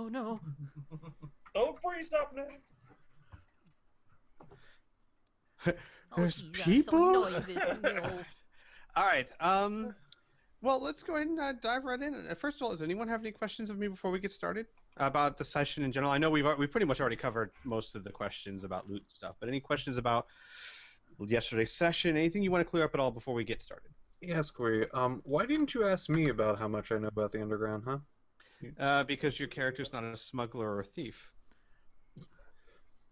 no. Don't freeze up now. There's geez, people? I'm so nervous. No. All right. Well, let's go ahead and dive right in. First of all, does anyone have any questions of me before we get started about the session in general? I know we've pretty much already covered most of the questions about loot and stuff, but any questions about yesterday's session? Anything you want to clear up at all before we get started? Yeah, Squee. Why didn't you ask me about how much I know about the underground, huh? Because your character's not a smuggler or a thief.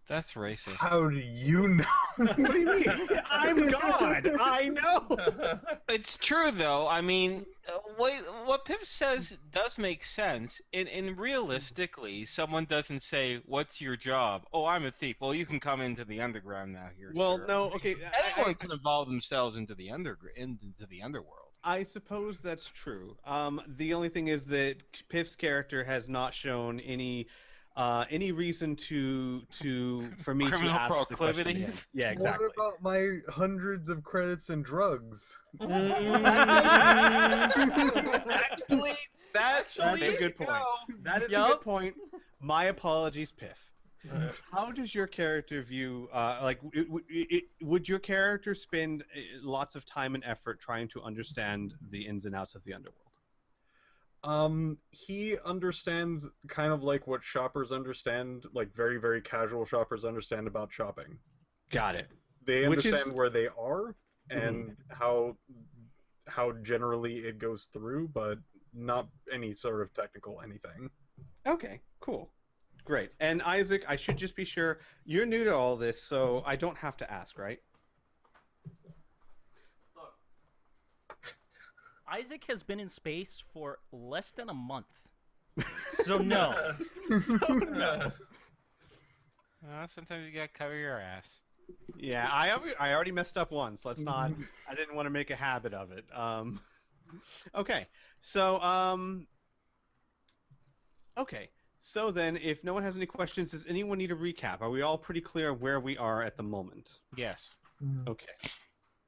That's racist. How do you know? What do you mean? I'm God. I know. It's true, though. I mean, what Piph says does make sense. And realistically, someone doesn't say, "What's your job?" "Oh, I'm a thief." "Well, you can come into the underground now, here, Well, sir." no, okay. Anyone can involve themselves into the underworld. I suppose that's true. The only thing is that Piff's character has not shown any reason for me Criminal to ask proclivities? the question. Yeah, exactly. What about my hundreds of credits in drugs? Actually, That's a good point. That is a good point. My apologies, Piff. How does your character view, would your character spend lots of time and effort trying to understand the ins and outs of the underworld? He understands kind of like what shoppers understand, like very, very casual shoppers understand about shopping. Got it. They understand where they are and how generally it goes through, but not any sort of technical anything. Okay, cool. Great. And Isaac, I should just be sure, you're new to all this, so I don't have to ask, right? Isaac has been in space for less than a month. So no. Sometimes you gotta cover your ass. Yeah, I already messed up once. Let's not. I didn't want to make a habit of it. Okay. So okay. So then, if no one has any questions, does anyone need a recap? Are we all pretty clear where we are at the moment? Yes. Okay.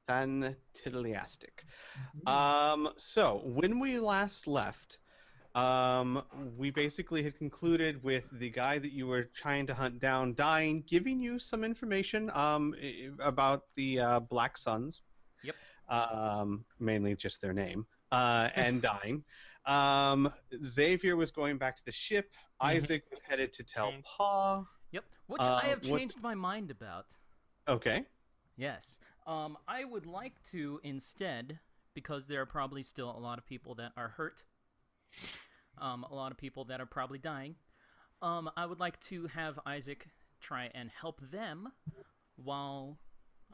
Fantastic. So when we last left, we basically had concluded with the guy that you were trying to hunt down dying, giving you some information about the Black Suns. Yep. Mainly just their name. And dying. Xavier was going back to the ship. Isaac was headed to tell Pa. Yep. Which I have changed my mind about. Okay. Yes. I would like to instead, because there are probably still a lot of people that are hurt, a lot of people that are probably dying, I would like to have Isaac try and help them while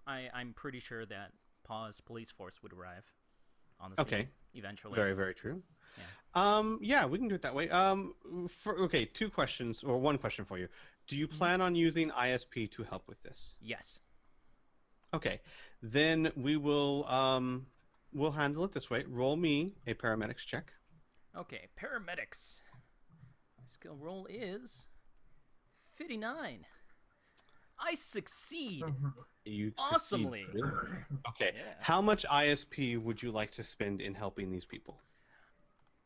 I'm pretty sure that Pa's police force would arrive on the scene eventually. Very, very true. Yeah. Yeah, we can do it that way. Two questions, or one question for you. Do you plan on using ISP to help with this? Yes. Okay, then we will we'll handle it this way. Roll me a paramedics check. Okay, paramedics. My skill roll is 59. I succeed. You Awesomely. succeed. Okay. Yeah. How much ISP would you like to spend in helping these people?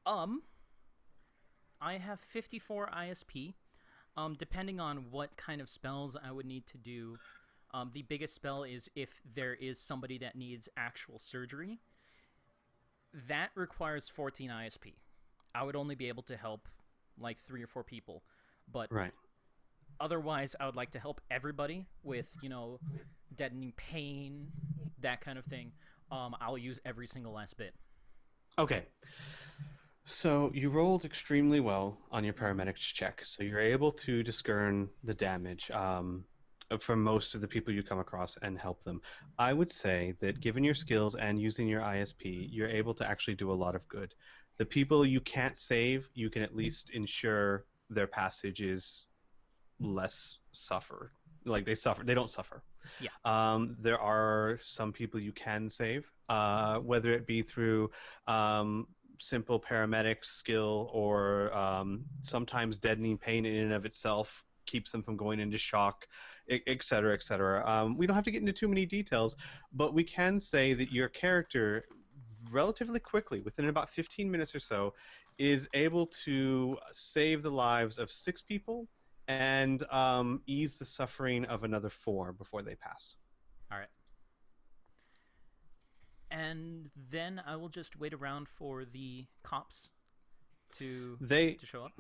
I have 54 ISP. Depending on what kind of spells I would need to do. The biggest spell is if there is somebody that needs actual surgery. That requires 14 ISP. I would only be able to help like 3 or 4 people. But otherwise, I would like to help everybody with, deadening pain, that kind of thing. I'll use every single last bit. Okay. So you rolled extremely well on your paramedics check. So you're able to discern the damage from most of the people you come across and help them. I would say that given your skills and using your ISP, you're able to actually do a lot of good. The people you can't save, you can at least ensure their passage is less suffer. Like they don't suffer. Yeah. There are some people you can save, whether it be through simple paramedic skill or sometimes deadening pain in and of itself keeps them from going into shock, et cetera, et cetera. We don't have to get into too many details, but we can say that your character relatively quickly, within about 15 minutes or so, is able to save the lives of 6 people and ease the suffering of another 4 before they pass. All right. And then I will just wait around for the cops to show up.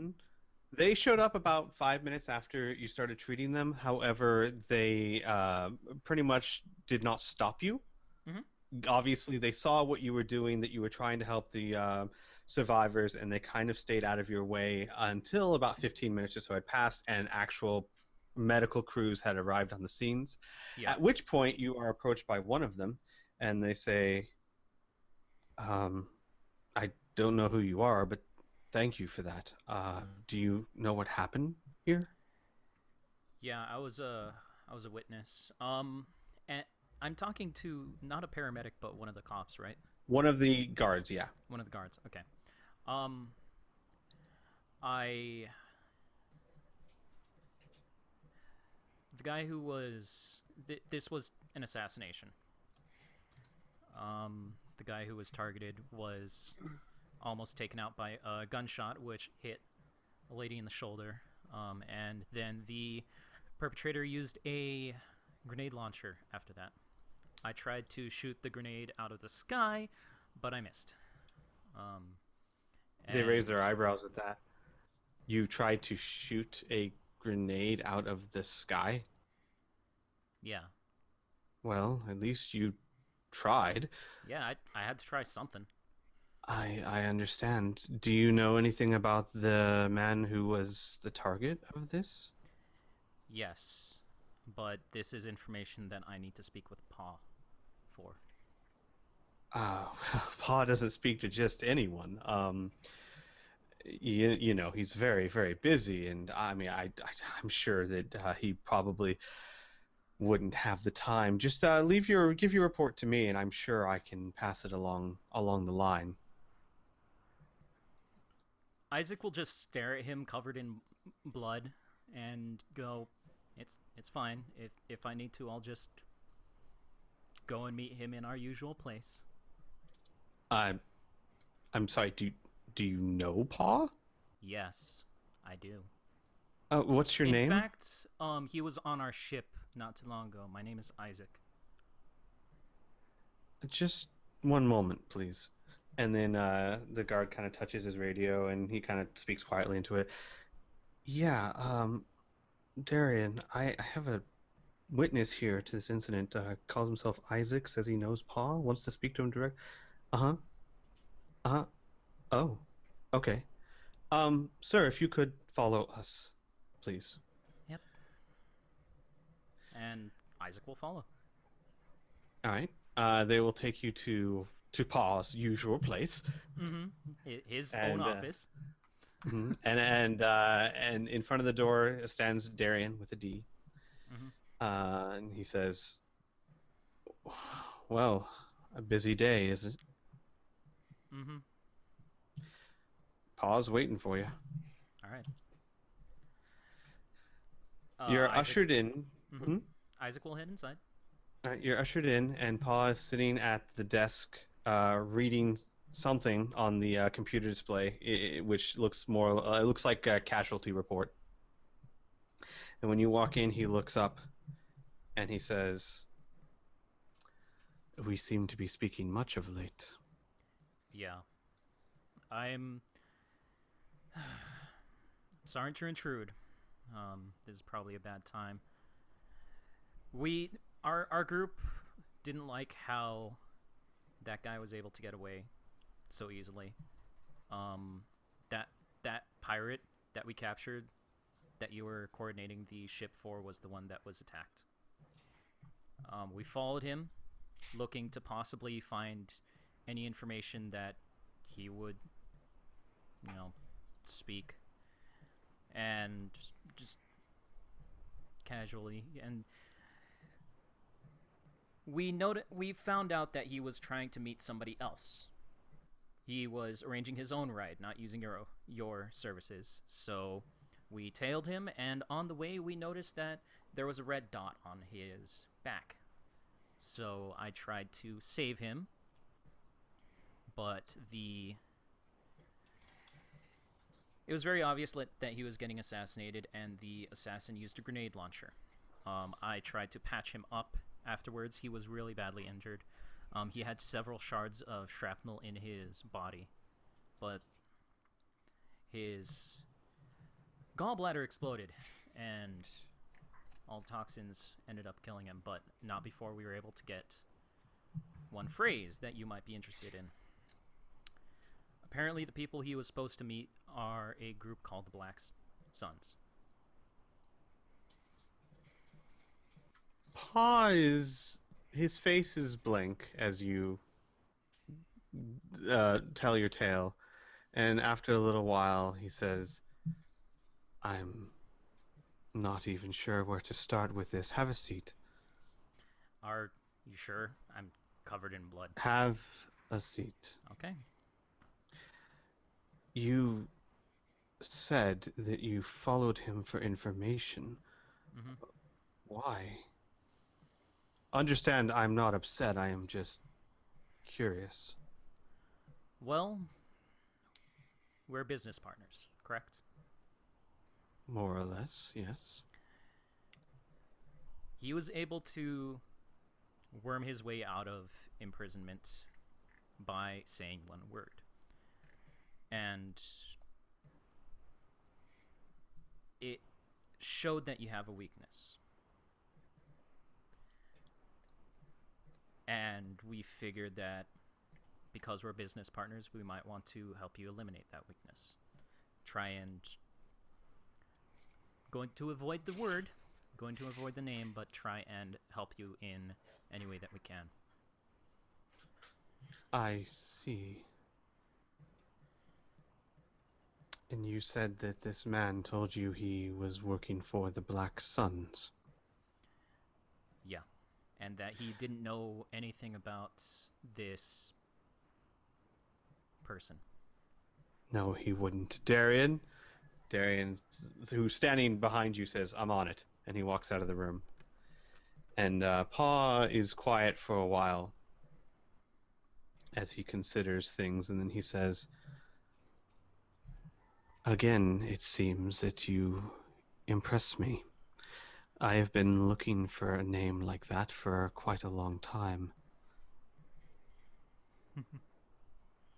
They showed up about 5 minutes after you started treating them. However, they pretty much did not stop you. Mhm. Obviously, they saw what you were doing, that you were trying to help the survivors, and they kind of stayed out of your way until about 15 minutes or so had passed, and actual medical crews had arrived on the scenes. Yeah. At which point, you are approached by one of them, and they say, I don't know who you are, but thank you for that. Do you know what happened here? Yeah, I was a witness. And I'm talking to not a paramedic, but one of the cops, right? One of the guards, yeah. One of the guards. Okay. I the guy who was this was an assassination. The guy who was targeted was almost taken out by a gunshot, which hit a lady in the shoulder. And then the perpetrator used a grenade launcher after that. I tried to shoot the grenade out of the sky, but I missed. They raise their eyebrows at that. You tried to shoot a grenade out of the sky? Yeah. Well, at least you tried. Yeah, I had to try something. I understand. Do you know anything about the man who was the target of this? Yes, but this is information that I need to speak with Pa for. Pa doesn't speak to just anyone. You know, he's very, very busy, and I mean, I'm sure that he probably wouldn't have the time. Just give your report to me, and I'm sure I can pass it along the line. Isaac will just stare at him covered in blood and go, "It's fine. If I need to, I'll just go and meet him in our usual place." I'm sorry. Do you know Pa? Yes, I do. What's your name? In fact, he was on our ship not too long ago. My name is Isaac. Just one moment, please. And then the guard kind of touches his radio, and he kind of speaks quietly into it. Yeah, Darian, I have a witness here to this incident. Calls himself Isaac, says he knows Pa, wants to speak to him direct. Uh-huh. Uh-huh. Oh, okay. Sir, if you could follow us, please. Yep. And Isaac will follow. All right. They will take you to Pa's usual place. Mm-hmm. His own office. And in front of the door stands Darian with a D. Mm-hmm. And he says, "Well, a busy day, is it? Mm-hmm. Pa's waiting for you." All right. You're Isaac, ushered in. Mm-hmm. Isaac will head inside. All right, you're ushered in, and Pa is sitting at the desk, reading something on the computer display, which looks more. It looks like a casualty report. And when you walk in, he looks up, and he says, "We seem to be speaking much of late." Yeah. I'm sorry to intrude. This is probably a bad time. Our group didn't like how that guy was able to get away so easily. That pirate that we captured, that you were coordinating the ship for, was the one that was attacked. We followed him, looking to possibly find any information that he would, speak, and just casually, and we found out that he was trying to meet somebody else. He was arranging his own ride, not using your services. So we tailed him, and on the way we noticed that there was a red dot on his back. So I tried to save him, but It was very obvious that he was getting assassinated, and the assassin used a grenade launcher. I tried to patch him up afterwards. He was really badly injured. He had several shards of shrapnel in his body, but his gallbladder exploded, and all toxins ended up killing him, but not before we were able to get one phrase that you might be interested in. Apparently, the people he was supposed to meet are a group called the Black Suns. His face is blank as you tell your tale, and after a little while, he says, "I'm not even sure where to start with this. Have a seat. Are you sure? I'm covered in blood. Have a seat. Okay. You said that you followed him for information. Mm-hmm. Why? Understand, I'm not upset. I am just curious. Well, we're business partners, correct? More or less, yes. He was able to worm his way out of imprisonment by saying one word. And it showed that you have a weakness. And we figured that because we're business partners, we might want to help you eliminate that weakness. Try and... going to avoid the word, going to avoid the name, but try and help you in any way that we can. I see. And you said that this man told you he was working for the Black Suns. Yeah. And that he didn't know anything about this person. No, he wouldn't. Darian, who's standing behind you, says, "I'm on it." And he walks out of the room. And Pa is quiet for a while as he considers things, and then he says, "Again, it seems that you impress me. I have been looking for a name like that for quite a long time.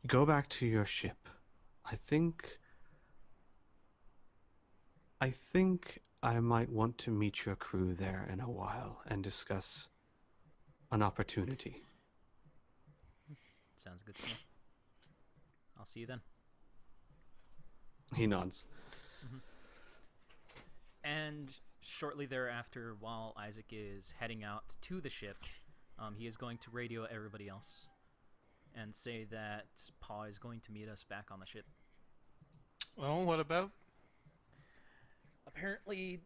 Go back to your ship. I think I might want to meet your crew there in a while and discuss an opportunity." Sounds good to me. I'll see you then. He nods. And shortly thereafter, while Isaac is heading out to the ship, he is going to radio everybody else and say that Pa is going to meet us back on the ship. Well, what about? Apparently,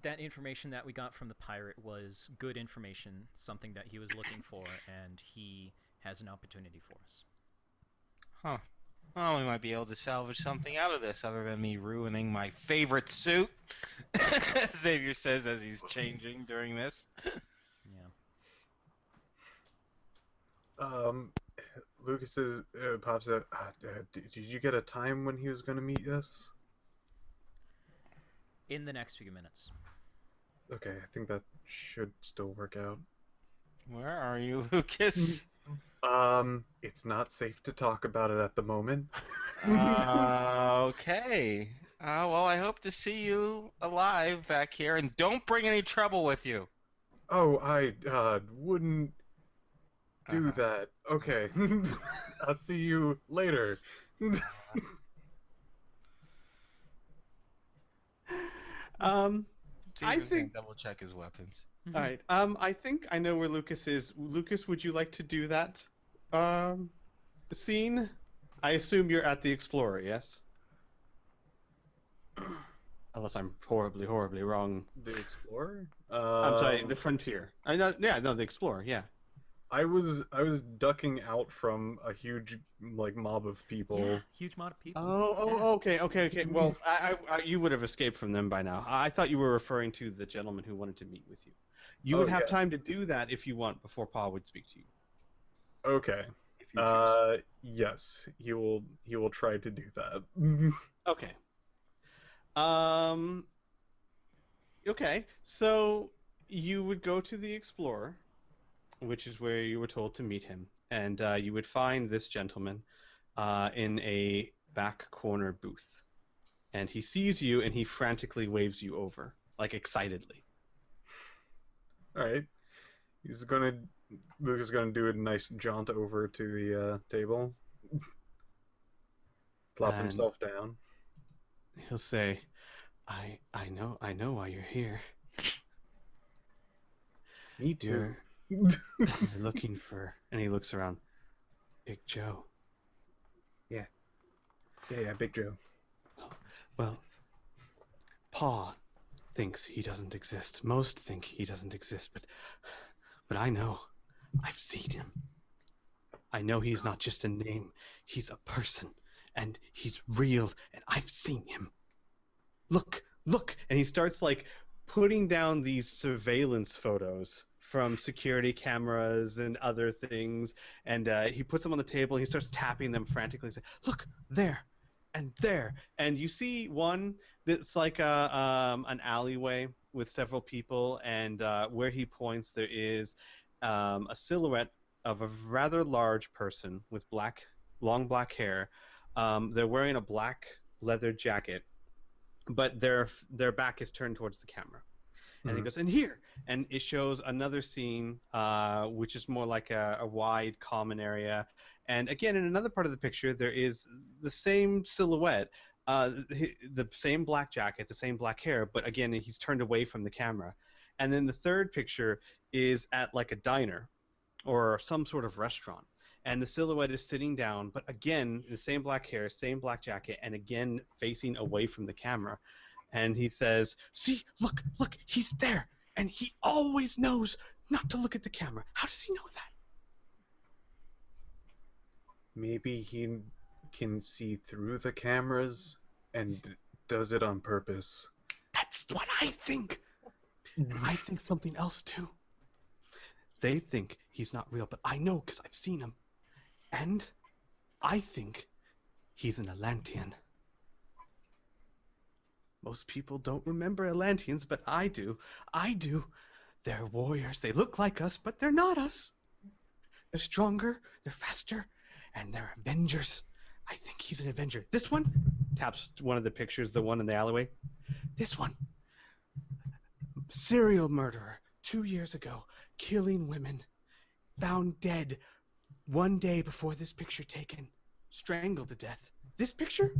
that information that we got from the pirate was good information, something that he was looking for, and he has an opportunity for us. Huh. Well, we might be able to salvage something out of this other than me ruining my favorite suit, Xavier says as he's changing during this. Yeah. Lucas says, Pop said, did you get a time when he was going to meet us? In the next few minutes. Okay, I think that should still work out. Where are you, Lucas? It's not safe to talk about it at the moment. Okay. Well, I hope to see you alive back here, and don't bring any trouble with you. Oh, I, wouldn't do that. Okay. I'll see you later. I think double check his weapons. All right. I think I know where Lucas is. Lucas, would you like to do that scene? I assume you're at the Explorer, yes? Unless I'm horribly, horribly wrong. The Explorer? I'm sorry, the Frontier. The Explorer, yeah. I was ducking out from a huge mob of people. Yeah, huge mob of people. Okay. Well, you would have escaped from them by now. I thought you were referring to the gentleman who wanted to meet with you. You would have time to do that if you want before Pa would speak to you. Okay. if you choose. Yes, he will try to do that. Okay. Um. Okay. So you would go to the Explorer, which is where you were told to meet him, and you would find this gentleman in a back corner booth, and he sees you and he frantically waves you over, like excitedly. All right. Luke is gonna do a nice jaunt over to the table, plop And himself down. he'll say, I know why you're here. Me too. You're looking for," and he looks around, "Big Joe." Yeah, Big Joe. Well, Pa thinks he doesn't exist. Most think he doesn't exist, but I know. I've seen him. I know he's not just a name. He's a person, and he's real, and I've seen him. Look, look, and he starts like putting down these surveillance photos from security cameras and other things, and he puts them on the table. And he starts tapping them frantically. Saying, "Look there, and there," and you see one that's like an alleyway with several people, and where he points, there is a silhouette of a rather large person with long black hair. They're wearing a black leather jacket, but their back is turned towards the camera. And he goes, "And here," and it shows another scene, which is more like a wide common area. And again, in another part of the picture, there is the same silhouette, the same black jacket, the same black hair, but again, he's turned away from the camera. And then the third picture is at like a diner or some sort of restaurant. And the silhouette is sitting down, but again, the same black hair, same black jacket, and again, facing away from the camera. And he says, "See, look, he's there. And he always knows not to look at the camera. How does he know that?" Maybe he can see through the cameras and does it on purpose. That's what I think. I think something else too. They think he's not real, but I know because I've seen him. And I think he's an Atlantean. Most people don't remember Atlanteans, but I do. I do. They're warriors. They look like us, but they're not us. They're stronger, they're faster, and they're Avengers. I think he's an Avenger. This one, taps one of the pictures, the one in the alleyway. This one, serial murderer, 2 years ago, killing women, found dead 1 day before this picture taken, strangled to death. This picture,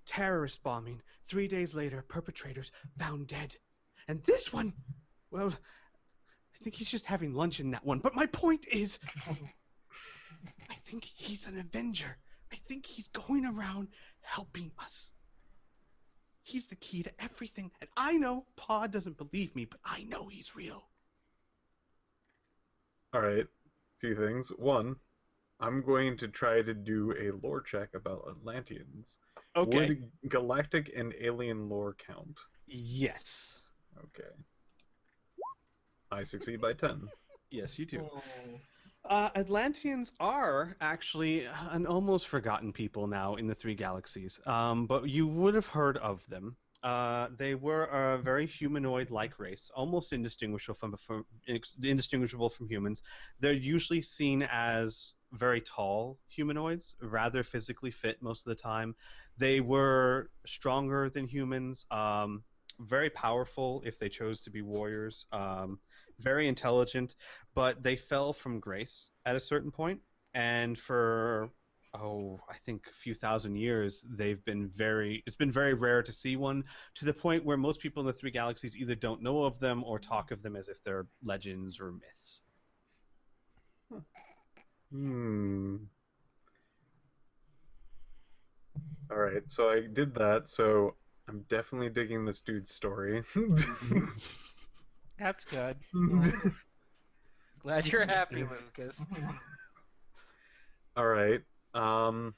terrorist bombing, 3 days later, perpetrators found dead. And this one, well, I think he's just having lunch in that one. But my point is, I think he's an Avenger. I think he's going around helping us. He's the key to everything. And I know Pa doesn't believe me, but I know he's real. All right, few things. One, I'm going to try to do a lore check about Atlanteans. Okay. Would galactic and alien lore count? Yes. Okay. I succeed by 10. Yes, you do. Oh. Atlanteans are actually an almost forgotten people now in the three galaxies, but you would have heard of them. They were a very humanoid-like race, almost indistinguishable from humans. They're usually seen as very tall humanoids, rather physically fit most of the time. They were stronger than humans, very powerful if they chose to be warriors, very intelligent, but they fell from grace at a certain point, and for I think a few thousand years, it's been very rare to see one, to the point where most people in the three galaxies either don't know of them or talk of them as if they're legends or myths. All right, so I did that, so I'm definitely digging this dude's story. That's good. Glad you're happy, Lucas. All right. All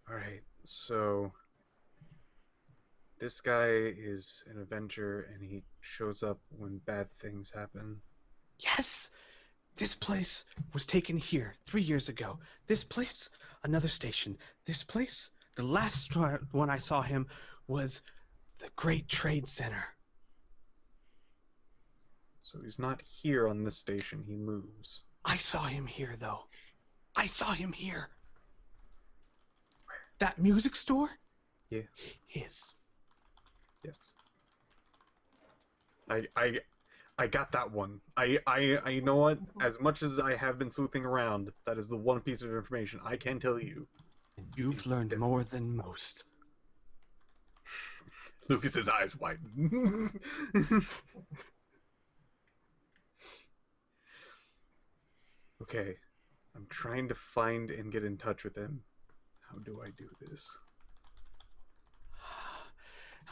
right. So this guy is an Avenger, and he shows up when bad things happen. Yes! This place was taken here 3 years ago. This place, another station. This place, the last one I saw him was the Great Trade Center. So he's not here on this station. He moves. I saw him here, though. I saw him here. That music store? Yeah. His. Yes. I got that one. I know what? As much as I have been sleuthing around, that is the one piece of information I can tell you. And you've learned more than most. Lucas's eyes widen. Okay. I'm trying to find and get in touch with him. How do I do this?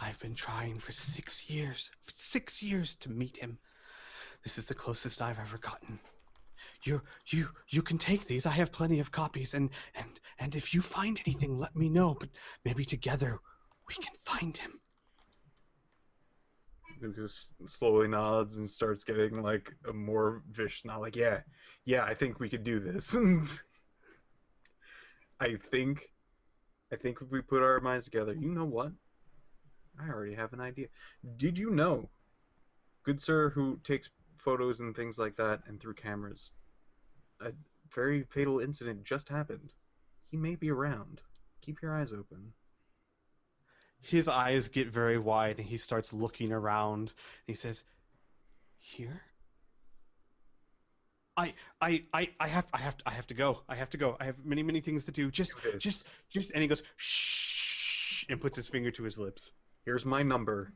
I've been trying for 6 years. For 6 years to meet him. This is the closest I've ever gotten. You can take these. I have plenty of copies, and if you find anything, let me know. But maybe together we can find him. Lucas slowly nods and starts getting like a more vicious nod. Like, yeah, I think we could do this. I think if we put our minds together, you know what? I already have an idea. Did you know, good sir who takes photos and things like that and through cameras, a very fatal incident just happened. He may be around. Keep your eyes open. His eyes get very wide, and he starts looking around. And he says, "Here? I have to go. I have to go. I have many things to do. Just." And he goes, "Shh," and puts his finger to his lips. Here's my number.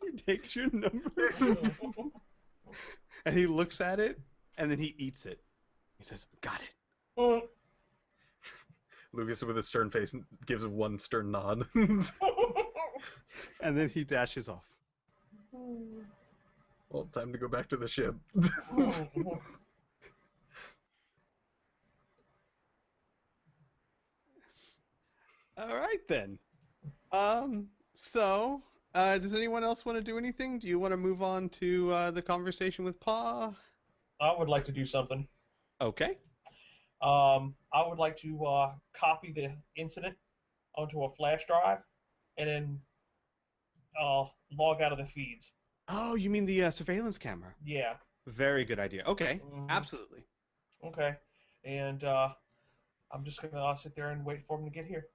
He takes your number, and he looks at it, and then he eats it. He says, "Got it." Lucas, with a stern face, gives one stern nod. And then he dashes off. Well, time to go back to the ship. All right then. So, does anyone else want to do anything? Do you want to move on to the conversation with Pa? I would like to do something. Okay. I would like to copy the incident onto a flash drive and then log out of the feeds. Oh, you mean the surveillance camera? Yeah. Very good idea. Okay, Mhm. absolutely. Okay. And I'm just going to sit there and wait for him to get here.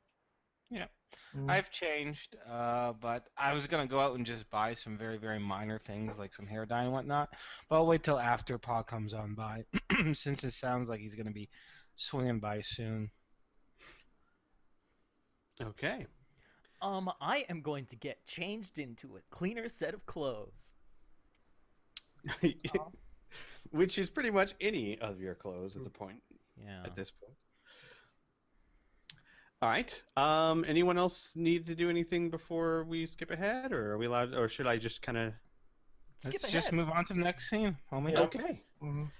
Yeah. Mhm. I've changed, but I was gonna go out and just buy some very, very minor things like some hair dye and whatnot. But I'll wait till after Pa comes on by, since it sounds like he's gonna be swinging by soon. Okay. I am going to get changed into a cleaner set of clothes. Which is pretty much any of your clothes at the point. Yeah. At this point. All right. Anyone else need to do anything before we skip ahead, or are we allowed, or should I just kind of? Let's just move on to the next scene, homie. Yeah. Okay. Mhm.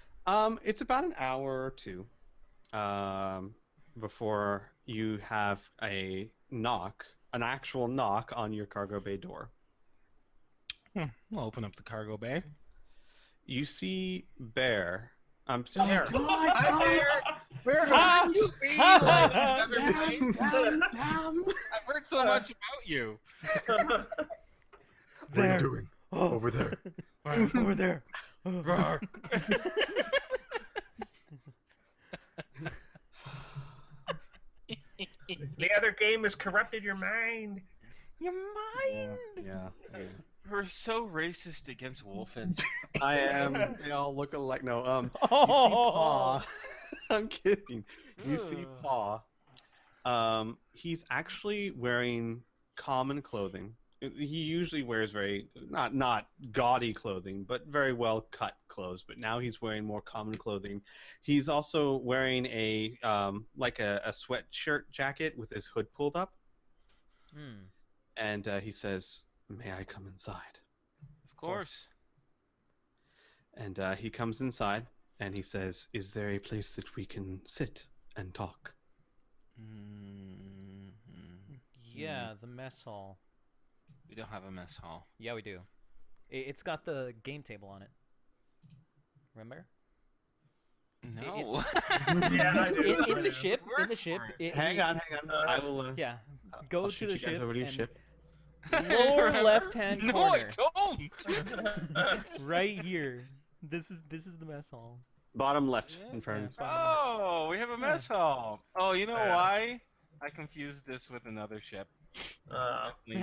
It's about an hour or two, before you have a knock, an actual knock on your cargo bay door. We'll open up the cargo bay. You see Bear. Bear. Where Ah! have you been? Ah! Damn. I've heard so much about you. What are There. you doing? Over there. Over there. Roar. The other game has corrupted your mind. Your mind. Yeah. We're so racist against wolfins. I am. They all look alike. No. You see Oh. Paw. I'm kidding. You see Paw. He's actually wearing common clothing. He usually wears very not gaudy clothing, but very well cut clothes. But now he's wearing more common clothing. He's also wearing a like a sweatshirt jacket with his hood pulled up. And he says, "May I come inside?" Of course. And he comes inside and he says, "Is there a place that we can sit and talk?" Yeah, the mess hall. We don't have a mess hall. Yeah, we do. It's got the game table on it. Remember? No. Yeah, I do. In the ship. In the Word ship. for Hang on. I will. Yeah. I'll Go shoot to the you guys ship over to your and ship. lower Remember? left-hand No, corner. I don't. Right here. This is the mess hall. Bottom left, Yeah. Inferno. Yeah. Oh, we have a mess hall. Oh, you know Yeah. why? I confused this with another ship. Definitely.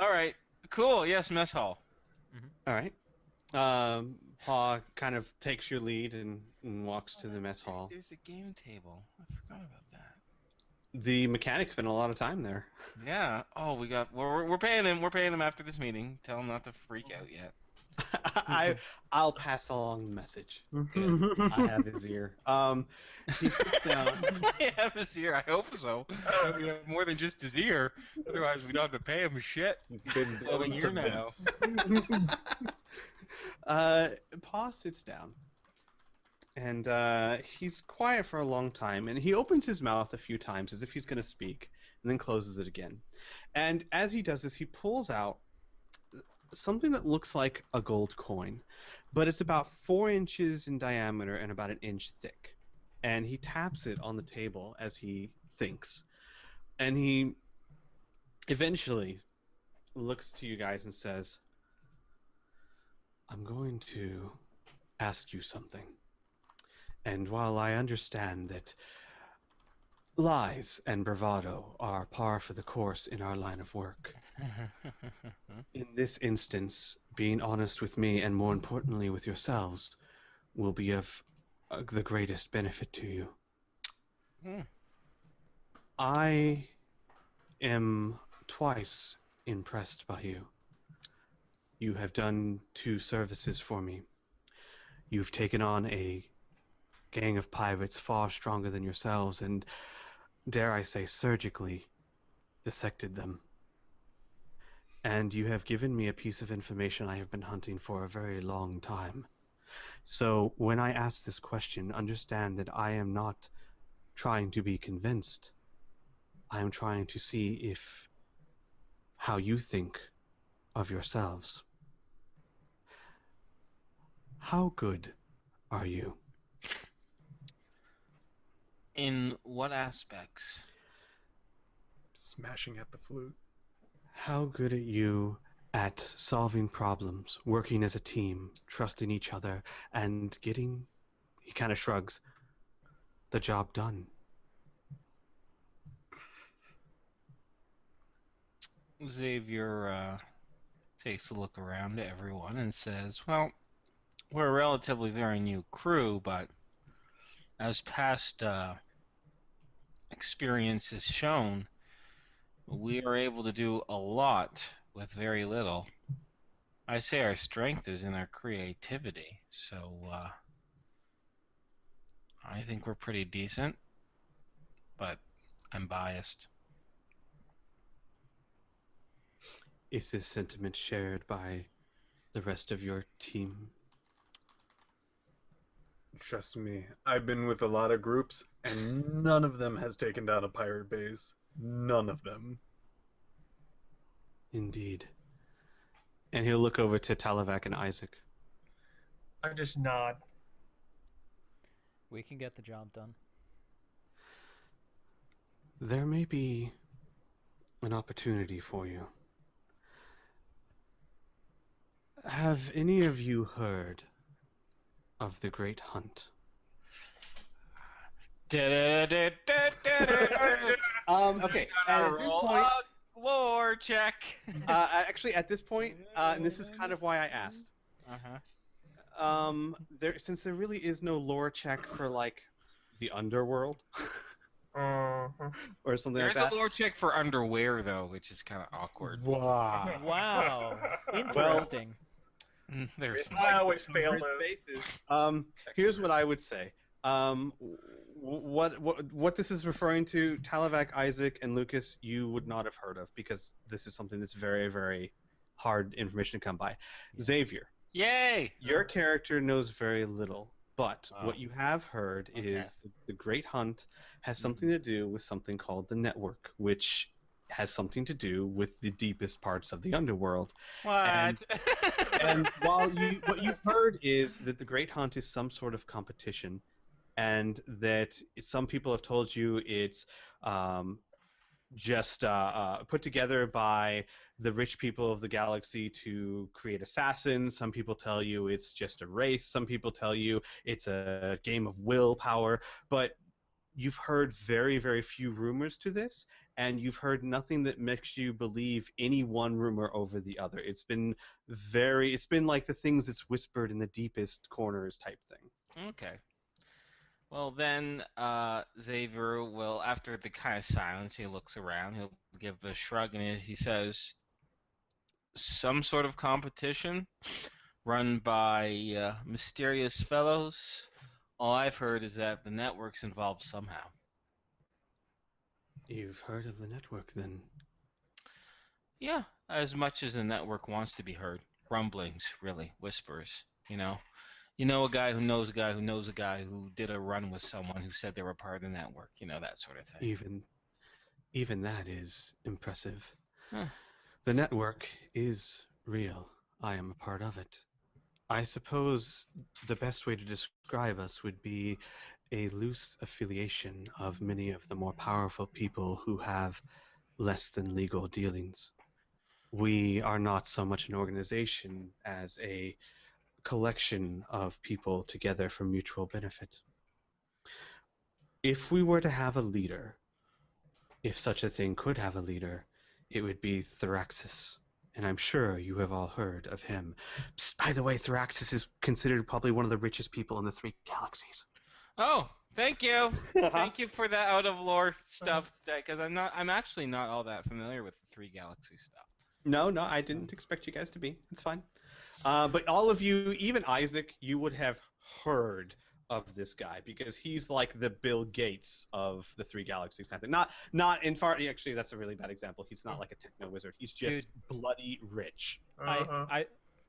All right. Cool. Yes, mess hall. All right. Paw kind of takes your lead and walks to the mess hall. There's a game table. I forgot about that. The mechanic spent a lot of time there. Yeah. Oh, we're paying him. We're paying him after this meeting. Tell him not to freak out yet. I'll pass along the message. Good. I have his ear. He sits down. I have his ear. I hope so. We have more than just his ear. Otherwise, we don't have to pay him shit. It's been Blowing ear now. Paw sits down, and he's quiet for a long time, and he opens his mouth a few times as if he's going to speak, and then closes it again. And as he does this, he pulls out something that looks like a gold coin, but it's about 4 inches in diameter and about 1 inch thick. And he taps it on the table as he thinks. And he eventually looks to you guys and says, I'm going to ask you something. And while I understand that lies and bravado are par for the course in our line of work, in this instance, being honest with me and more importantly with yourselves will be of the greatest benefit to you. I am twice impressed by you. You have done 2 services for me. You've taken on a gang of pirates far stronger than yourselves and, dare I say, surgically dissected them. And you have given me a piece of information I have been hunting for a very long time. So when I ask this question, understand that I am not trying to be convinced. I am trying to see if how you think of yourselves. How good are you? In what aspects? Smashing at the flute. How good are you at solving problems, working as a team, trusting each other, and getting, he kind of shrugs, the job done? Xavier takes a look around at everyone and says, well, we're a relatively very new crew, but as past experience has shown, we are able to do a lot with very little. I say our strength is in our creativity, so I think we're pretty decent, but I'm biased. Is this sentiment shared by the rest of your team? Trust me, I've been with a lot of groups, and none of them has taken down a pirate base. None of them. Indeed. And he'll look over to Talavac and Isaac. I just nod. We can get the job done. There may be an opportunity for you. Have any of you heard of the Great Hunt? Okay, and at this point, lore check. actually, at this point, and this is kind of why I asked. Since there really is no lore check for like the underworld or something There's like that. a lore check for underwear though, which is kind of awkward. Wow. Wow. Interesting. There's I always fail First those. bases. Here's what I would say. What this is referring to, Talavac, Isaac, and Lucas, you would not have heard of because this is something that's very, very hard information to come by. Xavier, Yay! your character knows very little, but what you have heard Okay. is the Great Hunt has something to do with something called the Network, which has something to do with the deepest parts of the underworld. What? And while what you've heard is that the Great Hunt is some sort of competition, and that some people have told you it's just put together by the rich people of the galaxy to create assassins. Some people tell you it's just a race. Some people tell you it's a game of willpower. But you've heard very, very few rumors to this, and you've heard nothing that makes you believe any one rumor over the other. It's been like the things that's whispered in the deepest corners type thing. Okay. Well, then Xavier will, after the kind of silence, he looks around, he'll give a shrug, and he says, some sort of competition run by mysterious fellows. All I've heard is that the network's involved somehow. You've heard of the network, then? Yeah, as much as the network wants to be heard. Rumblings, really, whispers, you know. You know a guy who knows a guy who knows a guy who did a run with someone who said they were part of the network, you know, that sort of thing. Even that is impressive. Huh. The network is real. I am a part of it. I suppose the best way to describe us would be a loose affiliation of many of the more powerful people who have less than legal dealings. We are not so much an organization as a collection of people together for mutual benefit. If we were to have a leader, if such a thing could have a leader, it would be Thraxis. And I'm sure you have all heard of him. Psst, by the way, Thraxis is considered probably one of the richest people in the 3 galaxies. Oh, thank you. Thank you for that out of lore stuff, because I'm actually not all that familiar with the 3 galaxy stuff. No, I didn't expect you guys to be. It's fine. But all of you, even Isaac, you would have heard of this guy because he's like the Bill Gates of the 3 galaxies kind of thing. Not in far. Actually, that's a really bad example. He's not like a techno wizard. He's just bloody rich.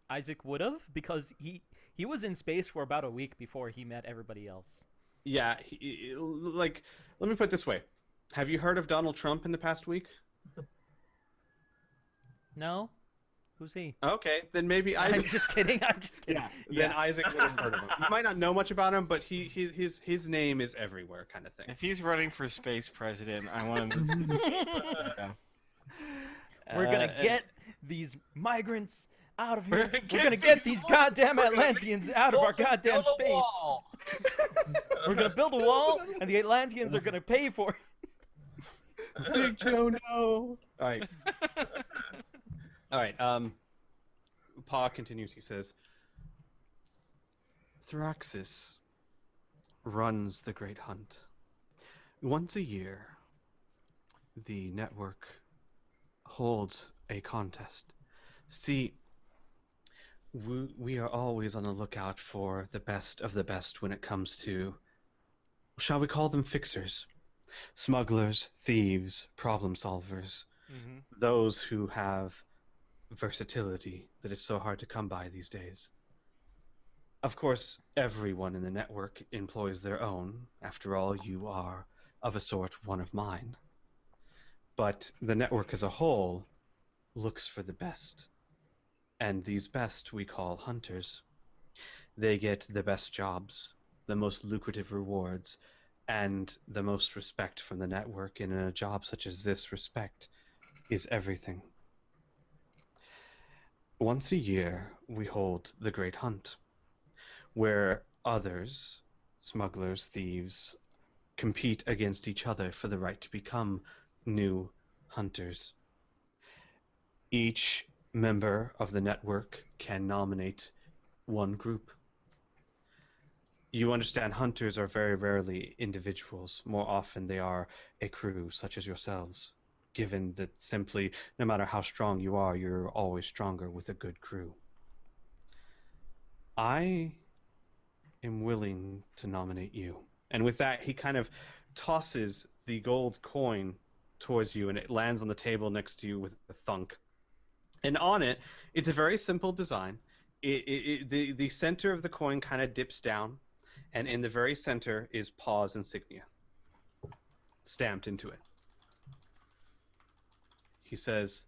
Isaac would have, because he was in space for about a week before he met everybody else. Yeah, like, let me put it this way. Have you heard of Donald Trump in the past week? No? Who's he? Okay, then maybe Isaac. I'm just kidding. Yeah, then Isaac would have heard of him. You might not know much about him, but his name is everywhere, kind of thing. If he's running for space president, I want him to. Yeah. We're gonna get these migrants out of here. We're gonna get these goddamn Atlanteans out of our goddamn space. We're gonna build a wall, and the Atlanteans are gonna pay for it. Big Joe, no. All right. Pa continues. He says, Thraxis runs the Great Hunt. Once a year, the network holds a contest. See, we are always on the lookout for the best of the best when it comes to, shall we call them fixers? Smugglers, thieves, problem solvers, those who have versatility that is so hard to come by these days. Of course, everyone in the network employs their own. After all, you are, of a sort, one of mine. But the network as a whole looks for the best. And these best we call hunters. They get the best jobs, the most lucrative rewards, and the most respect from the network. And in a job such as this, respect is everything. Once a year, we hold the Great Hunt, where others, smugglers, thieves, compete against each other for the right to become new hunters. Each member of the network can nominate one group. You understand, hunters are very rarely individuals. More often they are a crew, such as yourselves, given that simply, no matter how strong you are, you're always stronger with a good crew. I am willing to nominate you. And with that, he kind of tosses the gold coin towards you, and it lands on the table next to you with a thunk. And on it, it's a very simple design. The center of the coin kind of dips down, and in the very center is Paw's insignia stamped into it. He says,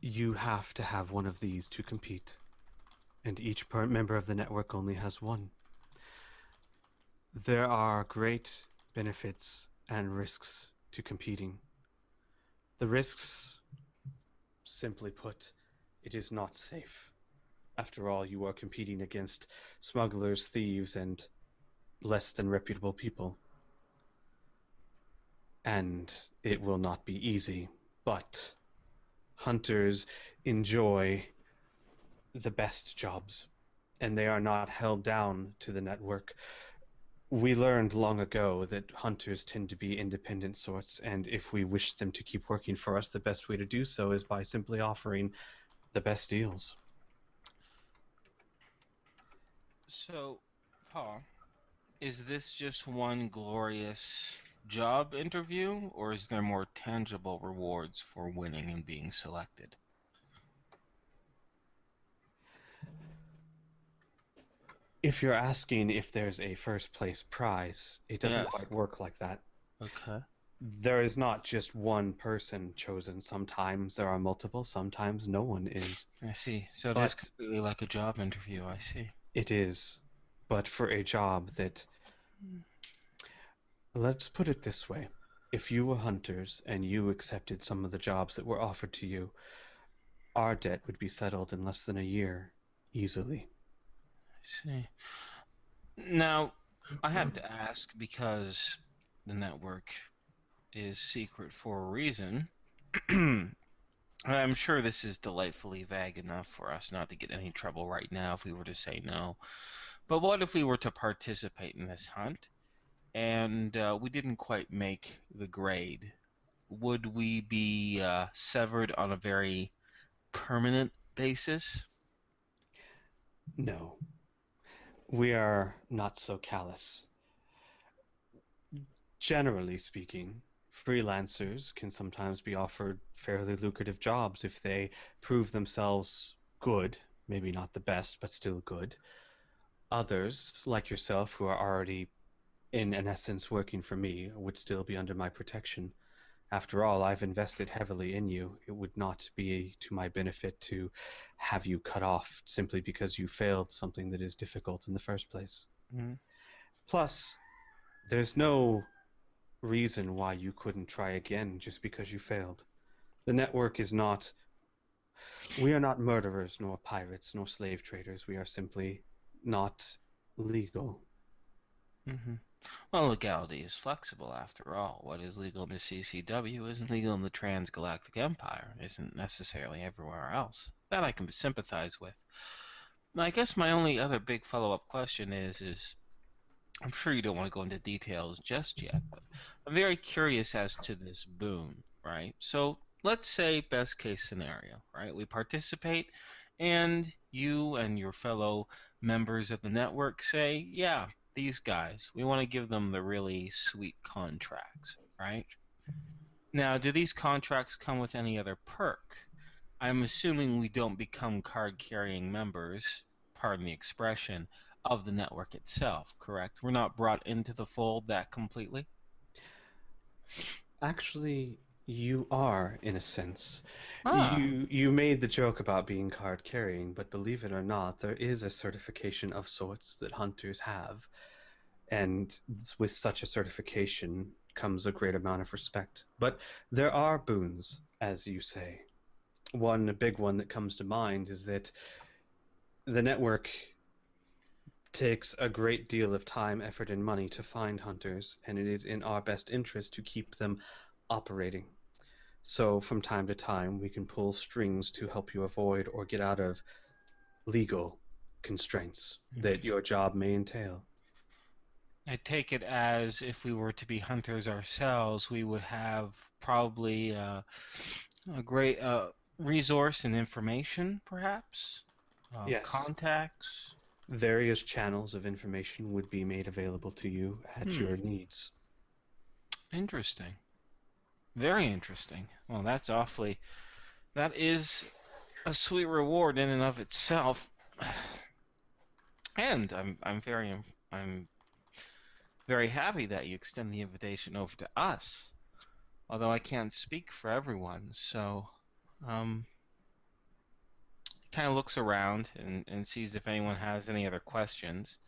you have to have one of these to compete, and each member of the network only has one. There are great benefits and risks to competing. The risks, simply put, it is not safe. After all, you are competing against smugglers, thieves, and less than reputable people. And it will not be easy, but hunters enjoy the best jobs, and they are not held down to the network. We learned long ago that hunters tend to be independent sorts, and if we wish them to keep working for us, the best way to do so is by simply offering the best deals. So, Paul, is this just one glorious job interview, or is there more tangible rewards for winning and being selected? If you're asking if there's a first place prize, it doesn't Yes. quite work like that. Okay. There is not just one person chosen. Sometimes there are multiple, sometimes no one is. I see. So it is But completely like a job interview, I see. it is. But for a job that... Let's put it this way. If you were hunters and you accepted some of the jobs that were offered to you, our debt would be settled in less than a year, easily. I see. Now, I have to ask because the network is secret for a reason. I'm sure this is delightfully vague enough for us not to get any trouble right now if we were to say no. But what if we were to participate in this hunt and we didn't quite make the grade? Would we be severed on a very permanent basis? No. We are not so callous. Generally speaking, freelancers can sometimes be offered fairly lucrative jobs if they prove themselves good, maybe not the best, but still good. Others, like yourself, who are already, in an essence, working for me, would still be under my protection. After all, I've invested heavily in you. It would not be to my benefit to have you cut off simply because you failed something that is difficult in the first place. Mhm. Plus, there's no reason why you couldn't try again just because you failed. The network is not... We are not murderers, nor pirates, nor slave traders. We are simply not legal. Mm-hmm. Well, legality is flexible after all. What is legal in the CCW isn't legal in the Transgalactic Empire, isn't necessarily everywhere else. That I can sympathize with. I guess my only other big follow-up question is I'm sure you don't want to go into details just yet, but I'm very curious as to this boon, right? So let's say best case scenario, right? We participate and you and your fellow members of the network say, yeah, these guys, we want to give them the really sweet contracts, right? Now, do these contracts come with any other perk? I'm assuming we don't become card-carrying members, pardon the expression, of the network itself, correct? We're not brought into the fold that completely? Actually, you are, in a sense. Ah, You made the joke about being card carrying, but believe it or not, there is a certification of sorts that hunters have, and with such a certification comes a great amount of respect. But there are boons, as you say. One big one that comes to mind is that the network takes a great deal of time, effort, and money to find hunters, and it is in our best interest to keep them operating. So from time to time, we can pull strings to help you avoid or get out of legal constraints that your job may entail. I take it as if we were to be hunters ourselves, we would have probably a great resource and information, perhaps? Yes, Contacts? various channels of information would be made available to you at your needs. Interesting. Very interesting. Well, that is a sweet reward in and of itself. And I'm very happy that you extend the invitation over to us. although I can't speak for everyone. So, kind of looks around and sees if anyone has any other questions.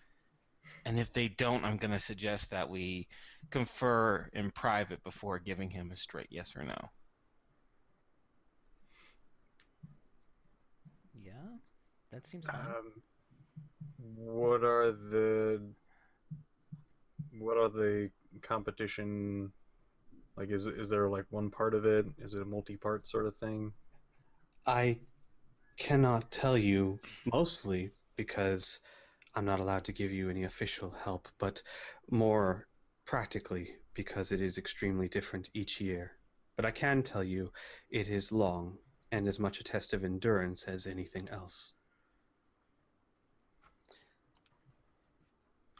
And if they don't, I'm going to suggest that we confer in private before giving him a straight yes or no. Yeah, that seems fine. What are the competition like? Is there like one part of it? Is it a multi-part sort of thing? I cannot tell you, mostly because I'm not allowed to give you any official help, but more practically because it is extremely different each year. But I can tell you it is long and as much a test of endurance as anything else.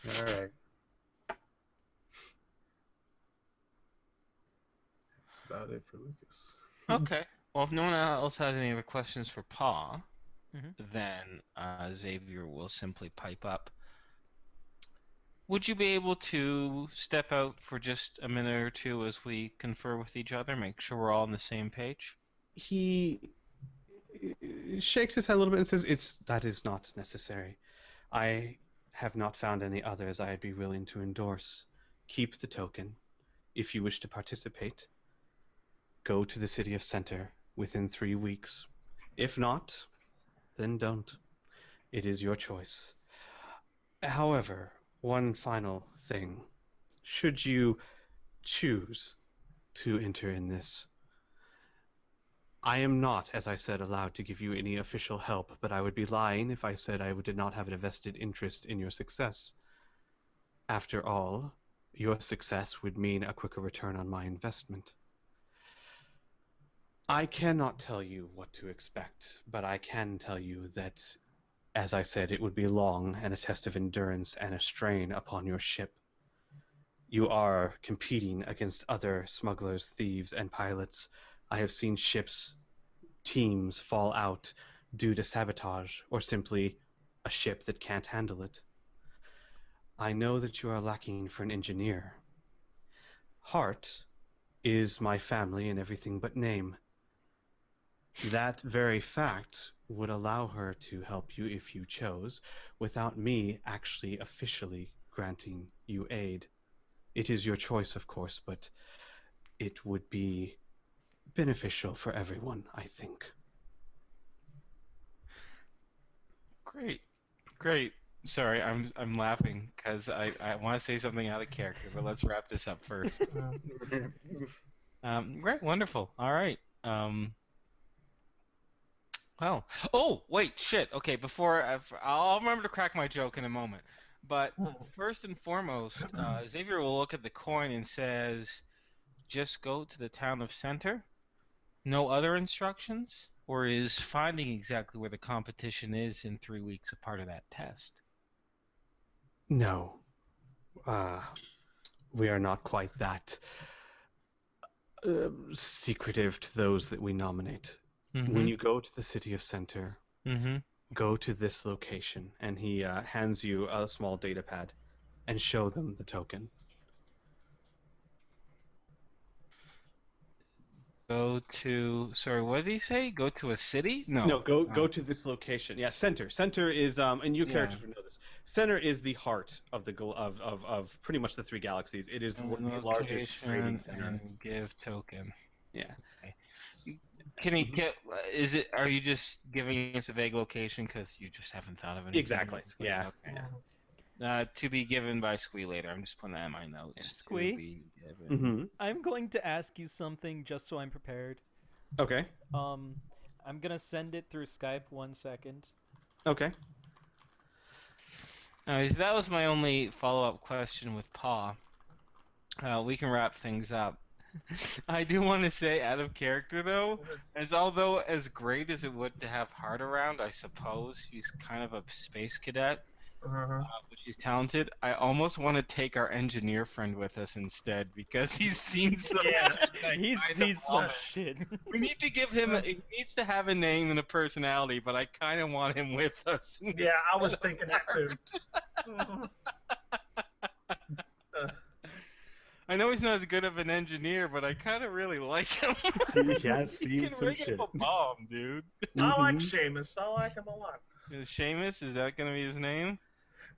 All right. That's about it for Lucas. Okay. Well, if no one else has any other questions for Pa, Mhm. then Xavier will simply pipe up. Would you be able to step out for just a minute or two as we confer with each other, make sure we're all on the same page? He shakes his head a little bit and says, that is not necessary. I have not found any others I'd be willing to endorse. Keep the token. If you wish to participate, go to the city of Center within 3 weeks. If not, then don't. It is your choice. However, one final thing. Should you choose to enter in this, I am not, as I said, allowed to give you any official help, but I would be lying if I said I did not have a vested interest in your success. After all, your success would mean a quicker return on my investment. I cannot tell you what to expect, but I can tell you that, as I said, it would be long and a test of endurance and a strain upon your ship. You are competing against other smugglers, thieves, and pilots. I have seen ships, teams fall out due to sabotage or simply a ship that can't handle it. I know that you are lacking for an engineer. Hart is my family in everything but name. That very fact would allow her to help you if you chose, without me actually officially granting you aid. It is your choice, of course, but it would be beneficial for everyone, I think. Great, great. Sorry, I'm laughing because I want to say something out of character, but let's wrap this up first. Great, wonderful. All right. Well, oh wait, shit. Okay, I'll remember to crack my joke in a moment. But first and foremost, Xavier will look at the coin and says, "Just go to the town of Center. No other instructions, or is finding exactly where the competition is in 3 weeks a part of that test?" No. We are not quite that secretive to those that we nominate. When you go to the city of Center, go to this location, and he hands you a small data pad, and show them the token. Sorry, what did he say? Go to a city? No, go to this location. Yeah, Center. Center is and you characters would know this. Center is the heart of the of pretty much the 3 galaxies. It is the largest trading center. And give token. Yeah. Okay. Can he get? Are you just giving us a vague location because you just haven't thought of anything? Exactly. Yeah. Okay. To be given by Squee later. I'm just putting that in my notes. Squee? To be given. Mm-hmm. I'm going to ask you something just so I'm prepared. Okay. I'm gonna send it through Skype. 1 second. Okay. That was my only follow-up question with Pa. We can wrap things up. I do want to say, out of character though, although as great as it would to have Hart around, I suppose he's kind of a space cadet, which he's talented. I almost want to take our engineer friend with us instead because he's seen some. Yeah, He's seen some shit. We need to give him. He needs to have a name and a personality, but I kind of want him with us. Yeah, I was thinking that too. I know he's not as good of an engineer, but I kind of really like him. He has He seen can some rig shit. up a bomb, dude. I like Mhm. Seamus. I like him a lot. Is Seamus? Is that gonna be his name?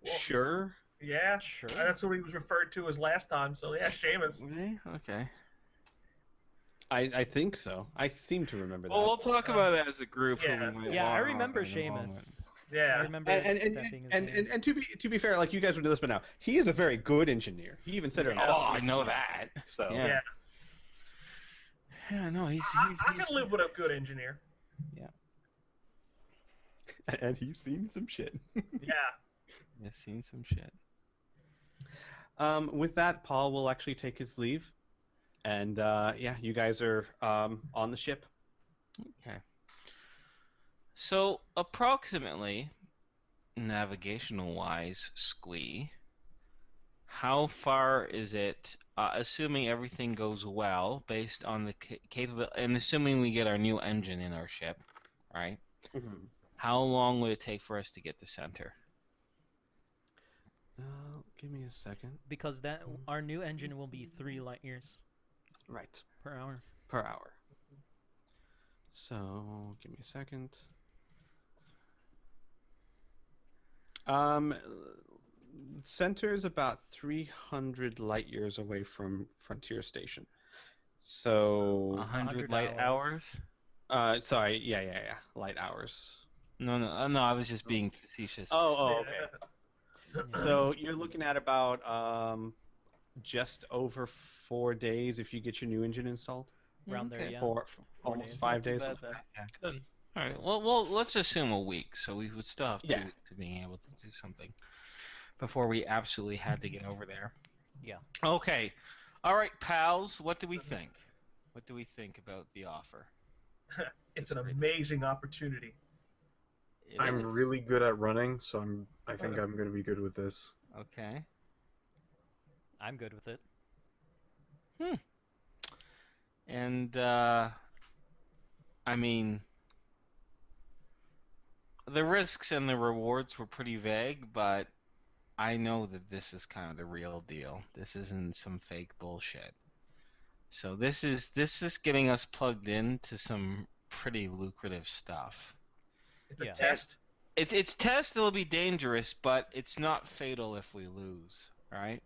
Well, Sure. yeah, Sure. that's what he was referred to as last time. So yeah, Seamus. Really? Okay. I think so. I seem to remember Well, that. we'll talk about it as a group. yeah. Who we might Yeah, I want remember on in a moment. Seamus. I Yeah. remember And that being his and, name. and to be fair, like you guys would know this by now, he is a very good engineer. He even said it Yeah. himself. Oh, I know that. So Yeah. Yeah. Yeah, no, he's I can live with a good engineer. and he's seen some shit. Yeah. He's seen some shit. With that, Paul will actually take his leave, and yeah, you guys are on the ship. Okay. So, approximately, navigational-wise, Squee, how far is it, assuming everything goes well, based on the capability, and assuming we get our new engine in our ship, right? How long would it take for us to get to center? Give me a second. Because that our new engine will be 3 light years Right. per hour. Per hour. So, give me a second. Center is about 300 light years away from Frontier Station. So, 100 100 light hours. hours? sorry, yeah, light hours. No, I was just being facetious. Oh, okay. Yeah. So you're looking at about just over 4 days if you get your new engine installed. Around there, Okay. yeah. 4 4 almost days. 5 days. Not too bad, then. Yeah, good. All right. Well, let's assume a week, so we would still have 2 Yeah. weeks to being able to do something before we absolutely had to get over there. Yeah. Okay. All right, pals. What do we think? What do we think about the offer? It's an amazing opportunity. It I'm is. really good at running, so I think I'm going to be good with this. Okay. I'm good with it. And I mean, the risks and the rewards were pretty vague, but I know that this is kind of the real deal. This isn't some fake bullshit. So this is getting us plugged into some pretty lucrative stuff. It's a Yeah. test. It's test, it'll be dangerous, but it's not fatal if we lose, right?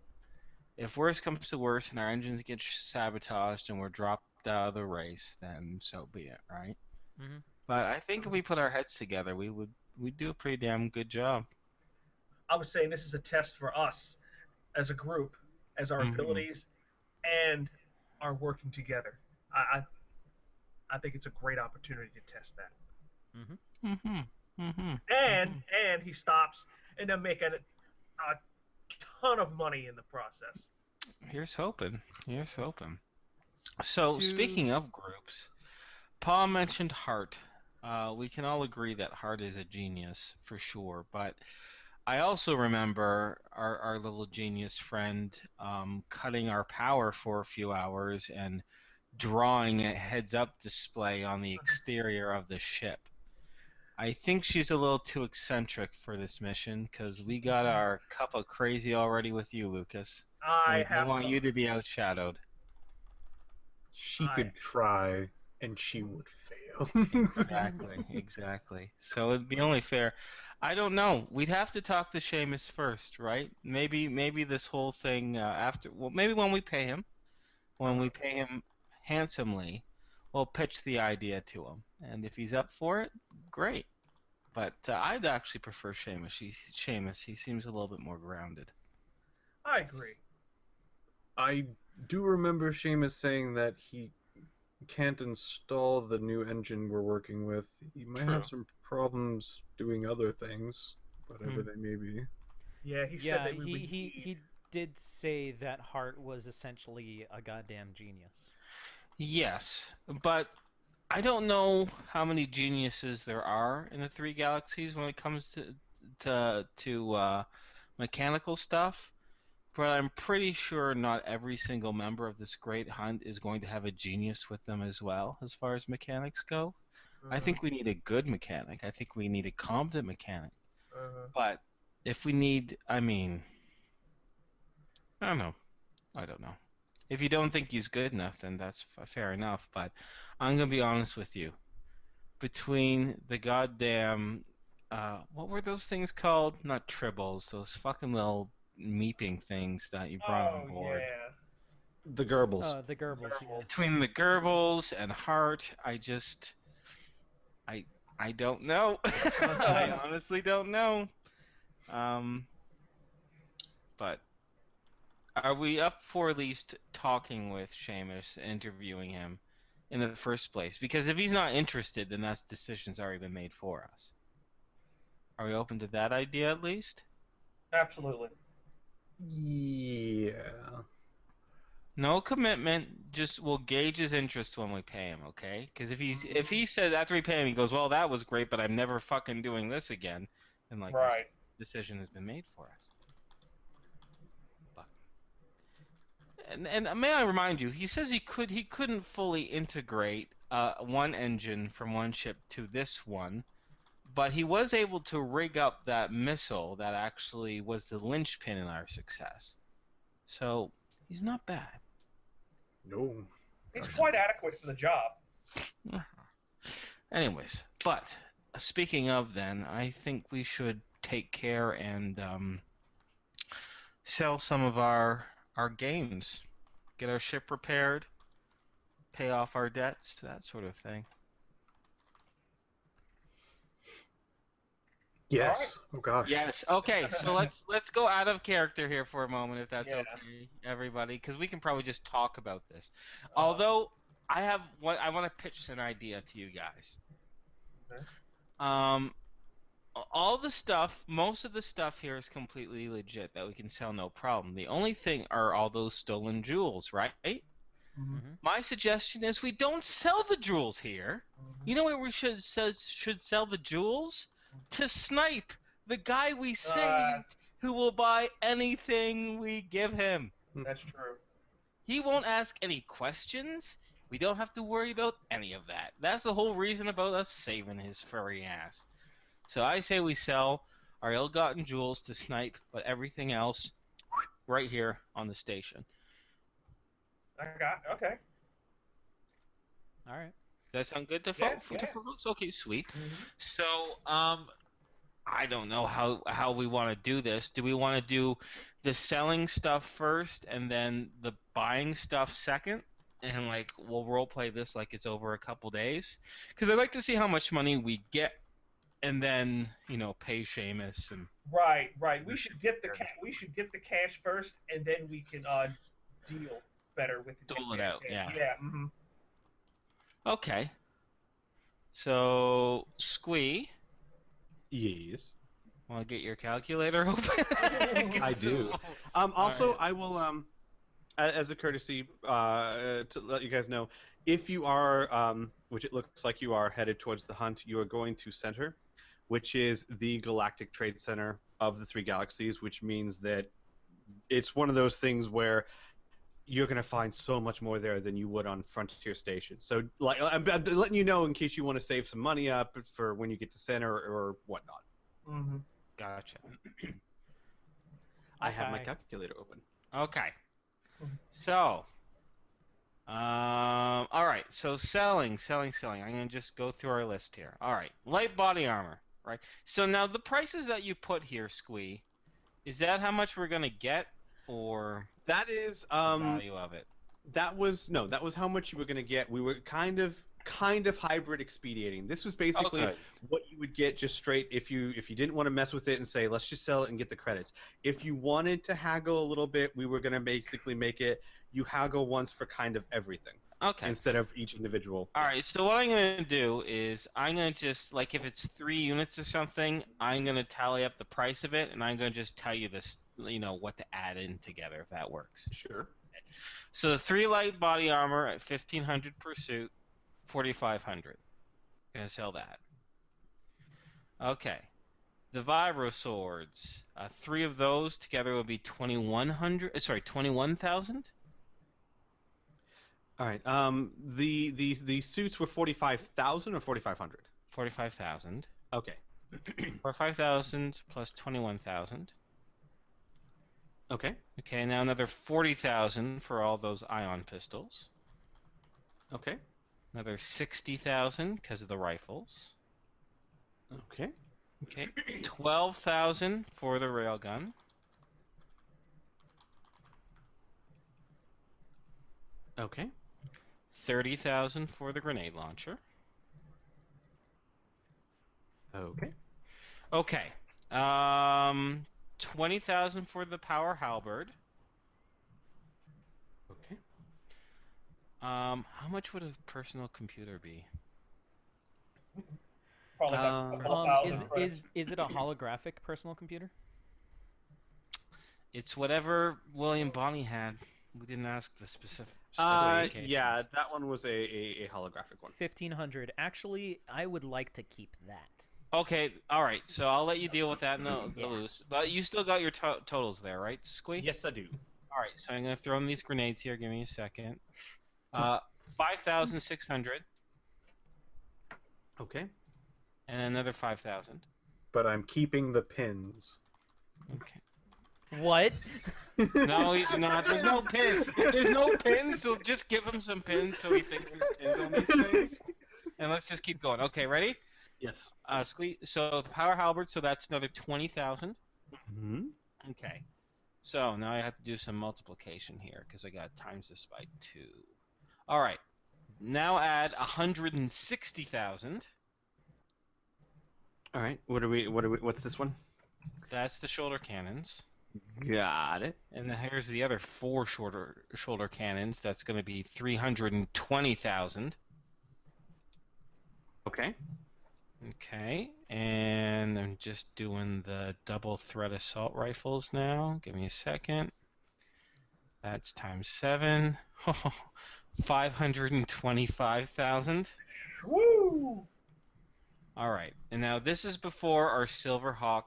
If worse comes to worse and our engines get sabotaged and we're dropped out of the race, then so be it, right? Mhm. But I think if we put our heads together, we'd do a pretty damn good job. I was saying this is a test for us as a group, as our Mhm. abilities and our working together. I think it's a great opportunity to test that. Mm-hmm. Mm-hmm. And he stops and then make a ton of money in the process. Here's hoping. Here's hoping. So, To- speaking of groups, Paul mentioned Hart. We can all agree that Hart is a genius for sure, but I also remember our little genius friend cutting our power for a few hours and drawing a heads-up display on the exterior of the ship. I think she's a little too eccentric for this mission because we got our cup of crazy already with you, Lucas. And we don't want you to be outshadowed. She could try, and she would fail. Exactly. So it'd be only fair. I don't know. We'd have to talk to Seamus first, right? Maybe this whole thing maybe when we pay him, handsomely, we'll pitch the idea to him. And if he's up for it, great. But I'd actually prefer Seamus. He seems a little bit more grounded. I agree. I do remember Seamus saying that he can't install the new engine we're working with. He might have some problems doing other things, whatever they may be. Yeah, he said Yeah, that we would he did say that Hart was essentially a goddamn genius. Yes, but I don't know how many geniuses there are in the 3 galaxies when it comes to mechanical stuff. But I'm pretty sure not every single member of this great hunt is going to have a genius with them as well, as far as mechanics go. I think we need a good mechanic. I think we need a competent mechanic. But if we need, I don't know. If you don't think he's good enough, then that's fair enough. But I'm gonna be honest with you. Between the goddamn, what were those things called? Not tribbles. Those fucking little meeping things that you brought on Oh board. yeah. The Goebbels. The Goebbels, yeah. Between the Goebbels and Hart, I, I don't know. I honestly don't know. But are we up for at least talking with Seamus, interviewing him in the first place? Because if he's not interested, then that decision's already been made for us. Are we open to that idea at least? Absolutely. Yeah. No commitment, just we'll gauge his interest when we pay him, okay? Because if he says after we pay him, he goes, well, that was great, but I'm never fucking doing this again, then like Right. this decision has been made for us. But and may I remind you, he says he couldn't fully integrate one engine from one ship to this one, but he was able to rig up that missile that actually was the linchpin in our success. So he's not bad. No. He's quite adequate for the job. Anyways, but speaking of then, I think we should take care and sell some of our games, get our ship repaired, pay off our debts, that sort of thing. Yes. Oh gosh. Yes. Okay. So let's go out of character here for a moment, if that's Yeah. okay, everybody, because we can probably just talk about this. Although I want to pitch an idea to you guys. Okay. All the stuff, most of the stuff here is completely legit that we can sell no problem. The only thing are all those stolen jewels, right? Mhm. My suggestion is we don't sell the jewels here. You know where we should sell the jewels? To Snipe, the guy we saved, who will buy anything we give him. That's true. He won't ask any questions. We don't have to worry about any of that. That's the whole reason about us saving his furry ass. So I say we sell our ill-gotten jewels to Snipe, but everything else right here on the station. Okay. All right. Does that sound good to Yeah, folks? Okay, sweet. Mhm. So, I don't know how we want to do this. Do we want to do the selling stuff first and then the buying stuff second? And like we'll role play this like it's over a couple days? Because I'd like to see how much money we get, and then pay Seamus and. Right. We should get the cash first, and then we can deal better with the Dole it out, yeah. Yeah. Mm-hmm. Okay. So Squee, Yes. want to get your calculator open? I do. Also, Alright. I will, as a courtesy, to let you guys know, if you are, which it looks like you are, headed towards the hunt, you are going to Center, which is the galactic trade center of the three galaxies, which means that it's one of those things where you're going to find so much more there than you would on Frontier Station. So, like, I'm letting you know in case you want to save some money up for when you get to Center or whatnot. Mm-hmm. Gotcha. I have my Okay. calculator open. Okay. So, all right. So selling. I'm gonna just go through our list here. All right. Light body armor. Right. So now the prices that you put here, Squee, is that how much we're gonna get, or That is the value of it? that was how much you were going to get. We were kind of hybrid expediting. This was basically Okay. what you would get just straight if you didn't want to mess with it and say let's just sell it and get the credits. If you wanted to haggle a little bit, we were going to basically make it you haggle once for kind of everything Okay. instead of each individual. All right, so what I'm going to do is I'm going to just, like, if it's 3 units or something, I'm going to tally up the price of it, and I'm going to just tell you this, what to add in together, if that works. Sure. So the 3 light body armor at 1,500 per suit, 4,500. Going to sell that. Okay. The vibro swords, 3 of those together would be 21,000. All right. The suits were 45,000 or 4,500. 45,000. Okay. 45,000 plus 21,000. Okay. Okay, now another 40,000 for all those ion pistols. Okay. Another 60,000 because of the rifles. Okay. Okay, 12,000 for the railgun. Okay. 30,000 for the grenade launcher. Okay. Okay. 20,000 for the power halberd. Okay. How much would a personal computer be? Probably like a couple of thousand credits. Is it a holographic personal computer? It's whatever William Bonney had. We didn't ask the specifications. Yeah, that one was a holographic one. 1,500. Actually, I would like to keep that. Okay, all right. So I'll let you deal with that in the Yeah. loose. But you still got your totals there, right, Squee? Yes, I do. All right. So I'm gonna throw in these grenades here. Give me a second. 5,600 Okay. and another 5,000. But I'm keeping the pins. Okay. What? No, he's not. There's no pin. If there's no pins, so just give him some pins so he thinks there's pins on these things. And let's just keep going. Okay, ready? Yes. Squee. So the power halberd. So that's another 20,000. Hmm. Okay. So now I have to do some multiplication here because I got times this by 2. All right. Now add 160,000. All right. What's this one? That's the shoulder cannons. Got it. And then here's the other 4 shoulder cannons. That's going to be 320,000. Okay. Okay. And I'm just doing the double threat assault rifles now. Give me a second. That's times 7. 525,000. Woo! All right. And now this is before our Silverhawk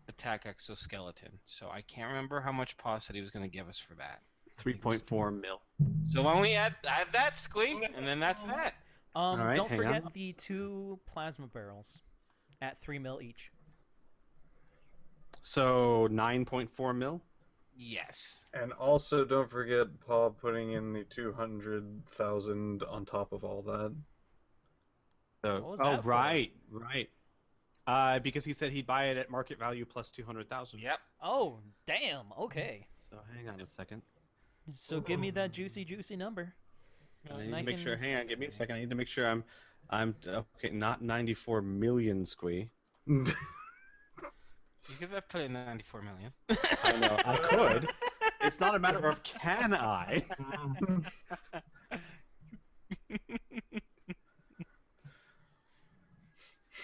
attack exoskeleton. So I can't remember how much paucity was going to give us for that. 3.4 mil. So why don't we add that, Squee? And then that's that. right, Don't hang forget on. the 2 plasma barrels at 3 mil each. So 9.4 mil. Yes. And also, don't forget Paul putting in the 200,000 on top of all that. So, What was that for? right. Because he said he'd buy it at market value plus 200,000. Yep. Oh, damn. Okay. So hang on a second. So give me that juicy number. I need And to I make can- sure. Hang on, give me a second. I need to make sure I'm okay. Not 94 million, Squee. You could have put in 94 million. I know. I could. It's not a matter of can I.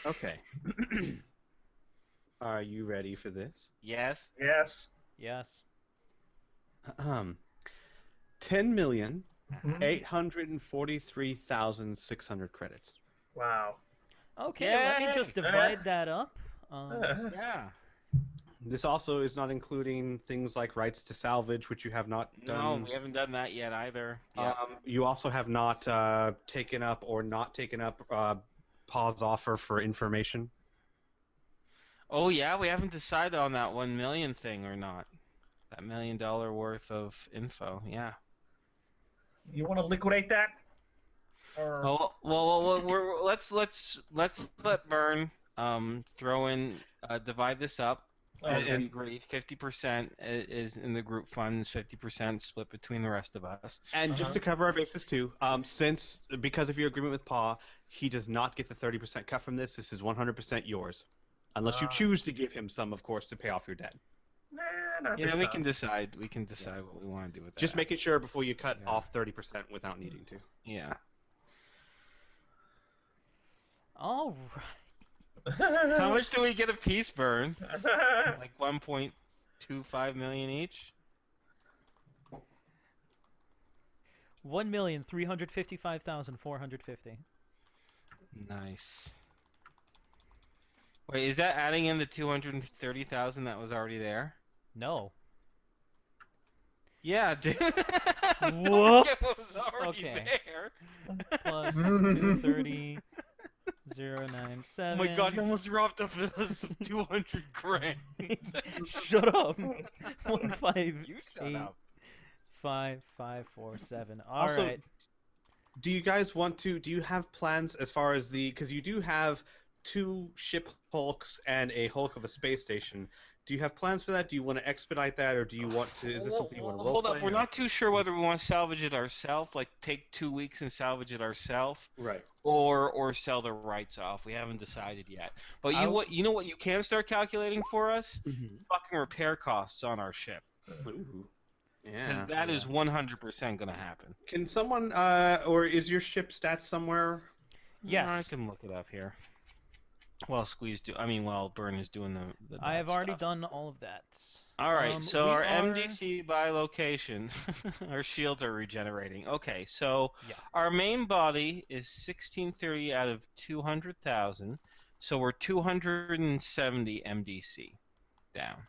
Okay. Are you ready for this? Yes. Yes. Yes. 10,843,600 credits. Wow. Okay, let me Yay! just divide that up. Yeah. This also is not including things like rights to salvage, which you have not No, done. we haven't done that yet either. Yeah. You also have not taken up or not taken up Pa's offer for information. Oh yeah, we haven't decided on that 1 million thing or not. That $1 million worth of info. Yeah. You want to liquidate that? Or Oh well, let's let Burn throw in divide this up as we And- agreed. 50% is in the group funds, 50% split between the rest of us. And just to cover our bases too, because of your agreement with Pa, he does not get the 30% cut from this. This is 100% yours, unless you choose to give him some, of course, to pay off your debt. nah, not Yeah, this we time. can decide. We can decide what we want to do with that. Just making sure before you cut Yeah. off 30% without needing to. Yeah. All right. How much do we get a piece, Burn? Like 1.25 million each? 1,355,450. Nice. Wait, is that adding in the 230,000 that was already there? No. Yeah, dude. Don't forget what was Whoops. already Okay. there. Plus 230 097. Oh my god, he almost robbed us of 200 grand. Shut up. 158. You shut up. 5547. All Also, right. do you guys want to? Do you have plans as far as because you do have 2 ship hulks and a hulk of a space station? Do you have plans for that? Do you want to expedite that, or do you want to? Is this something you want to Hold roleplay? up, we're not too sure whether we want to salvage it ourselves, like take 2 weeks and salvage it ourselves, Right. or sell the rights off. We haven't decided yet. But you know what you can start calculating for us? Fucking repair costs on our ship. Ooh. Because Yeah. that is 100% going to happen. Can someone, or is your ship stats somewhere? Yes. I can look it up here. While Burn is doing the I have already stuff. done all of that. All right, so we our are- MDC by location, our shields are regenerating. Okay, so Yeah. our main body is 1630 out of 200,000, so we're 270 MDC down.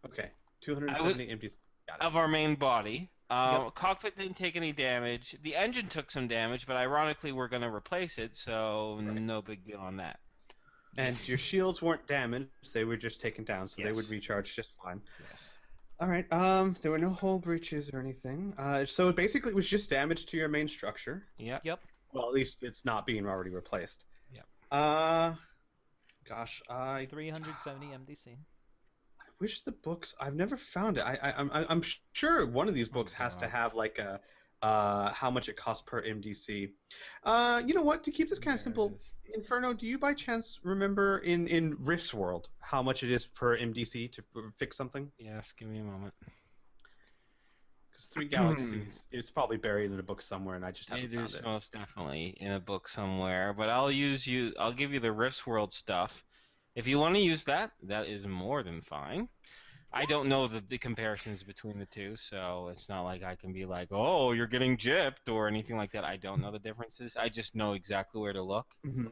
Okay. 270 empties. Got it. Of our main body. Yep. Cockpit didn't take any damage. The engine took some damage, but ironically we're going to replace it, so no big deal on that. And your shields weren't damaged; they were just taken down, so they would Yes. recharge just fine. Yes. All right. There were no hull breaches or anything. So basically, it was just damage to your main structure. Yep. Yep. Well, at least it's not being already replaced. Yep. Gosh, I 370 MDC. wish the books. I've never found it. I'm sure one of these books has to God. have like a how much it costs per MDC. You know what? To keep this kind of There it simple, is. Inferno, do you by chance remember in Rift's world how much it is per MDC to fix something? Yes, give me a moment. Because 3 Galaxies, it's probably buried in a book somewhere, and I just haven't It found is it. most definitely in a book somewhere, but I'll give you the Rifts World stuff. If you want to use that, that is more than fine. I don't know the comparisons between the two, so it's not like I can be like, oh, you're getting gypped or anything like that. I don't know the differences. I just know exactly where to look. Mhm.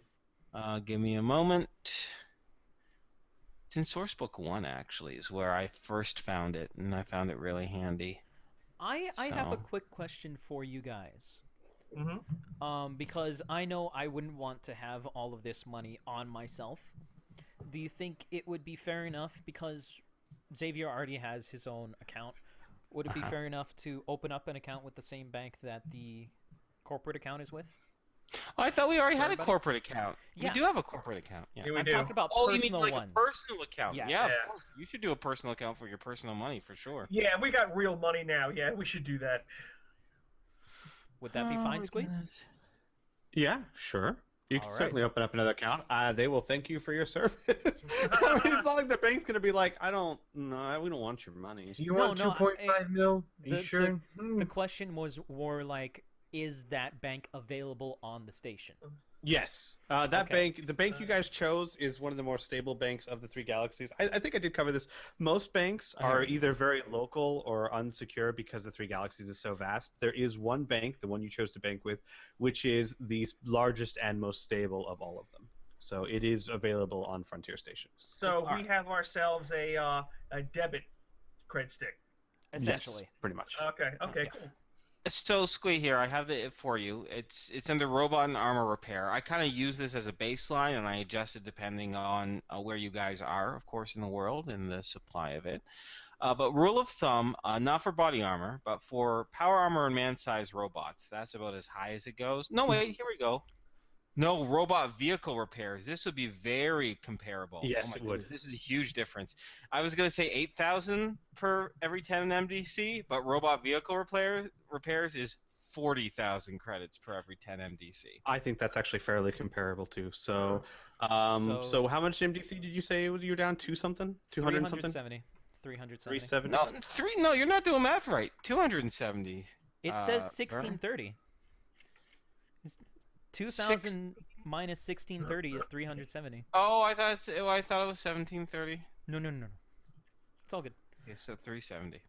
Give me a moment. It's in Sourcebook 1, actually, is where I first found it, and I found it really handy. I have a So- quick question for you guys. Mm-hmm. Because I know I wouldn't want to have all of this money on myself. Do you think it would be fair enough, because Xavier already has his own account, would it be fair enough to open up an account with the same bank that the corporate account is with? Oh, I thought we already For had a everybody? corporate account. Yeah. We do have a corporate account. Yeah. Yeah, we I'm do. talking about Oh, you mean personal like ones. a personal account? Yes. Yeah, Yeah. of course. You should do a personal account for your personal money for sure. Yeah, we got real money now. Yeah, we should do that. Would that be Oh fine, my Squee? goodness. Yeah, sure. You can All right. certainly open up another account. They will thank you for your service. I mean, it's not like the bank's gonna be like, we don't want your money. Do you No, want no, 2.5 mil? Are you the- sure? The question was more like, is that bank available on the station? Yes, that Okay. bank, the bank you guys chose, is one of the more stable banks of the 3 Galaxies. I think I did cover this. Most banks are either very local or unsecure because the 3 Galaxies is so vast. There is one bank, the one you chose to bank with, which is the largest and most stable of all of them. So it is available on Frontier Station. So All we right. have ourselves a debit cred stick. Essentially. Yes, pretty much. Okay. Okay. Yeah. Cool. So Squee here, I have it for you. It's under robot and armor repair. I kind of use this as a baseline, and I adjust it depending on where you guys are, of course, in the world and the supply of it. But rule of thumb, not for body armor, but for power armor and man-sized robots. That's about as high as it goes. No, wait, here we go. No, robot vehicle repairs. This would be very comparable. Yes, my it would. goodness, This is a huge difference. I was going to say 8,000 per every 10 MDC, but robot vehicle repairs is 40,000 credits per every 10 MDC. I think that's actually fairly comparable too. So, So- so how much MDC did you say you were down? 2 something? 200 something? 370. 370. No, you're not doing math right. 270. It says Burn. 1630. 2,000 minus 1630 is 370. Oh, I thought it was 1730. No. It's all good. Okay, so 370.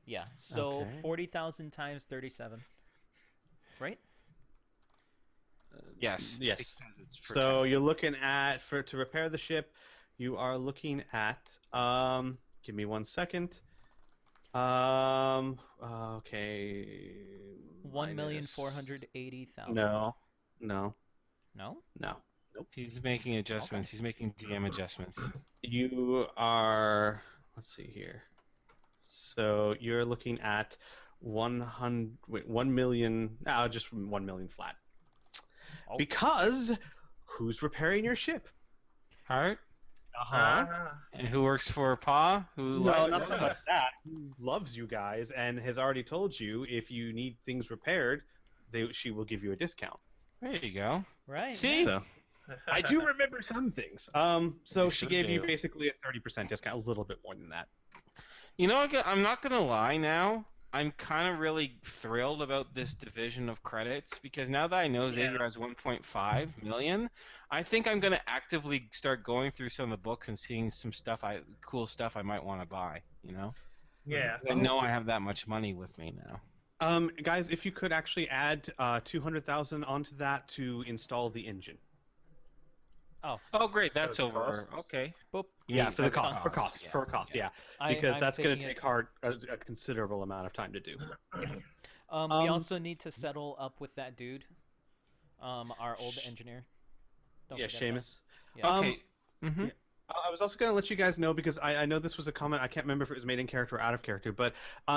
Yeah. So Okay. 40,000 times 37. Right? Yes. Yes. because it's for So you're looking at to repair the ship, you are looking at give me 1 second. Okay. 1,480,000. No. No. No? No. He's making adjustments. He's making GM adjustments. You are. Let's see here. So you're looking at 1 million. Just 1 million flat. Oh. Because who's repairing your ship? Heart? Ah. And who works for Pa? Who No, likes not so it? much that. Who loves you guys and has already told you if you need things repaired, she will give you a discount. There you go. Right. See? So I do remember some things. So You she sure gave you do. basically a 30% discount, a little bit more than that. You know, I'm not gonna lie now. I'm kind of really thrilled about this division of credits because now that I know Xavier has 1.5 million, I think I'm gonna actively start going through some of the books and seeing some cool stuff I might want to buy. You know? Yeah. 'Cause I know I have that much money with me now. Guys, if you could actually add 200,000 onto that to install the engine. Oh, great, that's The over. costs? Okay. Boop. Yeah, for the That's cost, for cost, yeah. I- Because I'm that's going to taking take it- a considerable amount of time to do. We also need to settle up with that dude, our old engineer. Don't Yeah, forget that. Seamus. Yeah. Okay. Mm-hmm. yeah. I was also going to let you guys know because I know this was a comment. I can't remember if it was made in character or out of character, but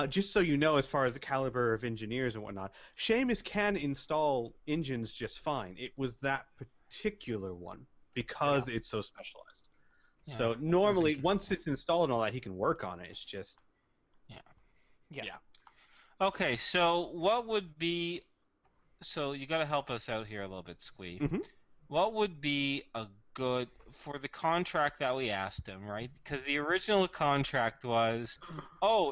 just so you know, as far as the caliber of engineers and whatnot, Seamus can install engines just fine. It was that particular one because it's so specialized. Yeah. So normally, once it's installed and all that, he can work on it. It's just Yeah. Okay, so what would be? So you got to help us out here a little bit, Squee. Mhm. What would be a good for the contract that we asked him, right? Because the original contract was,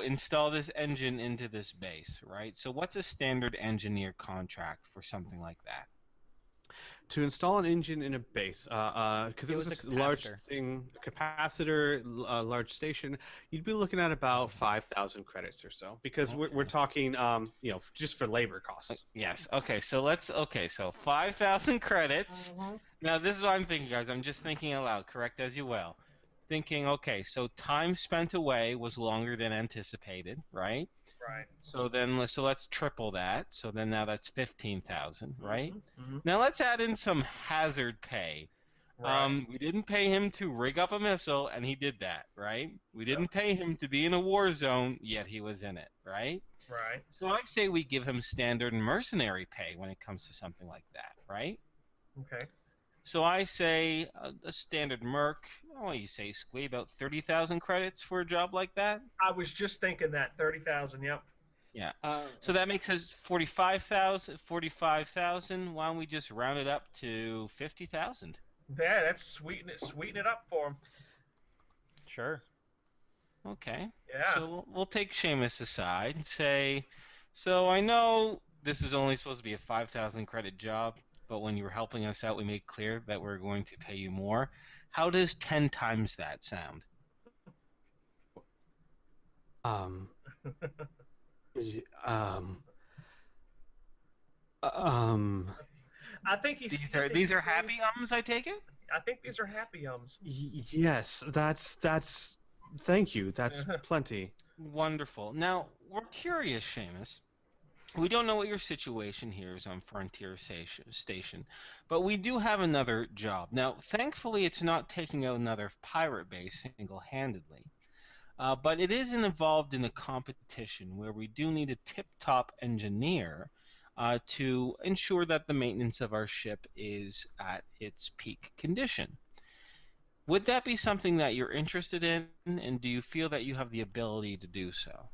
install this engine into this base, right? So what's a standard engineer contract for something like that? to install an engine in a base, because It it was was a a large capacitor. thing, a capacitor, a large station, you'd be looking at about 5,000 credits or so. Because we're Okay. talking, just for labor costs. Yes. Okay. So 5,000 credits. Now this is what I'm thinking, guys. I'm just thinking aloud. Correct as you will. Thinking. Okay. So time spent away was longer than anticipated, right? Right. So let's triple that. So then now that's 15,000, right? Mhm. Now let's add in some hazard pay. Right. We didn't pay him to rig up a missile, and he did that, right? We didn't pay him to be in a war zone, yet he was in it, right? Right. So I say we give him standard mercenary pay when it comes to something like that, right? Okay. So I say a standard merc, you say, Squee, about 30,000 credits for a job like that? I was just thinking that 30,000. Yep. Yeah. So that makes us 45,000. 45,000. Why don't we just round it up to 50,000? Yeah, that's sweeten it up for him. Sure. Okay. Yeah. So we'll take Seamus aside and say, so I know this is only supposed to be a 5,000 credit job, but when you were helping us out, we made clear that we're going to pay you more. How does 10 times that sound? Um, y- um, um, I think he's. These are happy ums, I take it? I think these are happy ums. yes, that's. Thank you. That's plenty. Wonderful. Now, we're curious, Seamus. We don't know what your situation here is on Frontier Station, but we do have another job. Now, thankfully, it's not taking out another pirate base single-handedly, but it is involved in a competition where we do need a tip-top engineer to ensure that the maintenance of our ship is at its peak condition. Would that be something that you're interested in, and do you feel that you have the ability to do so?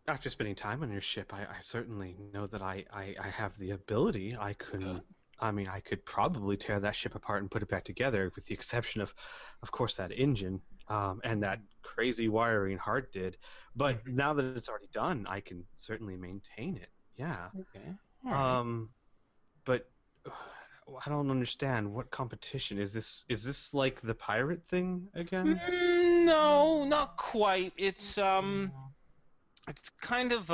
After spending time on your ship, I certainly know that I have the ability. I could probably tear that ship apart and put it back together, with the exception of course, that engine, and that crazy wiring Hart did. But now that it's already done, I can certainly maintain it. Yeah. Okay. All right. But I don't understand what competition is this? Is this like the pirate thing again? No, not quite. It's kind of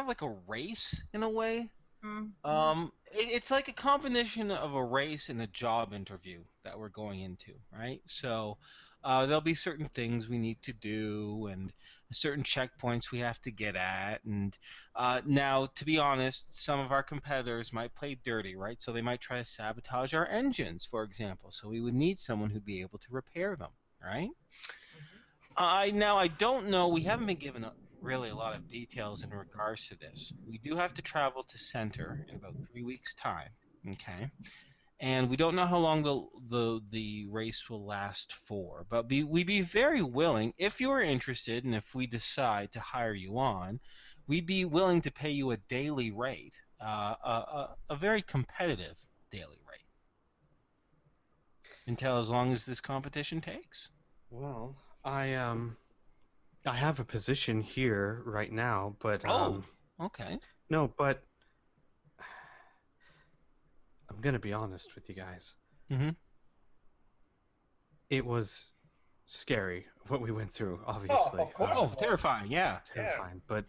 like a race in a way. It's like a combination of a race and a job interview that we're going into, right? So, there'll be certain things we need to do and certain checkpoints we have to get at. And now, to be honest, some of our competitors might play dirty, right? So they might try to sabotage our engines, for example. So we would need someone who'd be able to repair them, right? I don't know. We haven't been given really a lot of details in regards to this. We do have to travel to Center in about 3 weeks' time. Okay. And we don't know how long the race will last for, but we'd be very willing, if you're interested and if we decide to hire you on, we'd be willing to pay you a daily rate, a very competitive daily rate, until as long as this competition takes. Well, I have a position here right now, but Okay. no, but I'm gonna be honest with you guys. Mm-hmm. It was scary what we went through, obviously. of course. Oh, terrifying, yeah. Terrifying, but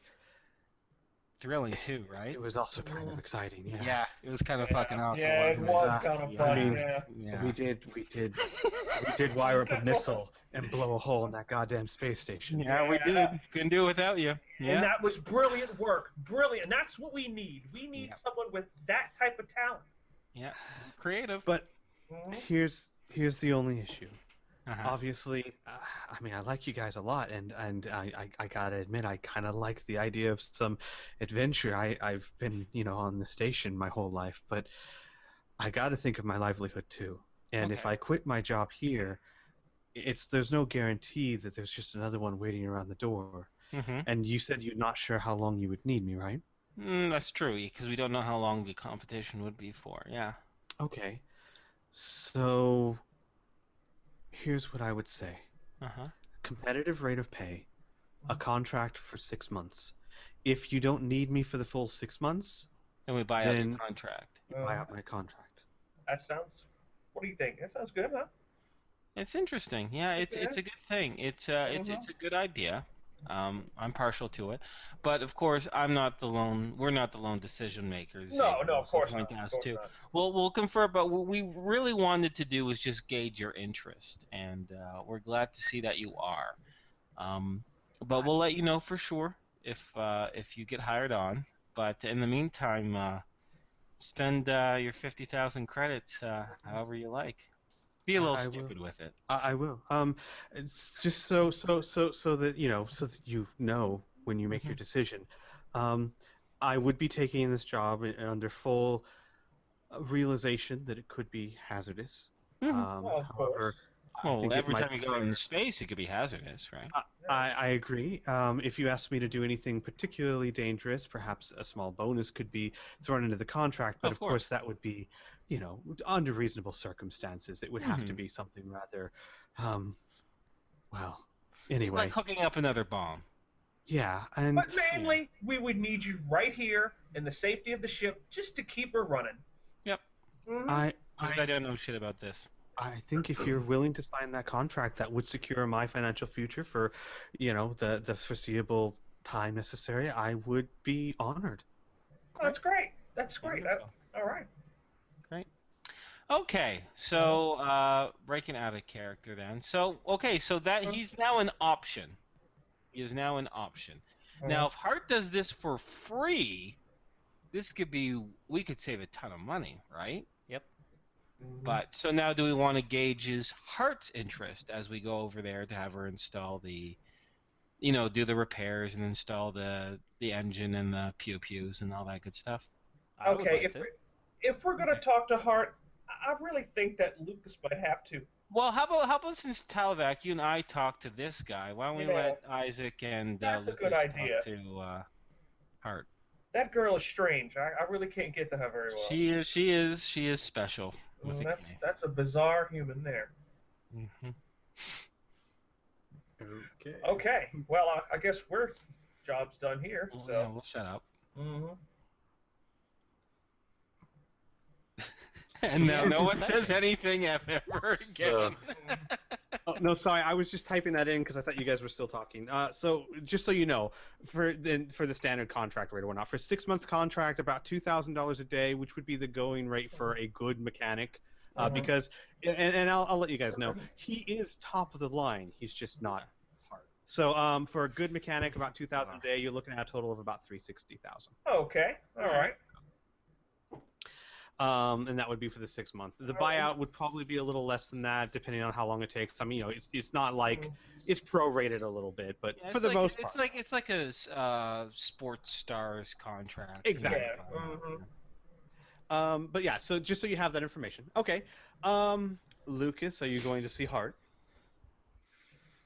Thrilling too, right? it was also kind of exciting. Yeah. Yeah, it was kind of fucking awesome. Yeah, it wasn't was kind of Yeah. fun. I mean, yeah. Yeah. We did wire up a missile and blow a hole in that goddamn space station. Yeah, we did. Couldn't do it without you. And Yeah. that was brilliant work. Brilliant. And that's what we need. We need Yeah. someone with that type of talent. Yeah. Creative. But Mhm. here's the only issue. Uh-huh. Obviously, I mean, I like you guys a lot, and I gotta admit, I kind of like the idea of some adventure. I've been, on the station my whole life, but I gotta think of my livelihood too. And if Okay. I quit my job here, there's no guarantee that there's just another one waiting around the door. Mm-hmm. And you said you're not sure how long you would need me, right? That's true, because we don't know how long the competition would be for. Yeah. Okay. So here's what I would say. Uh-huh. Competitive rate of pay, a contract for 6 months. If you don't need me for the full 6 months, And we buy out Then- your contract. you buy out my contract. That sounds. What do you think? That sounds good, huh? It's interesting. Yeah, it's a good thing. It's a good idea. I'm partial to it, but of course we're not the lone decision makers. No, of course Point not. us Of course too. not. We'll confer, but what we really wanted to do was just gauge your interest, and we're glad to see that you are. But we'll let you know for sure if you get hired on. But in the meantime, spend your 50,000 credits however you like. Be a little I will. stupid with it. I will. It's just so that you know when you make your decision. I would be taking this job under full realization that it could be hazardous. Mhm. Well, of However, course. I Well, think it every might time you go in space, it could be hazardous, right? I agree. If you asked me to do anything particularly dangerous, perhaps a small bonus could be thrown into the contract, but Of of course that would be, under reasonable circumstances. It would have to be something rather, well, anyway. Like hooking up another bomb. Yeah, and But mainly, we would need you right here in the safety of the ship just to keep her running. Yep. Mhm. I don't know shit about this. I think if you're willing to sign that contract, that would secure my financial future for, the foreseeable time necessary. I would be honored. That's great. That's great. Wonderful. All right. Okay, so breaking out of character then. So that he's now an option. He is now an option. Now, if Hart does this for free, we could save a ton of money, right? Yep. But so now, do we want to gauge his Hart's interest as we go over there to have her install do the repairs and install the engine and the pew-pews and all that good stuff? I would Okay, like to. if we're gonna talk to Hart, I really think that Lucas might have to. Well, how about since Talavac, you and I talked to this guy, why don't we Yeah. let Isaac and That's a Lucas good idea. talk to Hart? That girl is strange. I really can't get to her very well. She is special with a K. That's a bizarre human there. Mhm. Okay. Okay, well, I guess we're job's done here. Well, So. yeah, we'll shut up. Mhm. And now no one Yeah. says anything ever again. Oh, no, sorry, I was just typing that in because I thought you guys were still talking. So just so you know, for the standard contract rate or whatnot, for 6 months contract, about $2,000 a day, which would be the going rate for a good mechanic. because, and I'll let you guys know, he is top of the line. He's just not hard. So for a good mechanic, about 2,000 a day, you're looking at a total of about 360,000. Okay, all right. And that would be for the 6 month. The buyout would probably be a little less than that, depending on how long it takes. I mean, it's not like it's prorated a little bit, but Yeah, for the most part, it's like a sports stars contract. Exactly. Yeah. But yeah, so just so you have that information. Okay. Lucas, are you going to see Hart?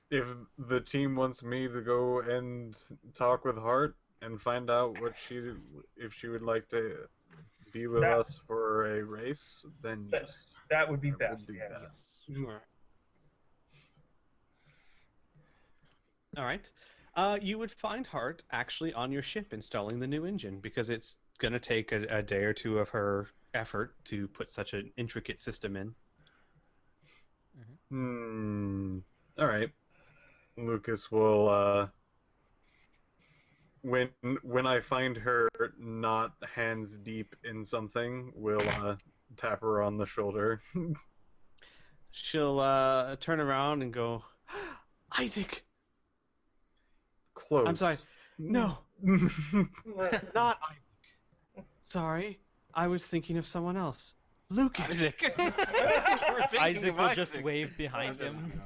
If the team wants me to go and talk with Hart and find out if she would like to be with us for a race, then yes. That would be I best. would do Yeah. that. Sure. All right. You would find Hart actually on your ship installing the new engine because it's going to take a day or two of her effort to put such an intricate system in. All right. Lucas will when I find her not hands deep in something, will tap her on the shoulder. She'll turn around and go, Isaac! Close. I'm sorry. No, not Isaac. Sorry, I was thinking of someone else. Lucas. Isaac. Isaac will just wave behind him.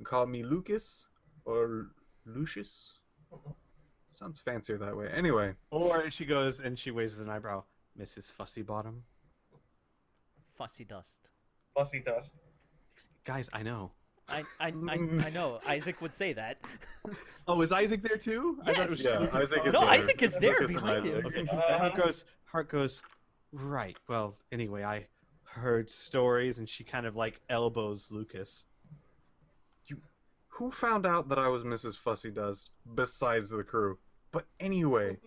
Call me Lucas or Lucius. Sounds fancier that way. Anyway. Or she goes and she waves with an eyebrow. Mrs. Fussy Bottom. Fussy dust. Fussy dust. Guys, I know. I know. Isaac would say that. Oh, is Isaac there too? I thought it was Yeah, Lucas. Isaac is No, there. Isaac is there Lucas and behind Isaac. him. Okay. And Hart goes, right. Well, anyway, I heard stories, and she kind of like elbows Lucas. Who found out that I was Mrs. Fussy Dust besides the crew? But anyway,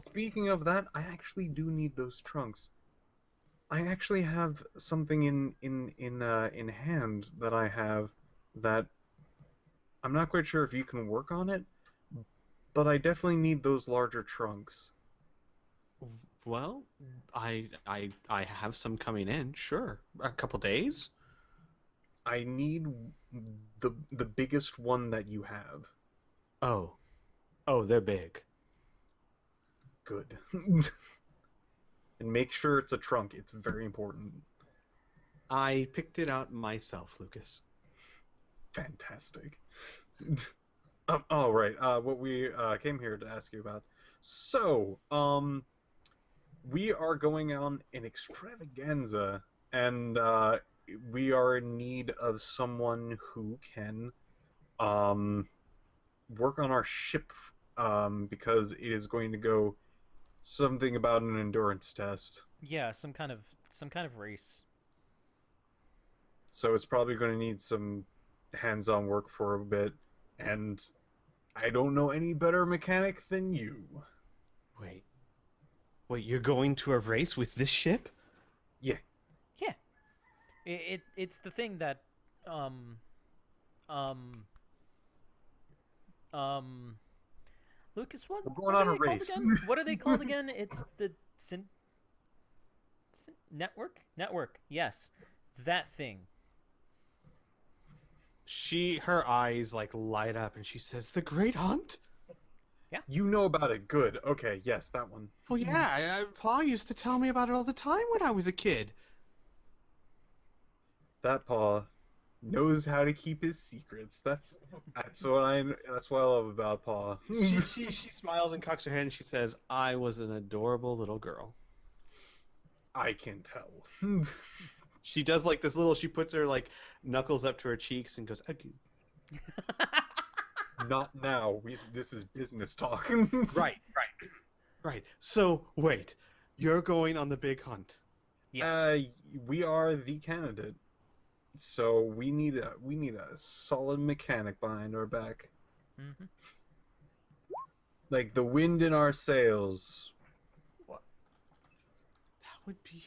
speaking of that, I actually do need those trunks. I actually have something in hand that I have that I'm not quite sure if you can work on it, but I definitely need those larger trunks. Well, I have some coming in. Sure, a couple days. I need the biggest one that you have. Oh, they're big. Good. And make sure it's a trunk. It's very important. I picked it out myself, Lucas. Fantastic. Oh, right. What we came here to ask you about. So, we are going on an extravaganza, and we are in need of someone who can work on our ship, because it is going to go something about an endurance test. Yeah, some kind of race. So it's probably going to need some hands-on work for a bit, and I don't know any better mechanic than you. Wait, you're going to a race with this ship? Yeah. Yeah. It's the thing that Lucas, We're what going are on a they called race. again? What are they called again? It's the network? Network. Yes. That thing. Her eyes like light up and she says, "The Great Hunt?" Yeah. You know about it. Good. Okay, yes, that one. Well, yeah, Pa used to tell me about it all the time when I was a kid. That paw knows how to keep his secrets. That's what I love about Paw. She smiles and cocks her head and she says, "I was an adorable little girl." I can tell. She does like this little. She puts her like knuckles up to her cheeks and goes, "Agoo." Not now. This is business talk. Right. So wait, you're going on the big hunt. Yes. We are the candidate. So we need a solid mechanic behind our back. Mm-hmm. Like the wind in our sails. What? That would be.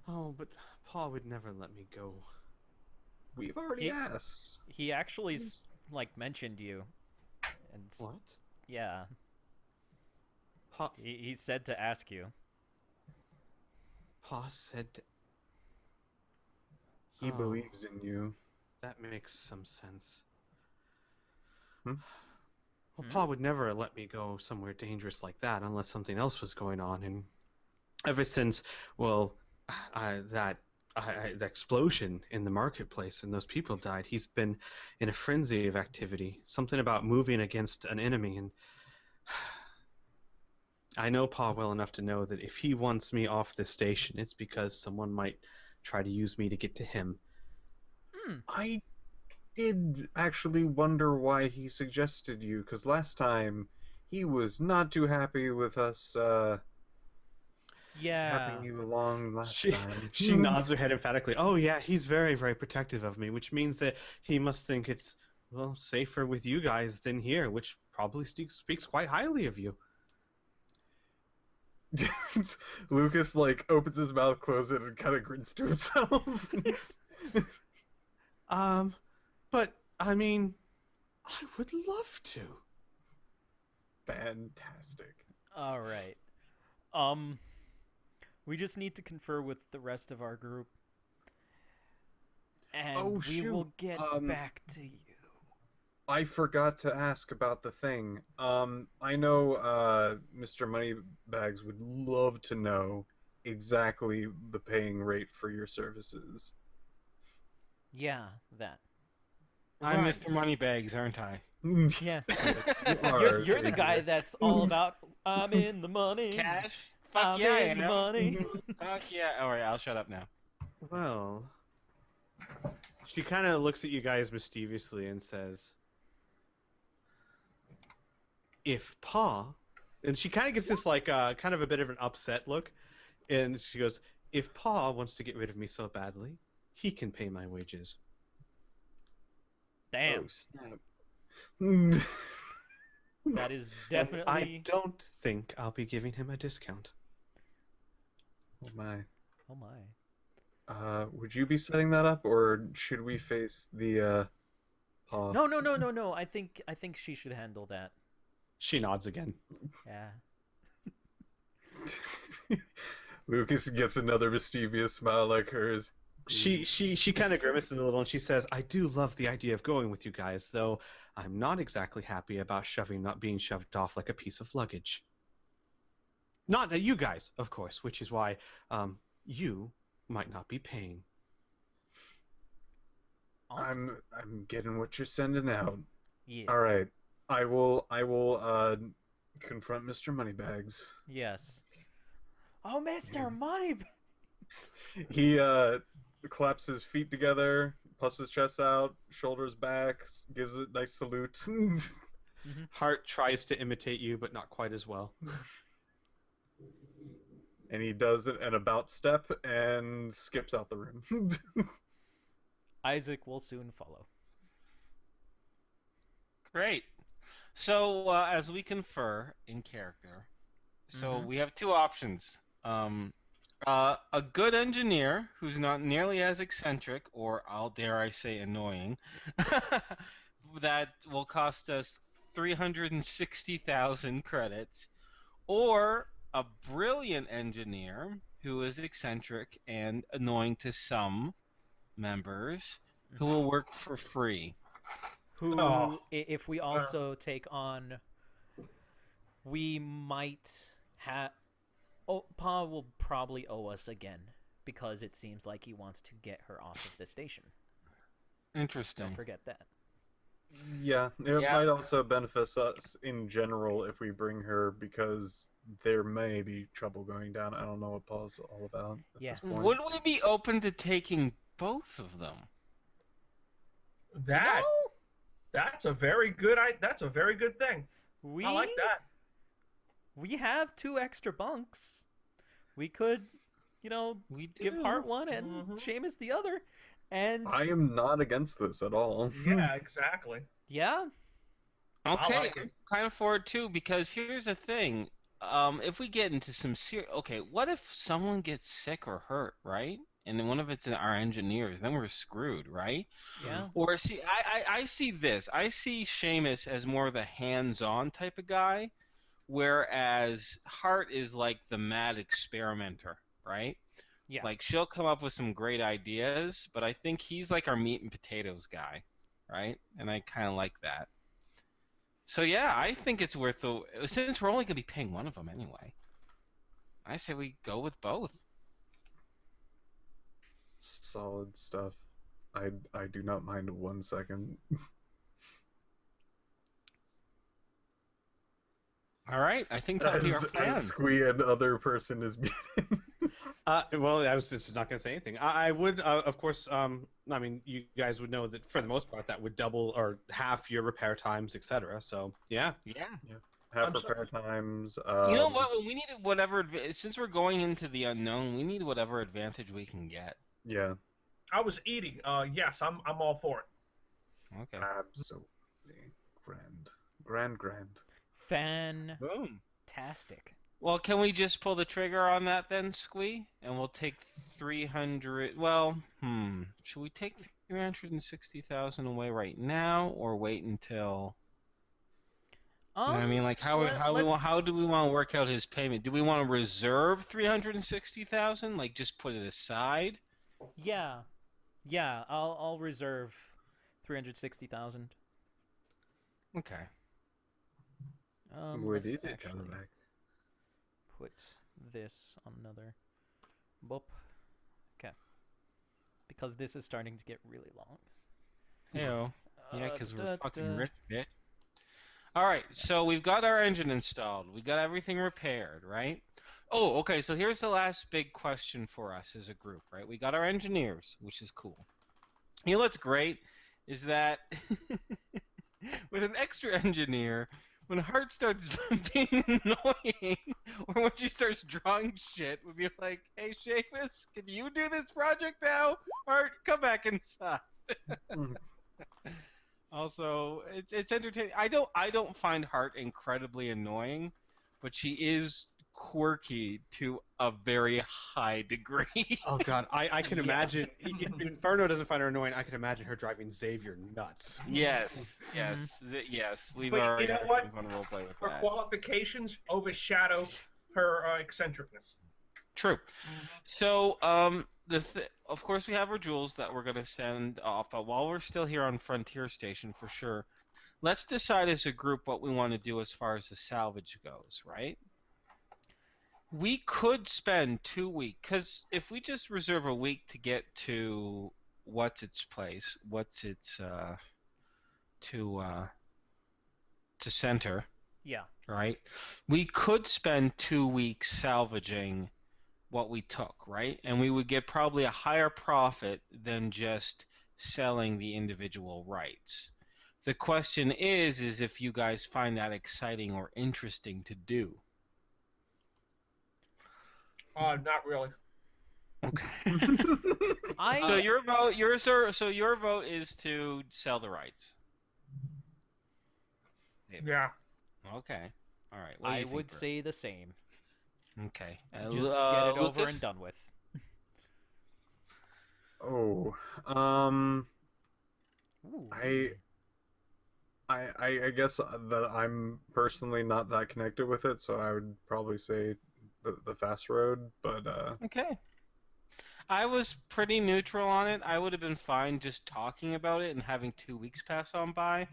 Oh, but Pa would never let me go. We've already asked. He actually like mentioned you, and What? yeah, Pa. he said to ask you. Pa said He Oh. believes in you. that makes some sense. Hmm? Well, Pa would never let me go somewhere dangerous like that unless something else was going on. And ever since, well, that the explosion in the marketplace and those people died, he's been in a frenzy of activity. Something about moving against an enemy. And I know Pa well enough to know that if he wants me off this station, it's because someone might try to use me to get to him. I did actually wonder why he suggested you, because last time he was not too happy with us Yeah. having you along last She time. she nods her head emphatically. Oh yeah, he's very, very protective of me, which means that he must think it's, well, safer with you guys than here, which probably speaks quite highly of you. Lucas like opens his mouth, closes it, and kind of grins to himself. But I mean, I would love to. Fantastic. All right. We just need to confer with the rest of our group, and Oh, we shoot. will get back to you. I forgot to ask about the thing. I know Mr. Moneybags would love to know exactly the paying rate for your services. Yeah, that. I'm Right. Mr. Moneybags, aren't I? Yes. You You're, are, you're the guy Xavier. that's all about I'm in the money. Cash? Fuck I'm yeah, I in the am. money. Fuck yeah. Alright, I'll shut up now. Well, she kind of looks at you guys mischievously and says, "If Pa," and she kind of gets this like kind of a bit of an upset look, and she goes, "If Pa wants to get rid of me so badly, he can pay my wages." Damn. Oh, snap. That is And definitely. I don't think I'll be giving him a discount. Oh my. Oh my. Would you be setting that up, or should we face the paw? No. I think she should handle that. She nods again. Yeah. Lucas gets another mischievous smile like hers. She kind of grimaces a little and she says, "I do love the idea of going with you guys, though I'm not exactly happy about not being shoved off like a piece of luggage. Not you guys, of course, which is why you might not be paying." Awesome. I'm getting what you're sending out. Yes. All right. I will confront Mr. Moneybags. Yes. Oh, Mr. Money. He claps his feet together, puffs his chest out, shoulders back, gives a nice salute. Hart tries to imitate you, but not quite as well. And he does an about step and skips out the room. Isaac will soon follow. Great. So, as we confer in character, so Mhm. we have two options. A good engineer who's not nearly as eccentric, or I'll dare I say annoying, that will cost us 360,000 credits, or a brilliant engineer who is eccentric and annoying to some members who will work for free. Who, Oh. if we also take on, we might have. Oh, Pa will probably owe us again because it seems like he wants to get her off of the station. Interesting. Don't forget that. Yeah, it Yeah. might also benefit us in general if we bring her, because there may be trouble going down. I don't know what Paul's all about at Yeah. this point. Would we be open to taking both of them? That No, that's a very good thing. we I like that. we have 2 extra bunks. We could, We do. give Hart one and Mhm. Seamus the other, and I am not against this at all. Yeah, exactly. yeah, Okay, like I'm it. kind of for it too, because here's the thing. If we get into some serious... Okay, what if someone gets sick or hurt, right? And then one of it's our engineers, then we're screwed, right? yeah. Or see, I see this. I see Seamus as more of the hands-on type of guy, whereas Hart is like the mad experimenter, right? Yeah. Like, she'll come up with some great ideas, but I think he's like our meat and potatoes guy, right? And I kind of like that. So yeah, I think it's worth since we're only gonna be paying one of them anyway. I say we go with both. Solid stuff. I do not mind 1 second. All right, I think that'll be our plan. As Squee and other person is muted. Well, I was just not going to say anything. I would, of course, I mean, you guys would know that for the most part that would double or half your repair times, etc. So, yeah. Yeah. Half repair times. You know what? We need whatever. Since we're going into the unknown, we need whatever advantage we can get. Yeah. I was eating. Yes, I'm all for it. Okay. Absolutely. Grand. Boom. Fantastic. Well, can we just pull the trigger on that then, Squee? And we'll take 300. Well, should we take 360,000 away right now, or wait until? You know what I mean, like how do we want to work out his payment? Do we want to reserve 360,000? Like just put it aside? Yeah. I'll reserve 360,000. Okay. What Let's is it, actually Cadillac? put this on another. Boop. Okay. Because this is starting to get really long. Heyo. Yeah, because we're fucking da-da-da. rich, bitch. All right, so we've got our engine installed. We got everything repaired, right? Oh, okay. So here's the last big question for us as a group, right? We got our engineers, which is cool. You know what's great is that with an extra engineer, when Hart starts being annoying, or when she starts drawing shit, we'll be like, "Hey, Seamus, can you do this project now? Hart, come back inside." Also, it's entertaining. I don't find Hart incredibly annoying, but she is quirky to a very high degree. Oh God, I can imagine. If Inferno doesn't find her annoying, I can imagine her driving Xavier nuts. Yes. We've But already you know had what? some fun roleplay with Her that. qualifications overshadow her eccentricness. True. So, of course, we have our jewels that we're gonna send off. But while we're still here on Frontier Station, for sure, let's decide as a group what we want to do as far as the salvage goes. Right? We could spend 2 weeks, because if we just reserve a week to get to to center, Yeah. right? We could spend 2 weeks salvaging what we took, right? And we would get probably a higher profit than just selling the individual rights. The question is if you guys find that exciting or interesting to do. Not really. Okay. I So your vote is to sell the rights. Yeah. Okay. All right. What do you I think, would Bert? say the same. Okay. Just get it over Lucas? and done with. Oh, Ooh. I guess that I'm personally not that connected with it, so I would probably say the fast road, but Okay. I was pretty neutral on it. I would have been fine just talking about it and having 2 weeks pass on by.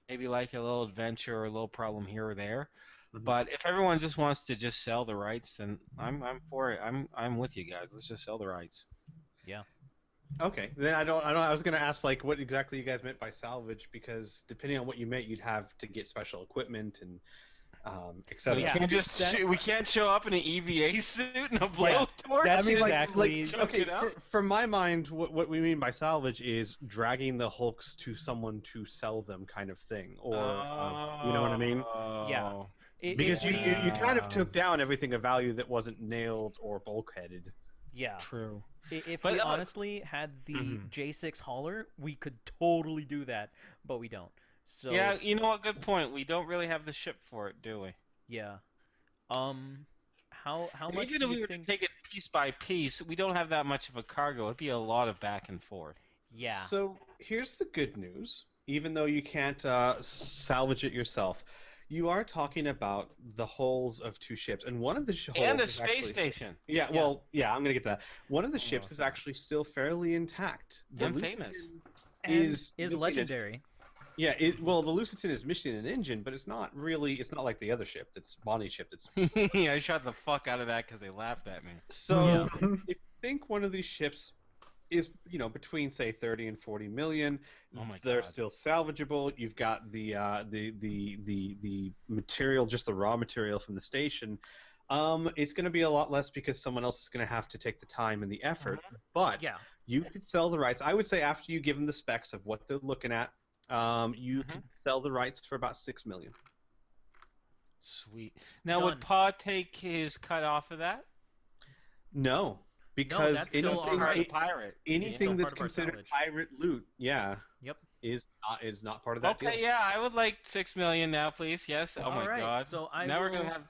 Maybe like a little adventure or a little problem here or there. Mhm. But if everyone just wants to just sell the rights, then I'm for it. I'm with you guys. Let's just sell the rights. Yeah. Okay, then I was gonna ask like what exactly you guys meant by salvage, because depending on what you meant, you'd have to get special equipment and etc. We Yeah. can't just we can't show up in an EVA suit and a blowtorch. That's I mean, exactly- Chunk okay. it up. For my mind, what we mean by salvage is dragging the hulks to someone to sell them, kind of thing, or you know what I mean? Yeah. Because If you we- kind of took down everything of value that wasn't nailed or bulkheaded. Yeah. True. If But, we honestly had the Mhm. J6 hauler, we could totally do that, but we don't. So Yeah, you know what? Good point. We don't really have the ship for it, do we? yeah. How And much even do if we you were think? to take it piece by piece, we don't have that much of a cargo. It'd be a lot of back and forth. Yeah. So here's the good news. Even though you can't salvage it yourself, You are talking about the hulls of 2 ships, and one of the hulls And a is space actually... station. Yeah, well, yeah, I'm gonna get to that. One of the Oh, ships is sorry. actually still fairly intact. The And Lucitan famous. Is missing legendary. Yeah, well, the Lucitan is missing an engine, but it's not really. It's not like the other ship. That's Bonnie's ship. That's I shot the fuck out of that because they laughed at me. so. Yeah. If you think one of these ships is, between say 30 and 40 million, Oh my they're God. still salvageable. You've got the material, just the raw material from the station. It's going to be a lot less because someone else is going to have to take the time and the effort. But Yeah. you could sell the rights. I would say after you give them the specs of what they're looking at, you could sell the rights for about 6 million. Sweet. Now, Done. would Pa take his cut off of that? No, because that's still anything, our rights. pirate. anything Still that's part of our considered salvage. pirate loot, Yep. is not part of that Okay, deal. yeah, I would like 6 million now, please. Yes. Oh my All right, God. so Now we're gonna have.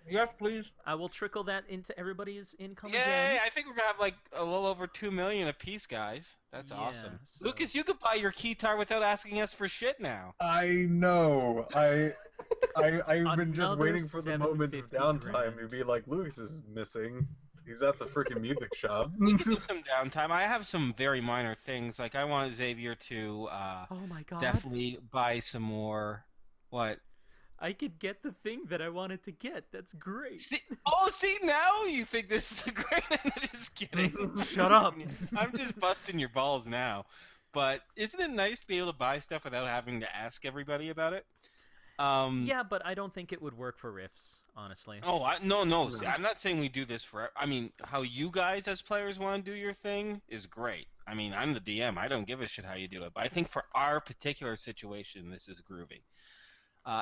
Yes, please. I will trickle that into everybody's income Yay! again. I think we're gonna have like a little over 2 million apiece, guys. That's Yeah, awesome. so- Lucas, you could buy your keytar without asking us for shit now. I know. I've been just Another waiting for the moment of 750 downtime. grand. You'd be like, Lucas is missing. He's at the freaking music shop. We can do some downtime. I have some very minor things. Like I want Xavier to Oh my God. definitely buy some more. What? I could get the thing that I wanted to get. That's great. See now you think this is a great. I'm just kidding. Shut up. I'm just busting your balls now. But isn't it nice to be able to buy stuff without having to ask everybody about it? Yeah, but I don't think it would work for Rifts, honestly. Oh, no. See, I'm not saying we do this for. I mean, how you guys as players want to do your thing is great. I mean, I'm the DM. I don't give a shit how you do it. But I think for our particular situation, this is groovy.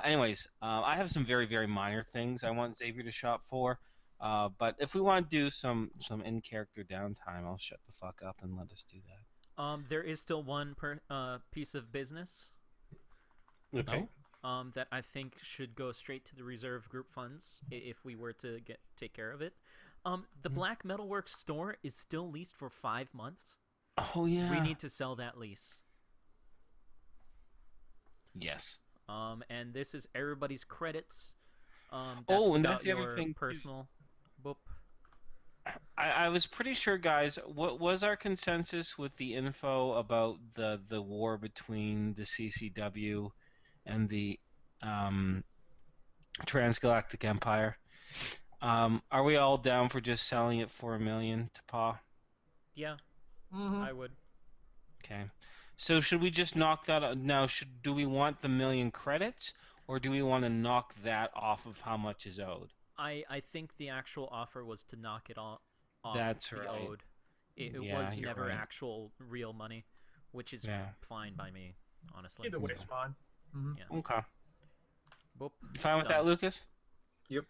Anyways, I have some very, very minor things I want Xavier to shop for. But if we want to do some in-character downtime, I'll shut the fuck up and let us do that. There is still one piece of business Okay. that I think should go straight to the reserve group funds if we were to take care of it. The Black Metalworks store is still leased for 5 months. Oh yeah. We need to sell that lease. Yes. And this is everybody's credits. And without that's the other your thing. personal. Boop. I was pretty sure, guys. What was our consensus with the info about the war between the CCW and the Transgalactic Empire? Are we all down for just selling it for $1 million to Pa? Yeah, Mm-hmm. I would. Okay. So should we just knock that out? Now, do we want the $1 million credits, or do we want to knock that off of how much is owed? I think the actual offer was to knock it all off That's the right. owed. It Yeah, was you're never right. actual real money, which is Yeah. fine by me, honestly. Either way, it's fine. Mm-hmm. Yeah. Okay. Boop. You fine with Done. that, Lucas? Yep.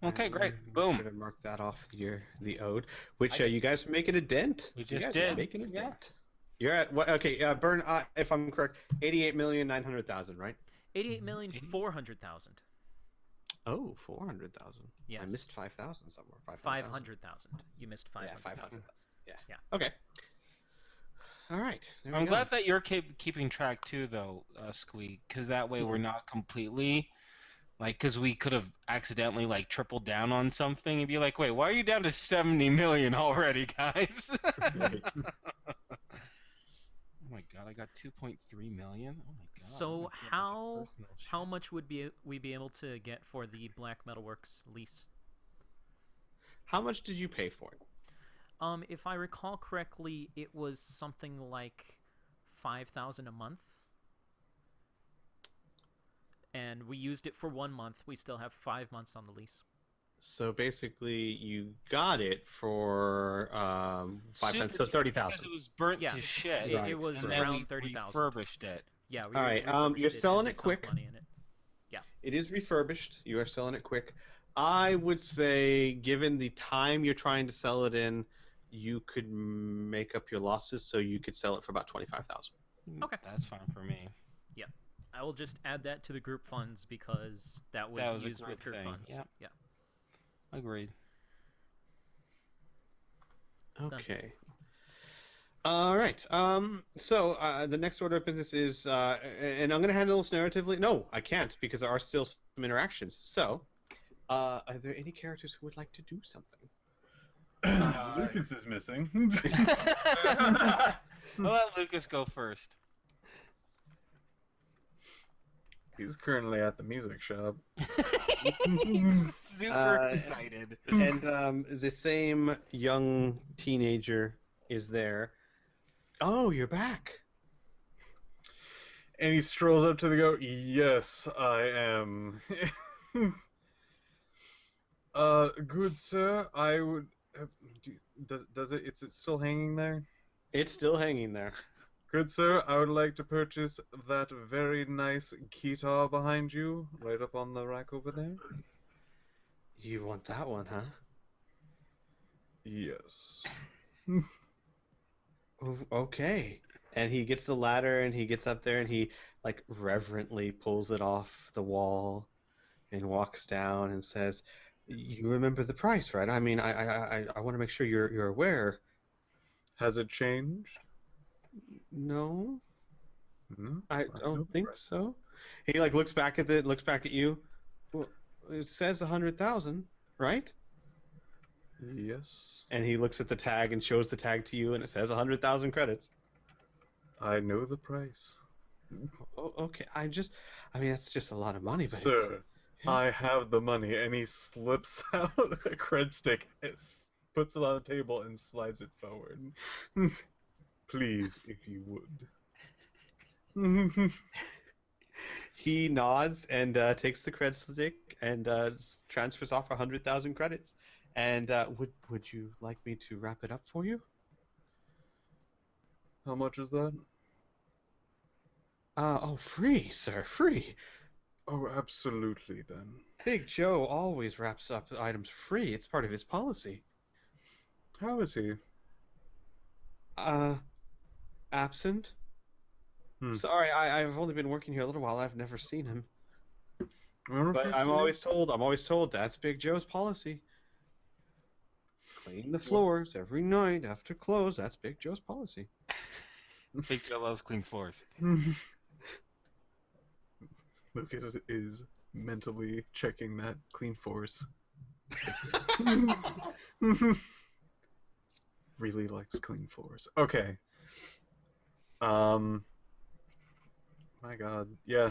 Okay, great. I'm Boom. gonna mark that off the ode, which I- you guys are making a dent. We You just guys did. Are making a Yeah. dent. You're at what? Okay, Burn. If I'm correct, 88,900,000, right? 88,400,000. Oh, 400,000. Yes. I missed 5,000 somewhere. 500,000. You missed Yeah, 500,000. 500,000. Yeah. Yeah. Okay. All right. There we I'm go. glad that you're keeping track too, though, Squee, because that way we're not completely because we could have accidentally tripled down on something and be like, wait, why are you down to 70 million already, guys? Oh my god, I got 2.3 million. Oh my god. So I'm gonna get how personal shit. how much would we be able to get for the Black Metalworks lease? How much did you pay for it? If I recall correctly, it was something like 5,000 a month. And we used it for 1 month. We still have 5 months on the lease. So basically, you got it for 5,000, so Super 30,000. Because it was burnt Yeah. to shit. It was and then around we 30,000. refurbished it. Yeah, we All right, refurbished you're it and selling we it sunk quick. money in it. It is refurbished. You are selling it quick. I would say, given the time you're trying to sell it in, you could make up your losses, so you could sell it for about 25,000. Okay. That's fine for me. I will just add that to the group funds because that was a used with group group thing, funds. yep. Yeah. Agreed. Okay. All right. So the next order of business is, and I'm going to handle this narratively. No, I can't because there are still some interactions. So, are there any characters who would like to do something? Lucas is missing. I'll let Lucas go first. He's currently at the music shop. He's super excited. And the same young teenager is there. Oh, you're back. And he strolls up to the go. Yes, I am. Good sir, I would. Does it? Is it still hanging there? It's still hanging there. Good sir, I would like to purchase that very nice guitar behind you, right up on the rack over there. You want that one, huh? Yes. Okay. And he gets the ladder and he gets up there and he like reverently pulls it off the wall and walks down and says, "You remember the price, right? I mean, I want to make sure you're aware." Has it changed? No, No, I know don't the think price. so. He like looks back at you. Well, it says 100,000, right? Yes. And he looks at the tag and shows the tag to you, and it says 100,000 credits. I know the price. Oh, okay. I mean, that's just a lot of money, but Sir, Yeah. I have the money, and he slips out a cred stick, puts it on the table, and slides it forward. Please, if you would. He nods and takes the cred stick and transfers off 100,000 credits. And would you like me to wrap it up for you? How much is that? Oh, free, sir, free. Oh, absolutely, then. Big Joe always wraps up items free. It's part of his policy. How is he? Absent? Hmm. Sorry, I've only been working here a little while. I've never seen him. Remember But first I'm day? always told that's Big Joe's policy. Clean the floors every night after close. That's Big Joe's policy. Big Joe loves clean floors. Lucas is mentally checking that clean force. Really likes clean floors. Okay. My God. Yeah.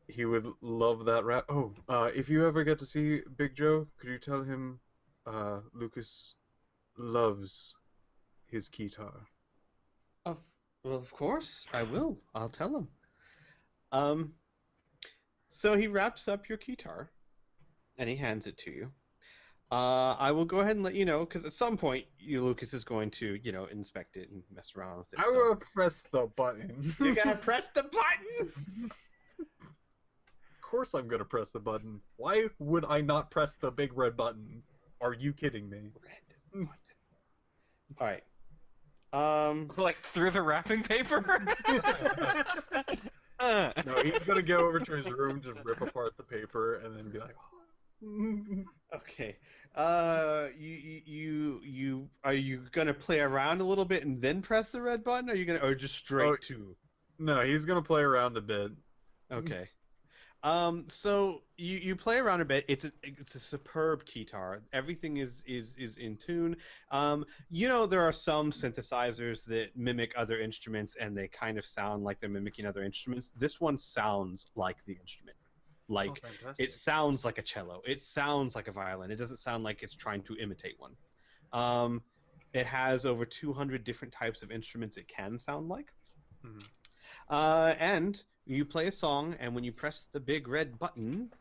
He would love that rap. Oh, if you ever get to see Big Joe, could you tell him, Lucas loves his guitar? Well, of course, I will. I'll tell him. So he wraps up your guitar, and he hands it to you. I will go ahead and let you know, because at some point, Lucas is going to, inspect it and mess around with it. I will press the button. You gotta press the button! Of course I'm gonna press the button. Why would I not press the big red button? Are you kidding me? Red button. Alright. Like through the wrapping paper? No, he's gonna go over to his room to rip apart the paper and then be like, Okay. You are you gonna play around a little bit and then press the red button? Or just straight to? No, he's gonna play around a bit. Okay. So you play around a bit. It's a superb guitar. Everything is in tune. There are some synthesizers that mimic other instruments and they kind of sound like they're mimicking other instruments. This one sounds like the instrument. Like fantastic. it sounds like a cello. It sounds like a violin. It doesn't sound like it's trying to imitate one. It has over 200 different types of instruments it can sound like. Mhm. And you play a song, and when you press the big red button,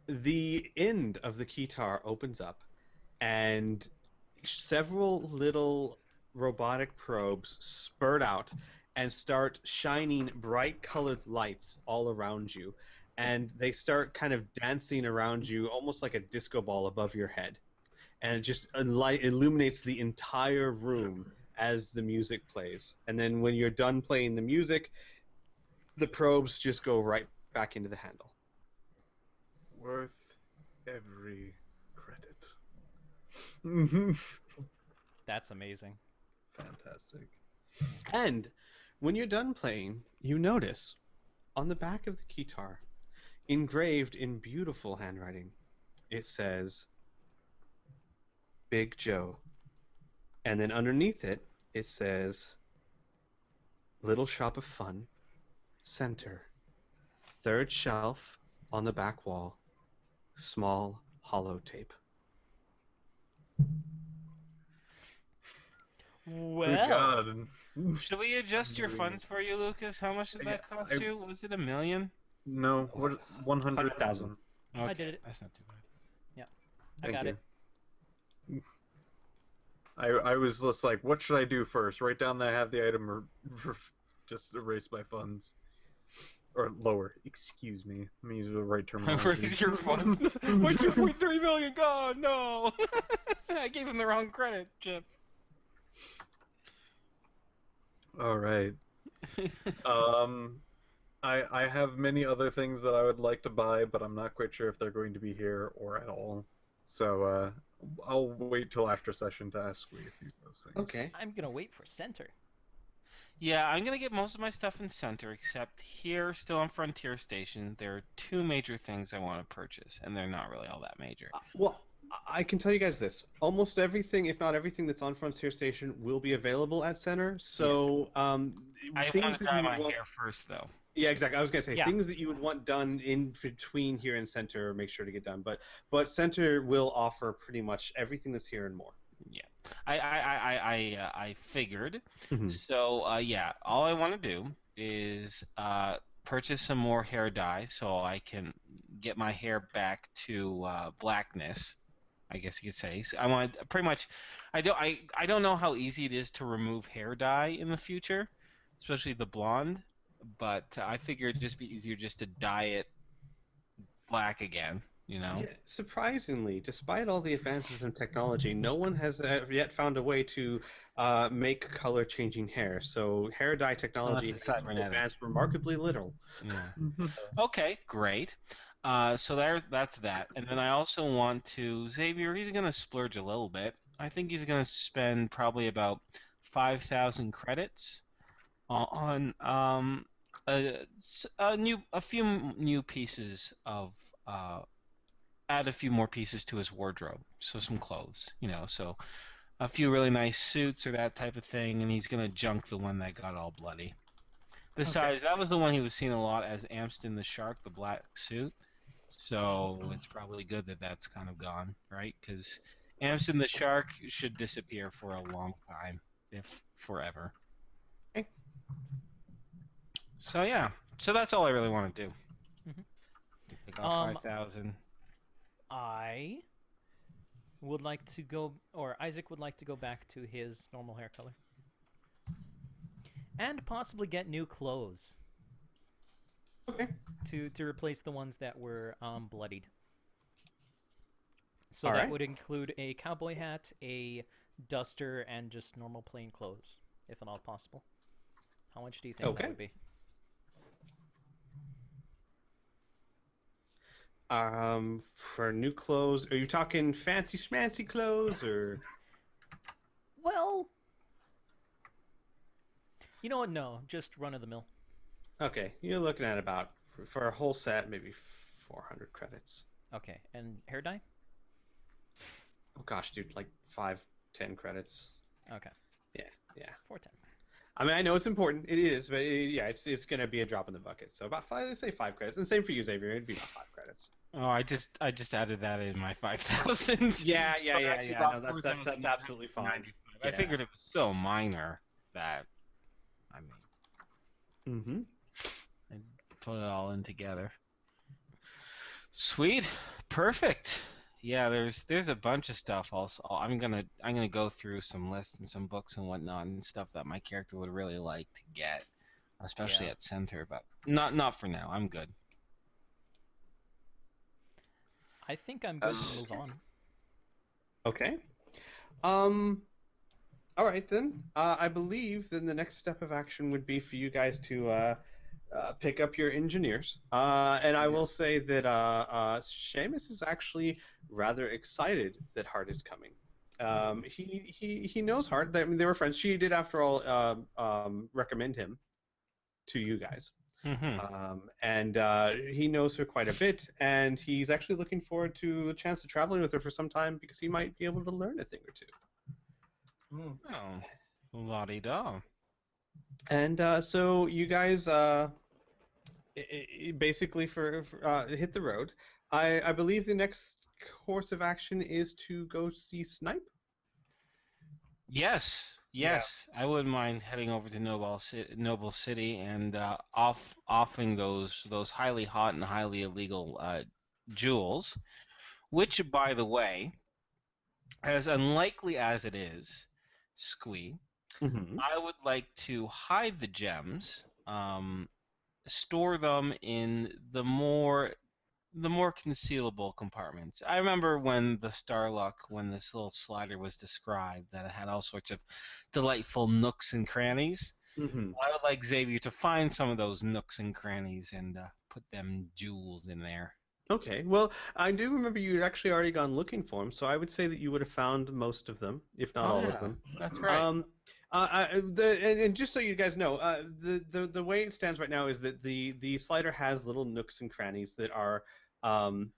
the end of the guitar opens up, and several little robotic probes spurt out and start shining bright colored lights all around you. And they start kind of dancing around you, almost like a disco ball above your head. And it just illuminates the entire room as the music plays. And then when you're done playing the music, the probes just go right back into the handle. Worth every credit. That's amazing. Fantastic. And when you're done playing, you notice on the back of the guitar, engraved in beautiful handwriting, it says Big Joe. And then underneath it, it says Little Shop of Fun, Center, third shelf on the back wall, small hollow tape. Good Well, God. Should we adjust your funds for you, Lucas? How much did that cost you? Was it $1 million? No, what? 100,000. Okay, I did it. That's not too bad. I got it. I was just like, what should I do first? Write down that I have the item, or just erase my funds, or lower. Excuse me. Let me use the right terminology. Raise your funds. My 2.3 million gone. No, I gave him the wrong credit, Chip. All right. I have many other things that I would like to buy, but I'm not quite sure if they're going to be here or at all. So I'll wait till after session to ask Squee a few of those things. Okay. I'm gonna wait for center. Yeah, I'm gonna get most of my stuff in center, except here, still on Frontier Station, there are 2 major things I want to purchase, and they're not really all that major. Well, I can tell you guys this. Almost everything, if not everything that's on Frontier Station will be available at Center. So, I things want to that dye you my would want... hair first, though. Yeah, exactly. I was going to say, Yeah. things that you would want done in between here and Center, make sure to get done. But Center will offer pretty much everything that's here and more. Yeah, I figured. Mhm. So yeah, all I want to do is purchase some more hair dye so I can get my hair back to blackness, I guess you could say. So I want pretty much. I don't know how easy it is to remove hair dye in the future, especially the blonde. But I figured it'd just be easier just to dye it black again. You know. Yeah, surprisingly, despite all the advances in technology, no one has yet found a way to make color-changing hair. So hair dye technology Unless it's has cybernetic. advanced remarkably little. Yeah. Okay, great. So that's that. And then I also want to Xavier. He's gonna splurge a little bit. I think he's gonna spend probably about 5,000 credits on a few new pieces of add a few more pieces to his wardrobe. So some clothes, so a few really nice suits or that type of thing, and he's gonna junk the one that got all bloody. Besides, that was the one he was seeing a lot as Amston the Shark, the black suit. So it's probably good that that's kind of gone, right? Because Amston the Shark should disappear for a long time, if forever. Okay. So yeah, so that's all I really want to do. Mhm. I got 5,000. I would like to go, or Isaac would like to go back to his normal hair color. And possibly get new clothes. Okay. To replace the ones that were bloodied. So All that right. would include a cowboy hat, a duster, and just normal plain clothes, if at all possible. How much do you think Okay. that would be? For new clothes, are you talking fancy schmancy clothes or? Well, you know what? No, just run of the mill. Okay, you're looking at about for a whole set, maybe 400 credits. Okay, and hair dye? Oh gosh, dude, like 5-10 credits. Okay, Yeah. 410. I mean, I know it's important. It is, but it's gonna be a drop in the bucket. So about 5, let's say 5 credits. And same for you, Xavier. It'd be about 5 credits. Oh, I just added that in my 5,000. Yeah. Actually, No, about that's absolutely fine. 4,995. I Yeah. figured it was so minor that Mm-hmm. I put it all in together. Sweet, perfect. Yeah, there's a bunch of stuff. Also, I'm gonna go through some lists and some books and whatnot and stuff that my character would really like to get, especially Yeah. at center. But not for now. I'm good. I think I'm good to move on. Okay. All right then. I believe then the next step of action would be for you guys to pick up your engineers. And I will say that Seamus is actually rather excited that Hart is coming. He knows Hart. I mean, they were friends. She did, after all, recommend him to you guys. And he knows her quite a bit, and he's actually looking forward to a chance to traveling with her for some time because he might be able to learn a thing or two. Oh, la-di-da. And so you guys basically hit the road. I believe the next course of action is to go see Snipe. Yes, yes. I wouldn't mind heading over to Noble City and offing those highly hot and highly illegal jewels, which, by the way, as unlikely as it is, Squee, Mm-hmm. I would like to hide the gems, store them in the more concealable compartments. I remember when the Starluck, when this little slider was described, that it had all sorts of delightful nooks and crannies. Mm-hmm. I would like Xavier to find some of those nooks and crannies and put them jewels in there. Okay, well, I do remember you'd actually already gone looking for them, so I would say that you would have found most of them, if not all of them. That's right. And just so you guys know, the way it stands right now is that the slider has little nooks and crannies that are um,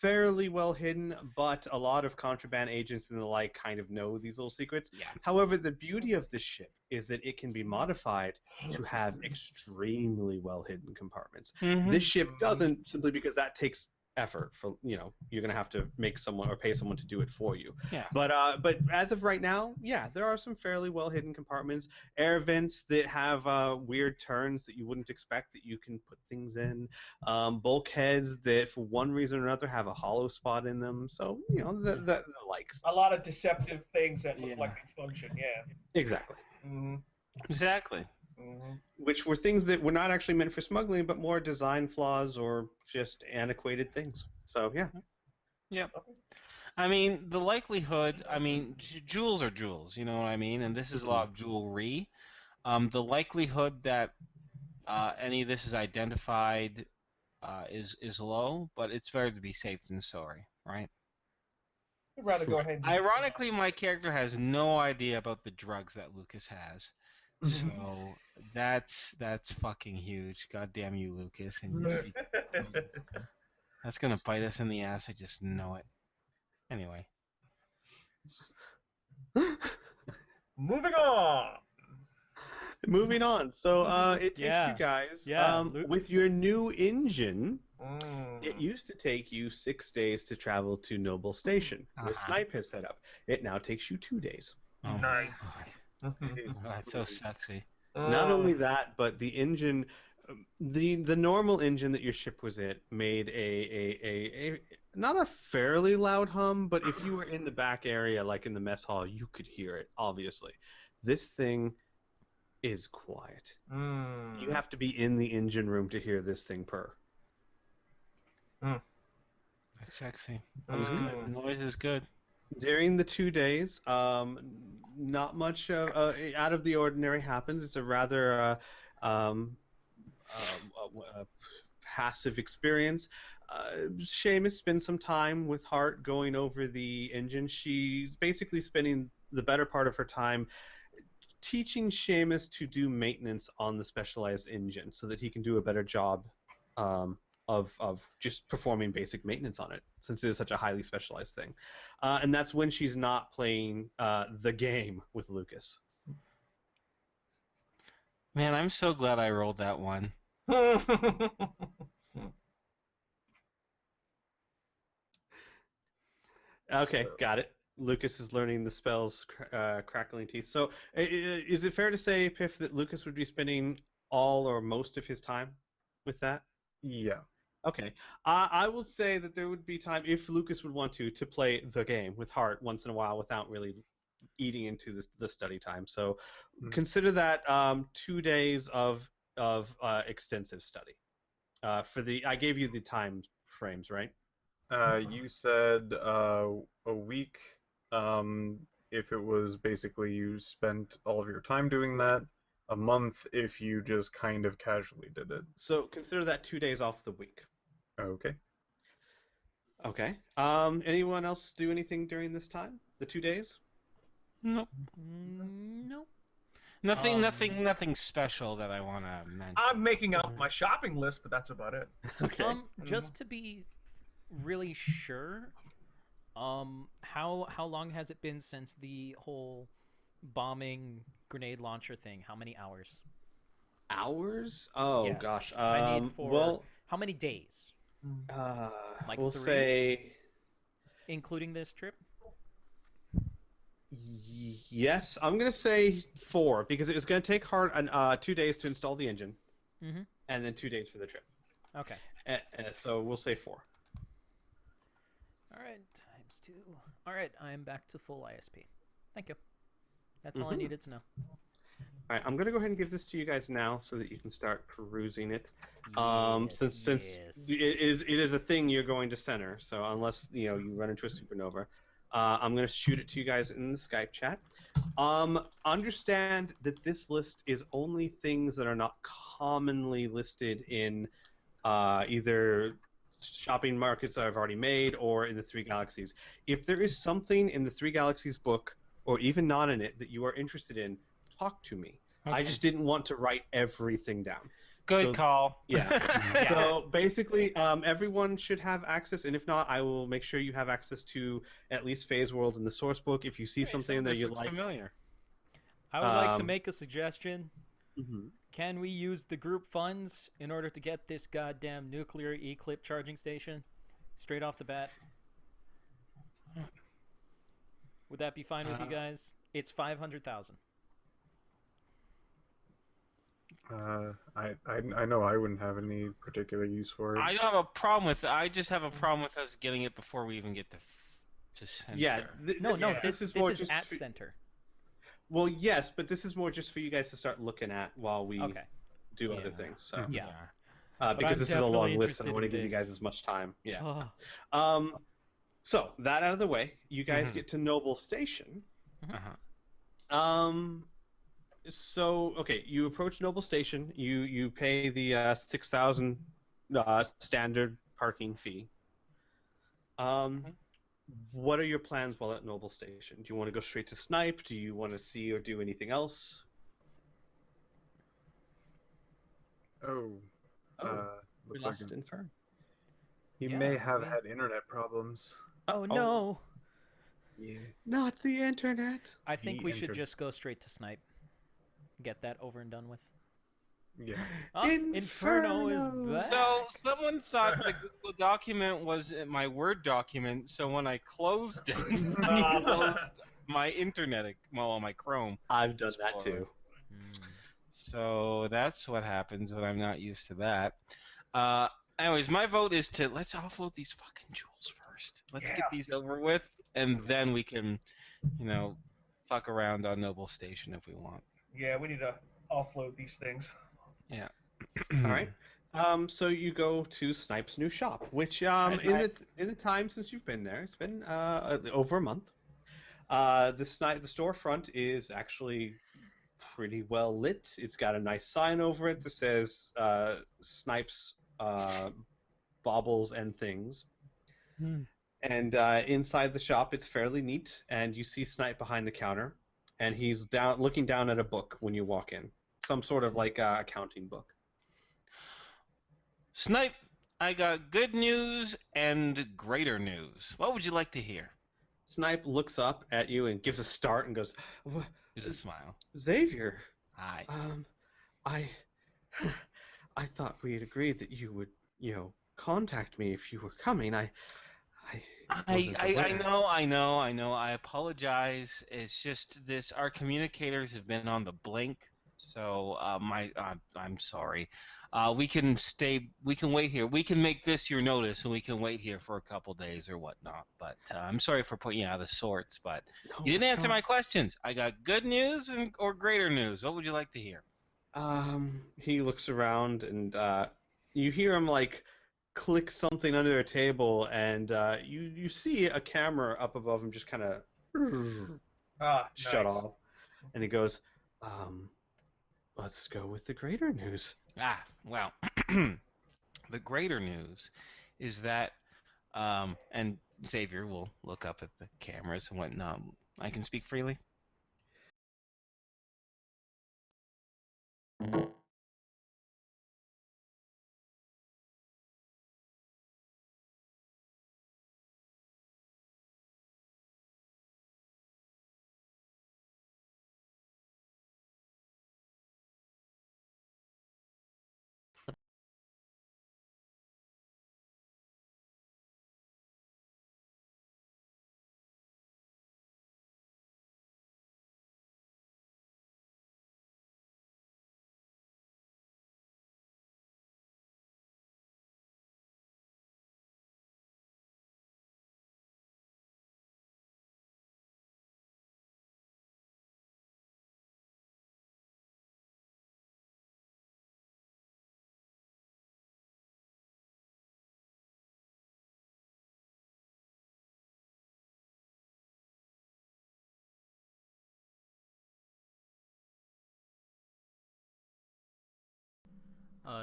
fairly well hidden, but a lot of contraband agents and the like kind of know these little secrets. Yeah. However, the beauty of this ship is that it can be modified to have extremely well hidden compartments. This ship doesn't, simply because that takes effort. You're going to have to make someone or pay someone to do it for you. Yeah. But as of right now, yeah, there are some fairly well hidden compartments, air vents that have weird turns that you wouldn't expect that you can put things in, bulkheads that for one reason or another have a hollow spot in them. So the like. A lot of deceptive things that look Yeah. like they function. Yeah. Exactly. Exactly. Which were things that were not actually meant for smuggling, but more design flaws or just antiquated things. So yeah. Yep. I mean, the likelihood, jewels are jewels, you know what I mean? And this is a lot of jewelry. The likelihood that any of this is identified is low, but it's better to be safe than sorry, right? I'd rather go ahead and Ironically, my character has no idea about the drugs that Lucas has. So that's fucking huge. God damn you, Lucas. And that's gonna bite us in the ass. I just know it. Anyway. Moving on. Moving on. So it takes you guys with your new engine. It used to take you 6 days to travel to Noble Station, where Snipe has set up. It now takes you 2 days. Oh, Nice. God. That's so sexy. Not only that, but the engine, the normal engine that your ship was in made a not a fairly loud hum, but if you were in the back area, like in the mess hall, you could hear it, obviously. This thing is quiet. You have to be in the engine room to hear this thing purr. That's sexy. That's good. The noise is good. During the 2 days, not much out of the ordinary happens. It's a rather passive experience. Seamus spends some time with Hart going over the engine. She's basically spending the better part of her time teaching Seamus to do maintenance on the specialized engine so that he can do a better job of just performing basic maintenance on it, since it is such a highly specialized thing. And that's when she's not playing the game with Lucas. Man, I'm so glad I rolled that one. Okay, got it. Lucas is learning the spells, Crackling Teeth. So is it fair to say, Piph, that Lucas would be spending all or most of his time with that? Yeah. Okay. I will say that there would be time, if Lucas would want to play the game with Hart once in a while without really eating into the study time. So consider that 2 days of extensive study. I gave you the time frames, right? You said a week. If it was basically you spent all of your time doing that. A month if you just kind of casually did it. So consider that 2 days off the week. Okay. Okay. Anyone else do anything during this time? The 2 days? Nope. Nope. Nothing special that I want to mention. I'm making out my shopping list, but that's about it. Okay. Just to be really sure, how long has it been since the whole bombing grenade launcher thing? How many hours? Hours? Oh Yes. gosh. I need for Well, how many days, Like we'll 3? say including this trip? yes. I'm gonna say 4 because it was gonna take 2 days to install the engine, Mm-hmm. and then 2 days for the trip. Okay. And so we'll say 4. All right, times 2. All right, I am back to full ISP. Thank you. That's all I needed to know. All right, I'm gonna go ahead and give this to you guys now so that you can start perusing it. Yes, Since yes. it is a thing you're going to center, so unless you run into a supernova, I'm gonna shoot it to you guys in the Skype chat. Understand that this list is only things that are not commonly listed in either shopping markets that I've already made or in the Three Galaxies. If there is something in the Three Galaxies book or even not in it that you are interested in, talk to me. I just didn't want to write everything down. Good call. Yeah. So basically, everyone should have access, and if not, I will make sure you have access to at least Phase World in the source book. If you see something that you like, familiar. I would like to make a suggestion. Mhm. Can we use the group funds in order to get this goddamn nuclear eclipse charging station straight off the bat? Would that be fine with you guys? It's 500,000. I know I wouldn't have any particular use for it. I don't have a problem with it. I just have a problem with us getting it before we even get to center. Yeah. This is more at just center. Well, yes, but this is more just for you guys to start looking at while we Okay. do other things. So Yeah. because I'm this is a long definitely list, and I interested want to in give you guys this. as much time. Yeah. Oh. So that out of the way, you guys get to Noble Station. Uh-huh. So okay, you approach Noble Station. You pay the 6,000 standard parking fee. What are your plans while at Noble Station? Do you want to go straight to Snipe? Do you want to see or do anything else? Looks like Lost Inferno. he Yeah, may have had internet problems. Oh no! Yeah. Not the internet. I think The we should internet. just go straight to Snipe. Get that over and done with. Yeah. Oh, Inferno is Inferno. back. So someone thought the Google document was my Word document, so when I closed it, I closed my internet, my Chrome. I've done that too. So that's what happens when I'm not used to that. Anyways, my vote is to let's offload these fucking jewels first. Let's get these over with, and then we can, fuck around on Noble Station if we want. Yeah, we need to offload these things. Yeah. All right. So you go to Snipe's new shop, which in the time since you've been there, it's been over a month. The storefront is actually pretty well lit. It's got a nice sign over it that says Snipe's baubles and things. And inside the shop, it's fairly neat, and you see Snipe behind the counter, and he's looking down at a book when you walk in, some sort of like accounting book. Snipe, I got good news and greater news. What would you like to hear? Snipe looks up at you and gives a start and goes, There's a smile. Xavier, Hi. I thought we had agreed that you would, contact me if you were coming. I know. I apologize. It's just this. Our communicators have been on the blink, so I'm sorry. We can wait here. We can make this your notice, and we can wait here for a couple days or whatnot. But I'm sorry for putting you out of sorts. But you didn't answer my questions. I got good news or greater news. What would you like to hear? He looks around and you hear him like click something under a table, and you see a camera up above him just kind of shut off, and he goes, let's go with the greater news. Well, the greater news is that And Xavier will look up at the cameras and whatnot. I can speak freely.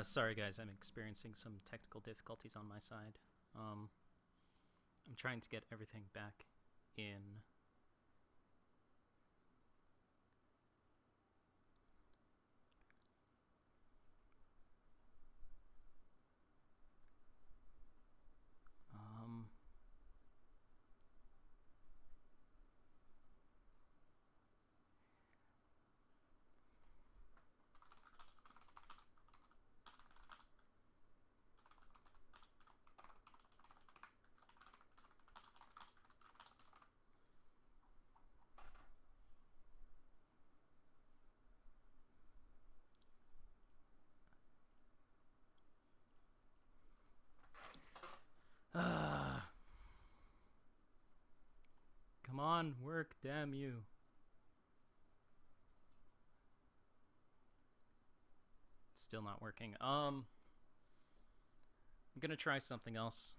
Sorry guys, I'm experiencing some technical difficulties on my side. I'm trying to get everything back in. Um, Come on, work, damn you. Still not working. I'm gonna try something else.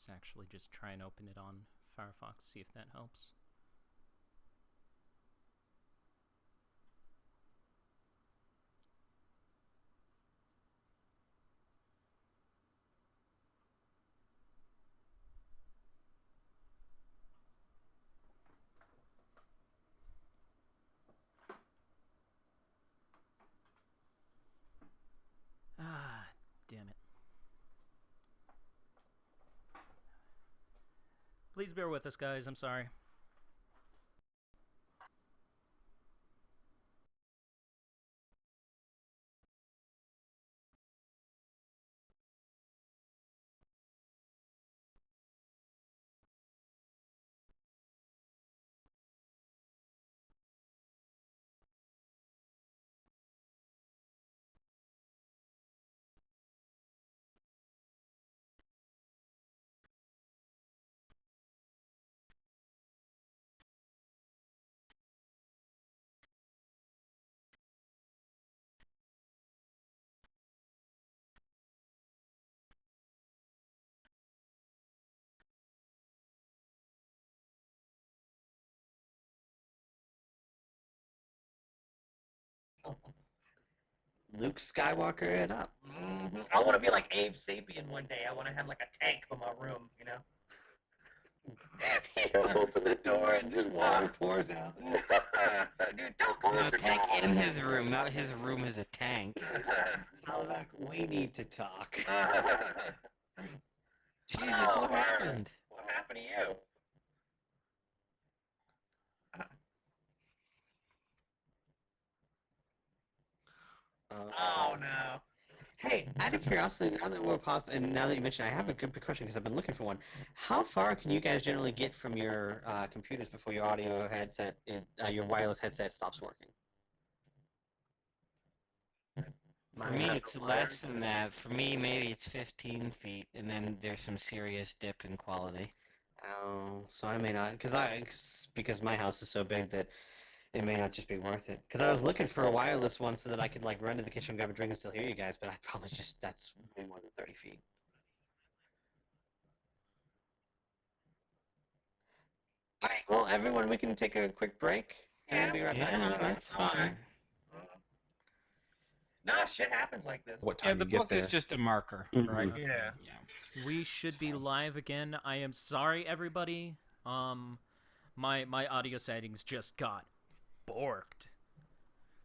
Let's actually just try and open it on Firefox, see if that helps. Ah, damn it. Please bear with us, guys. I'm sorry. Luke Skywalker it up. I want to be like Abe Sapien one day. I want to have like a tank for my room, you know? You open the door and just water pours out. Dude, don't pour No, it tank down. in his room, not his room as a tank. Talbot, we need to talk. Jesus, what happened? What happened to you? Oh no. Hey, out of curiosity, now that we're paused, and now that you mentioned, I have a good question because I've been looking for one. How far can you guys generally get from your computers before your audio headset, your wireless headset stops working? My For me, God. it's less than that. For me, maybe it's 15 feet, and then there's some serious dip in quality. Oh, so I may not, because my house is so big that it may not just be worth it. Because I was looking for a wireless one so that I could like run to the kitchen, grab a drink, and still hear you guys. But I probably that's way more than 30 feet. All right, well, everyone, we can take a quick break and we'll be right back. Yeah, that's fine. Nah, shit happens like this. What Yeah, time the you get book there? is just a marker, Mhm. right? Yeah. We should It's be fine. live again. I am sorry, everybody. My audio settings just got borked,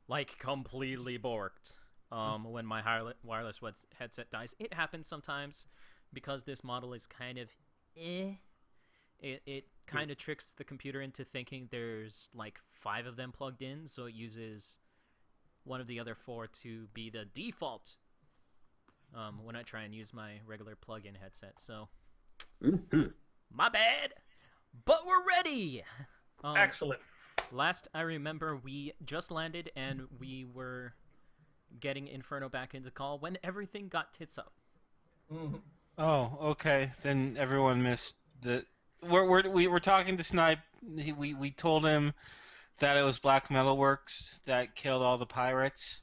like completely borked. When my wireless headset dies, it happens sometimes because this model is kind of It kind of tricks the computer into thinking there's like 5 of them plugged in, so it uses one of the other 4 to be the default when I try and use my regular plug-in headset. So, my bad. But we're ready. Excellent. Last I remember, we just landed and we were getting Inferno back into call when everything got tits up. Mhm. Oh, okay. Then everyone missed the. We were talking to Snipe. We told him that it was Black Metalworks that killed all the pirates,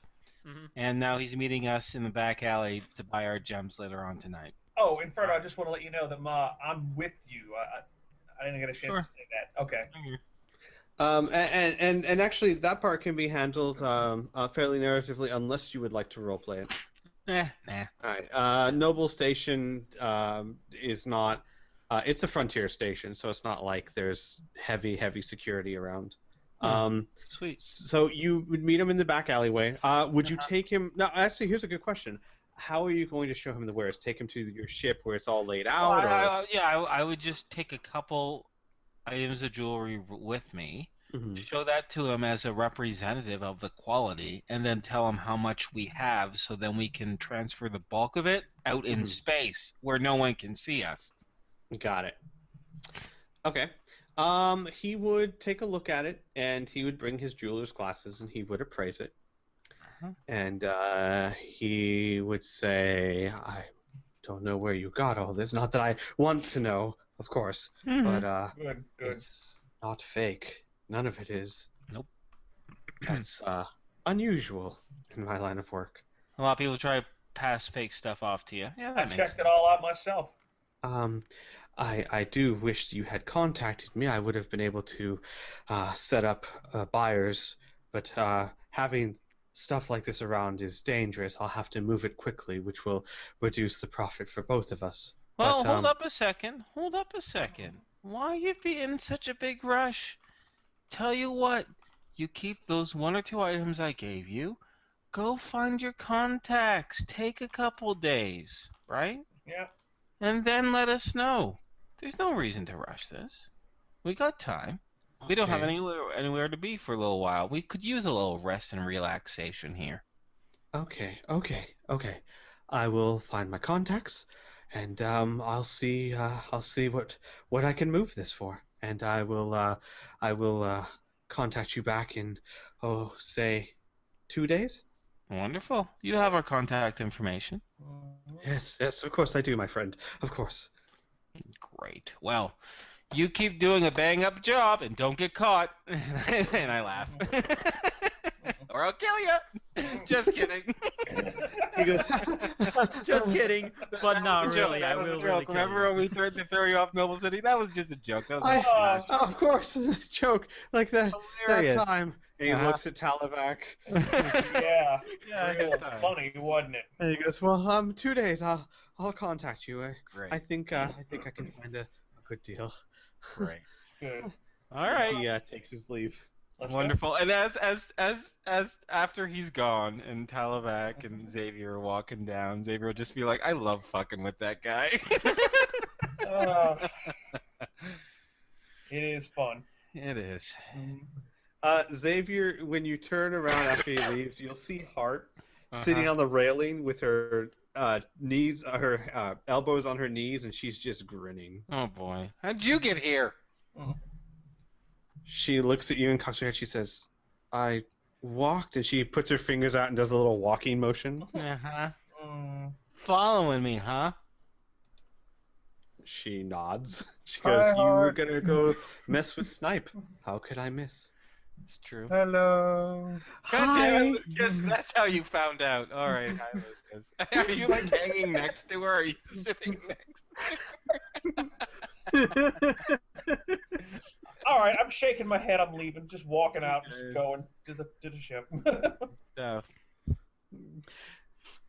and now he's meeting us in the back alley to buy our gems later on tonight. Oh, Inferno, I just want to let you know that I'm with you. I didn't get a chance Sure. to say that. Okay. And actually, that part can be handled fairly narratively, unless you would like to roleplay it. Nah. All right. Noble Station is not. It's a frontier station, so it's not like there's heavy security around. Sweet. So you would meet him in the back alleyway. Would you take him? No, actually, here's a good question. How are you going to show him the wares? Take him to your ship where it's all laid out? Well, I would just take a couple items of jewelry with me, show that to him as a representative of the quality, and then tell him how much we have, so then we can transfer the bulk of it out in space where no one can see us. Got it. Okay. He would take a look at it, and he would bring his jeweler's glasses, and he would appraise it. And he would say, I don't know where you got all this. Not that I want to know, of course, but Good. it's not fake. None of it is. Nope. That's unusual in my line of work. A lot of people try to pass fake stuff off to you. Yeah, that I makes checked sense. it all out myself. I do wish you had contacted me. I would have been able to set up buyers, but having stuff like this around is dangerous. I'll have to move it quickly, which will reduce the profit for both of us. Well, But, hold up a second. Why you be in such a big rush? Tell you what, you keep those 1 or 2 items I gave you. Go find your contacts. Take a couple days, right? Yeah. And then let us know. There's no reason to rush this. We got time. We don't have Okay. anywhere to be for a little while. We could use a little rest and relaxation here. Okay. I will find my contacts, and I'll see what I can move this for, and I will contact you back in say 2 days. Wonderful. You have our contact information. Yes, of course I do, my friend. Of course. Great. Well, you keep doing a bang-up job and don't get caught. And I laugh. Or I'll kill you. Just kidding. He goes, Just kidding, but not was a joke. really. I That was will a joke. really kill Remember you. when we threatened to throw you off Noble City? That was just a joke. That was a smash. of course, joke like that Hilarious. time. And he looks at Talavac. Yeah. Yeah, Real good time. funny, wasn't it? And he goes, well, 2 days. I'll contact you. Great. I think I can find a good deal. Great. Good. All right. He takes his leave. Let's go. Wonderful. And as after he's gone and Talavac and Xavier are walking down, Xavier will just be like, I love fucking with that guy. It is fun. It is. Xavier, when you turn around after he leaves, you'll see Hart sitting on the railing with her elbows on her knees, and she's just grinning. Oh boy. How'd you get here? She looks at you and cocks her head. She says, I walked, and she puts her fingers out and does a little walking motion. Uh-huh. Mm. Following me, huh? She nods. She Hi, goes, "You were Hart." gonna go mess with Snipe. How could I miss?" It's true. Hello. God damn Hi. it, Lucas, that's how you found out. Alright, hi, Lucas. Are you, like, hanging next to her, or are you sitting next? All right, I'm shaking my head. I'm leaving. Just walking out. Just going to the ship. Stuff.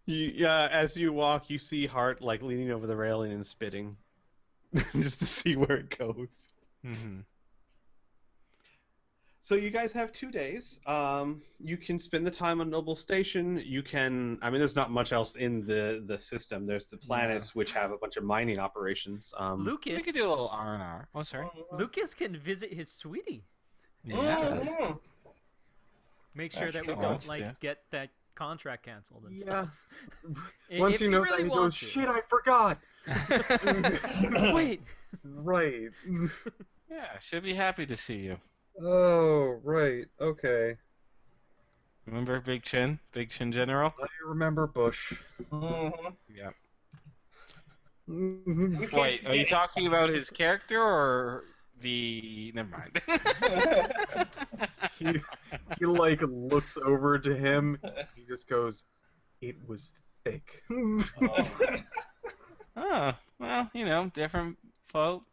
As you walk, you see Hart like leaning over the railing and spitting, just to see where it goes. Mm-hmm. So you guys have 2 days. You can spend the time on Noble Station. You can. I mean, there's not much else in the system. There's the planets which have a bunch of mining operations. We Lucas. could do a little R&R. Oh, sorry. Lucas can visit his sweetie. Yeah. Mhm. Make sure that we Wants don't to. get that contract canceled and Yeah. stuff. Once If you know really that, he goes, want to. shit, I forgot. Wait. Right. Yeah, she'll be happy to see you. Oh, right. Okay. Remember Big Chin? Big Chin General? I remember Bush. Mhm. Yeah. Mhm. We can't Wait, are you get- talking about his character or the... Never mind. He like looks over to him. He just goes, "It was thick." Oh, well, you know, different boats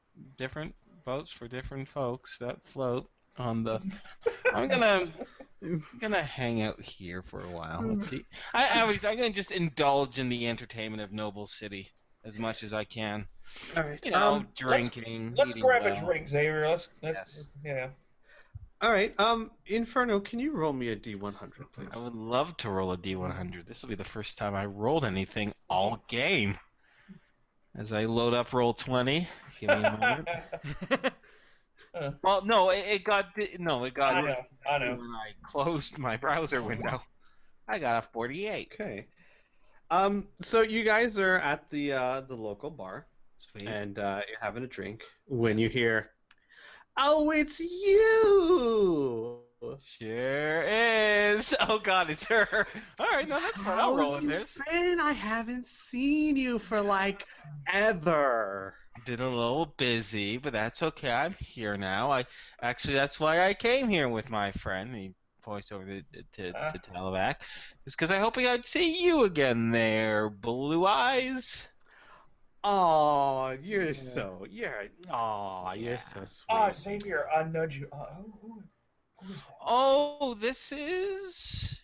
for different folks that float on the... I'm gonna hang out here for a while. Let's see. I'm gonna just indulge in the entertainment of Noble City as much as I can. All right. You know, drinking, Let's eating grab well. a drink, Xavier. Let's Yes. yeah. All right. Inferno, can you roll me a D100, please? I would love to roll a D100. This will be the first time I rolled anything all game. As I load up roll 20. Give me a moment. Well, no, it got I know. when I closed my browser window. I got a 48. Okay. So you guys are at the local bar, Sweet. and you're having a drink when you hear, "Oh, it's you!" Sure is. Oh God, it's her. All right, no, that's fine. I'll roll with this. Ben, I haven't seen you for like ever. Been a little busy, but that's okay. I'm here now. That's why I came here with my friend. He voiced over to Televac. It's because I hoping I'd see you again there, Blue Eyes. Oh, you're so sweet. Xavier, I nudge you. Who is that? Oh, this is.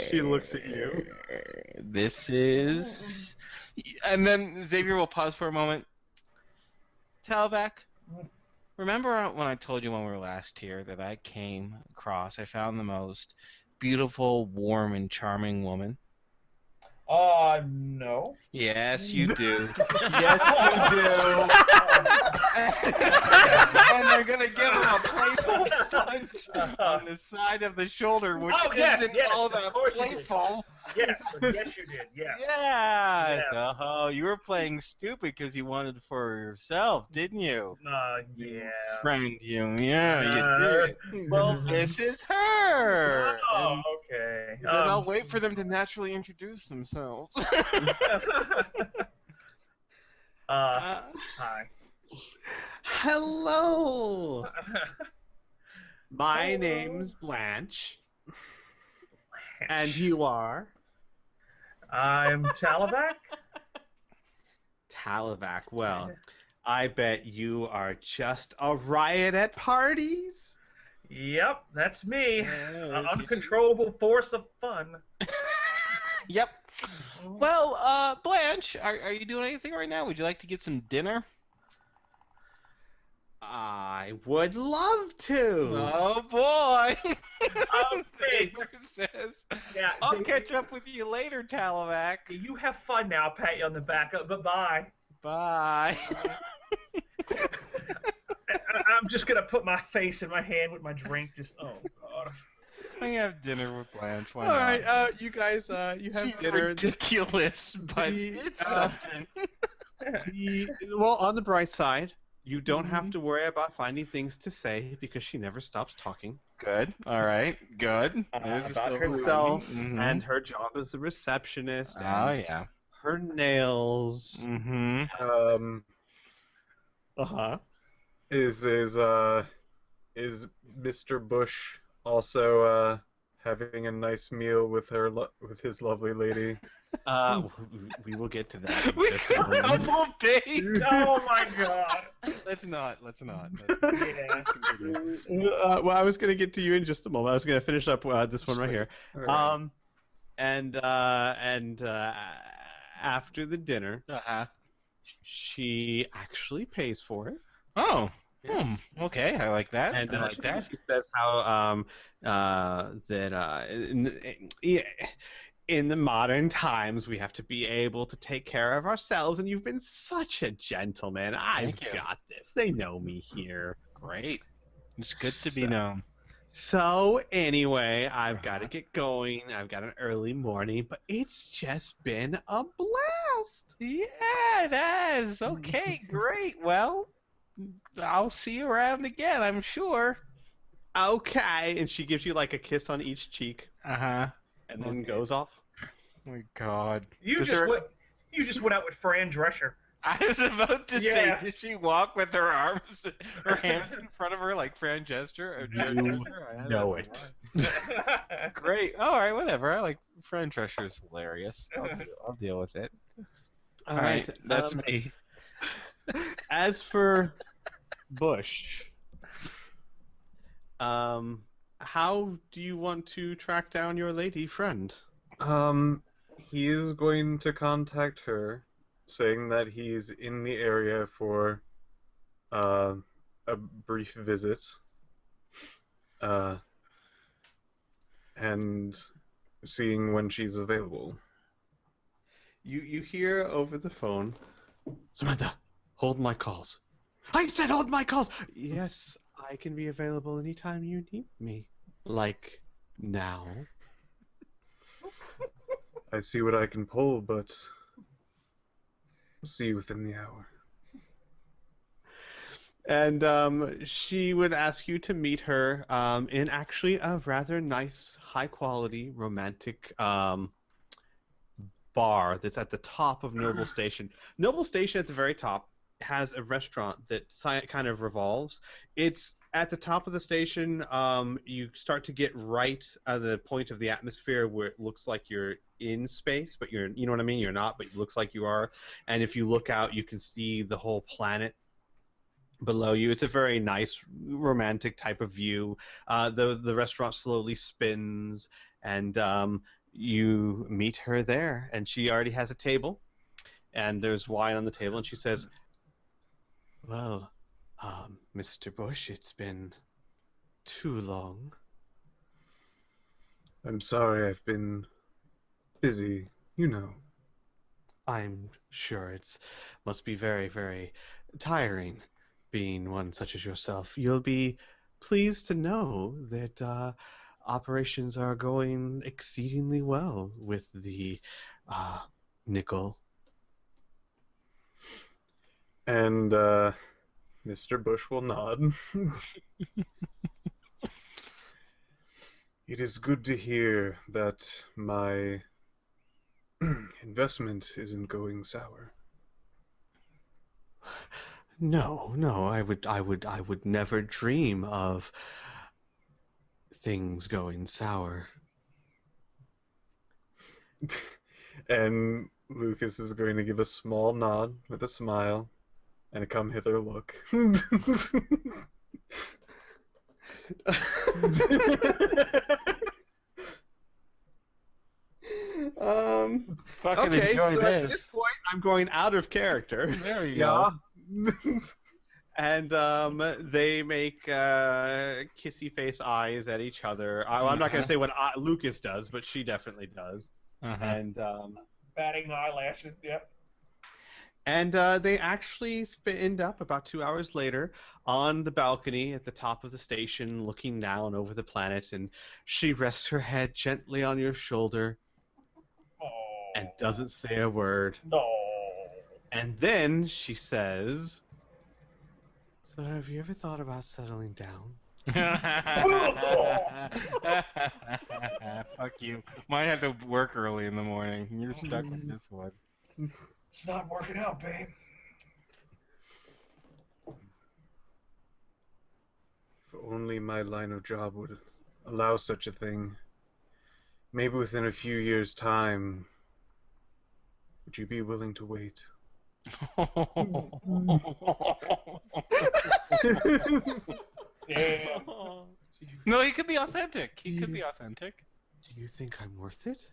She looks at you. This is. And then Xavier will pause for a moment. Talvac, remember when I told you when we were last here that I found the most beautiful, warm, and charming woman? No. Yes, you do. Yes, you do. And they're gonna give him a playful punch on the side of the shoulder, which isn't all of that course you did. playful. Yes, you did. Yes. Yeah. Yeah. Oh, you were playing stupid because you wanted for yourself, didn't you? Yeah. Friend, you. Yeah, you did. Well, this is her. Oh, And okay. then I'll wait for them to naturally introduce themselves. Hi. Hello. My name's Blanche. And you are? I'm Talavac. Talavac. Well, I bet you are just a riot at parties. Yep, that's me. Yes, Uncontrollable force of fun. Yep. Well, Blanche, are you doing anything right now? Would you like to get some dinner? I would love to. Oh boy! Okay. Xavier says, Yeah, "I'll Xavier, catch up with you later, Talavac. You have fun now. I'll pat you on the back. Bye-bye. Bye." I'm just gonna put my face in my hand with my drink. Just God. I have dinner with Blanche. Why All not? right, you guys, you have She's dinner. ridiculous, but The, it's something. Well, on the bright side, You don't have to worry about finding things to say because she never stops talking. Good. All right. Good. There's a About silver herself lining. and her job as the receptionist Oh and yeah. her nails. Um, Uh-huh. is Mr. Bush also having a nice meal with with his lovely lady? We will get to that. We Just a got a moment. double date. Oh my god. Let's not. Yeah. Well, I was going to get to you in just a moment. I was going to finish up this one right here. All right. And after the dinner, she actually pays for it. Oh. Yes. Okay. I like that. And I like that. she says how in the modern times we have to be able to take care of ourselves, and you've been such a gentleman. I've Thank you. got this. They know me here. Great. It's good to be known. So anyway, I've got to get going. I've got an early morning, but it's just been a blast. Yeah, it has. Okay, great. Well, I'll see you around again, I'm sure. Okay, and she gives you like a kiss on each cheek, Uh-huh. and then Okay. goes off. Oh my God. You Does just her- went. You just went out with Fran Drescher. I was about to say, Yeah. did she walk with her arms, her hands in front of her like Fran Gesture? Or You know it. Great. All right, whatever. I like Fran Drescher is hilarious. I'll deal with it. All right, that's me. As for Bush, how do you want to track down your lady friend? He is going to contact her, saying that he's in the area for a brief visit, and seeing when she's available. You hear over the phone, Samantha, hold my calls. I said hold my calls! Yes, I can be available anytime you need me. Like, now. I see what I can pull, but see you within the hour. And she would ask you to meet her in actually a rather nice, high-quality, romantic bar that's at the top of Noble Station. Noble Station at the very top has a restaurant that kind of revolves. It's at the top of the station. You start to get right at the point of the atmosphere where it looks like you're in space, but you know what I mean? You're not, but it looks like you are. And if you look out, you can see the whole planet below you. It's a very nice, romantic type of view. The restaurant slowly spins, and you meet her there, and she already has a table, and there's wine on the table, and she says, "Well, Mr. Bush, it's been too long." I'm sorry, I've been busy, you know. I'm sure it's must be very, very tiring being one such as yourself. You'll be pleased to know that operations are going exceedingly well with the nickel. And Mr. Bush will nod. It is good to hear that my investment isn't going sour. No, I would never dream of things going sour. And Lucas is going to give a small nod with a smile and a come hither look. Fucking Okay, enjoy so at this. this point, I'm going out of character. There you Yeah. go. And they make kissy face eyes at each other. I'm not going to say what Lucas does, but she definitely does. And Batting eyelashes. Yep. and they actually end up about 2 hours later on the balcony at the top of the station, looking down over the planet. And she rests her head gently on your shoulder Oh. and doesn't say a word. No. And then she says, So have you ever thought about settling down? Fuck you. Might have to work early in the morning. You're stuck with this one. It's not working out, babe. If only my line of job would allow such a thing. Maybe within a few years' time. Would you be willing to wait? Damn. No, he could be authentic. He could be authentic. Do you think I'm worth it?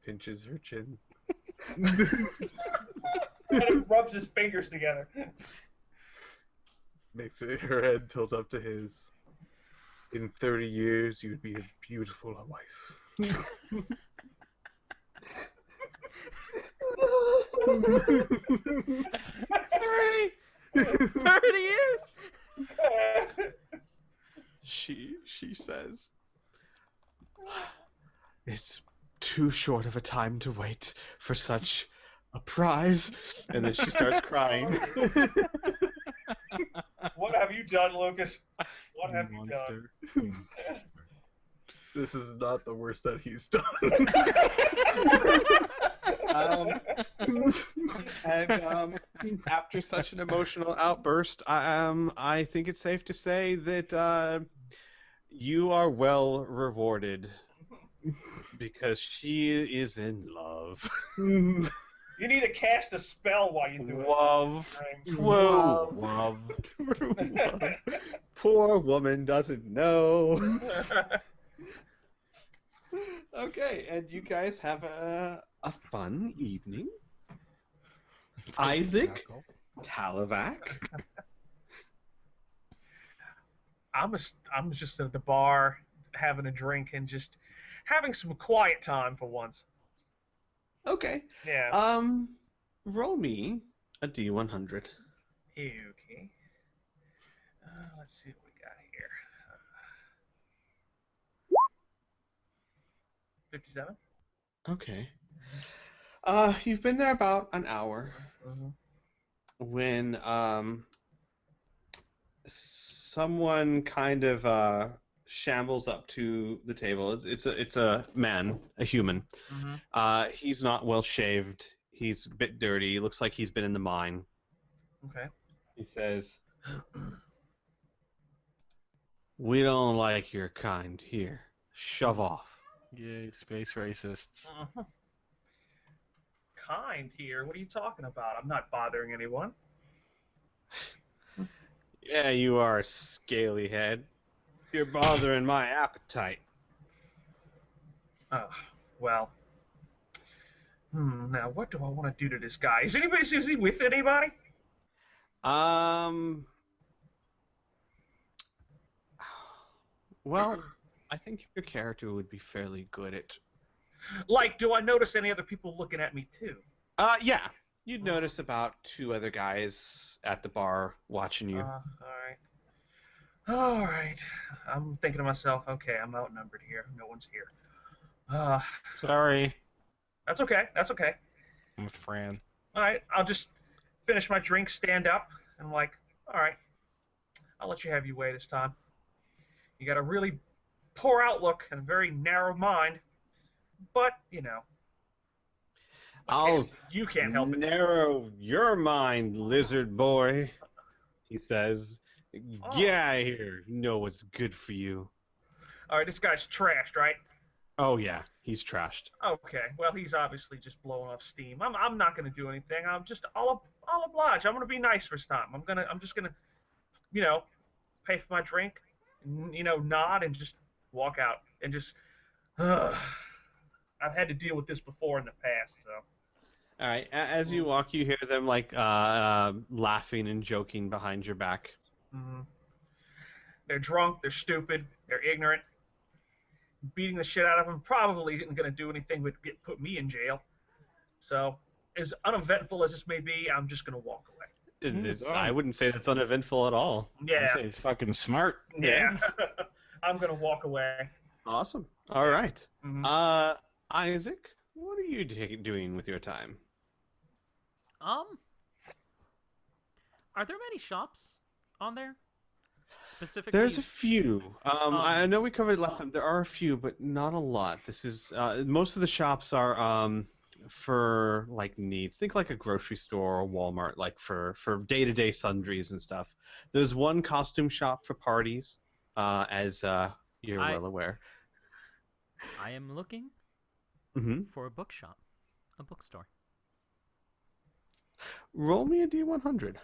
Pinches her chin. And rubs his fingers together. Makes her head tilt up to his. In 30 years, you'd be a beautiful wife. 30 years? She says, it's too short of a time to wait for such a prize. And then she starts crying. What have you done, Lucas? What have you Monster. done? This is not the worst that he's done. After such an emotional outburst, I think it's safe to say that you are well rewarded because she is in love. You need to cast a spell while you do it. Love. Right. Whoa. Love. Poor woman doesn't know. Okay, and you guys have a fun evening. Isaac, Talavac. I'm just at the bar having a drink and just having some quiet time for once. Okay. Yeah. Roll me a D100. Okay. Let's see what we got here. 57. Okay. You've been there about an hour when someone kind of shambles up to the table. It's a man, a human. He's not well shaved. He's a bit dirty. He looks like he's been in the mine. Okay. He says, "We don't like your kind here. Shove off." Yay, space racists. Kind here? What are you talking about? I'm not bothering anyone. Yeah, you are, scaly head. You're bothering my appetite. Oh, well. Now what do I want to do to this guy? Is he with anybody? Well, I think your character would be fairly good at... Like, do I notice any other people looking at me too? Yeah. You'd notice about 2 other guys at the bar watching you. All right. I'm thinking to myself, okay, I'm outnumbered here. No one's here. Sorry. That's okay. That's okay. I'm with Fran. All right. I'll just finish my drink, stand up, and I'm like, all right, I'll let you have your way this time. You got a really poor outlook and a very narrow mind, but, you know. I'll You can't help it. narrow your mind, lizard boy, he says. Get out of here. You know what's good for you. All right, this guy's trashed, right? Oh, yeah. He's trashed. Okay. Well, he's obviously just blowing off steam. I'm not gonna do anything. I'll oblige. I'm gonna be nice for this time. I'm just gonna, you know, pay for my drink, you know, nod and just walk out and just. I've had to deal with this before in the past, so. All right. As you walk, you hear them like laughing and joking behind your back. They're drunk. They're stupid. They're ignorant. Beating the shit out of them probably isn't going to do anything but put me in jail. So, as uneventful as this may be, I'm just going to walk away. I wouldn't say that's uneventful at all. Yeah. I say it's fucking smart. Yeah. I'm going to walk away. Awesome. All right. Isaac, what are you doing with your time? Are there many shops on there? Specifically, There's a few. I know we covered last time. There are a few, but not a lot. This is most of the shops are for like needs. Think like a grocery store or Walmart, like for day-to-day sundries and stuff. There's one costume shop for parties, as you're well aware. I am looking for a bookshop, a bookstore. Roll me a D100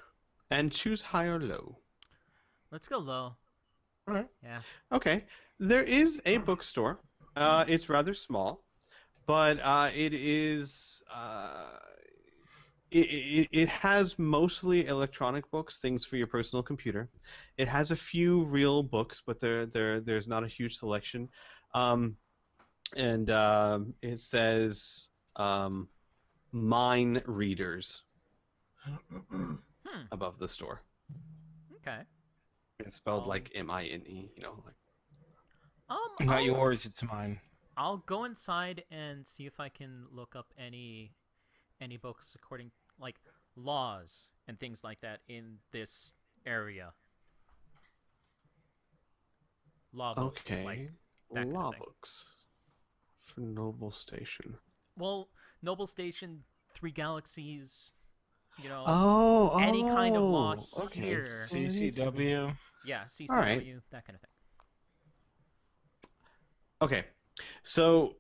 and choose high or low. Let's go low. All right. Yeah. Okay. There is a bookstore. It's rather small, but it is. It has mostly electronic books, things for your personal computer. It has a few real books, but there's not a huge selection. It says Mine Readers above the store. Okay. It's spelled like M-I-N-E, like. Not yours, it's mine. I'll go inside and see if I can look up any books according like laws and things like that in this area. Law books. Okay. Like that Law kind of thing. books for Noble Station. Well, Noble Station, 3 Galaxies, any any kind of law okay. here. CCW. Yeah, CCW, All right. that kind of thing. Okay, so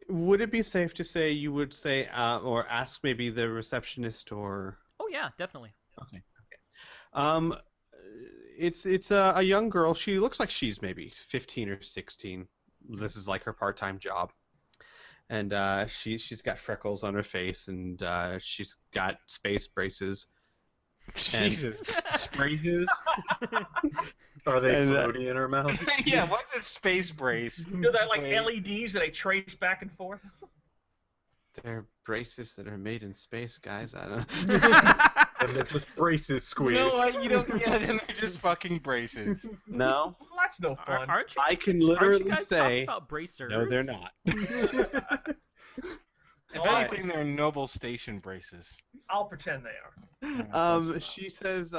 would it be safe to say you would say or ask maybe the receptionist or? Oh yeah, definitely. Okay. It's a young girl. She looks like she's maybe 15 or 16. This is like her part-time job, and she's got freckles on her face, and she's got space braces. Jesus, braces? Are they floaty in her mouth? Yeah, what's a space brace? That like LEDs that I trace back and forth. They're braces that are made in space, guys. I don't. And they're just braces, Squee. You know what? You don't. Yeah, then they're just fucking braces. No. Well, that's no fun. Aren't you? I can Aren't you literally guys say talking about bracers? no, they're not. If anything, they're Noble Station braces. I'll pretend they are. She says,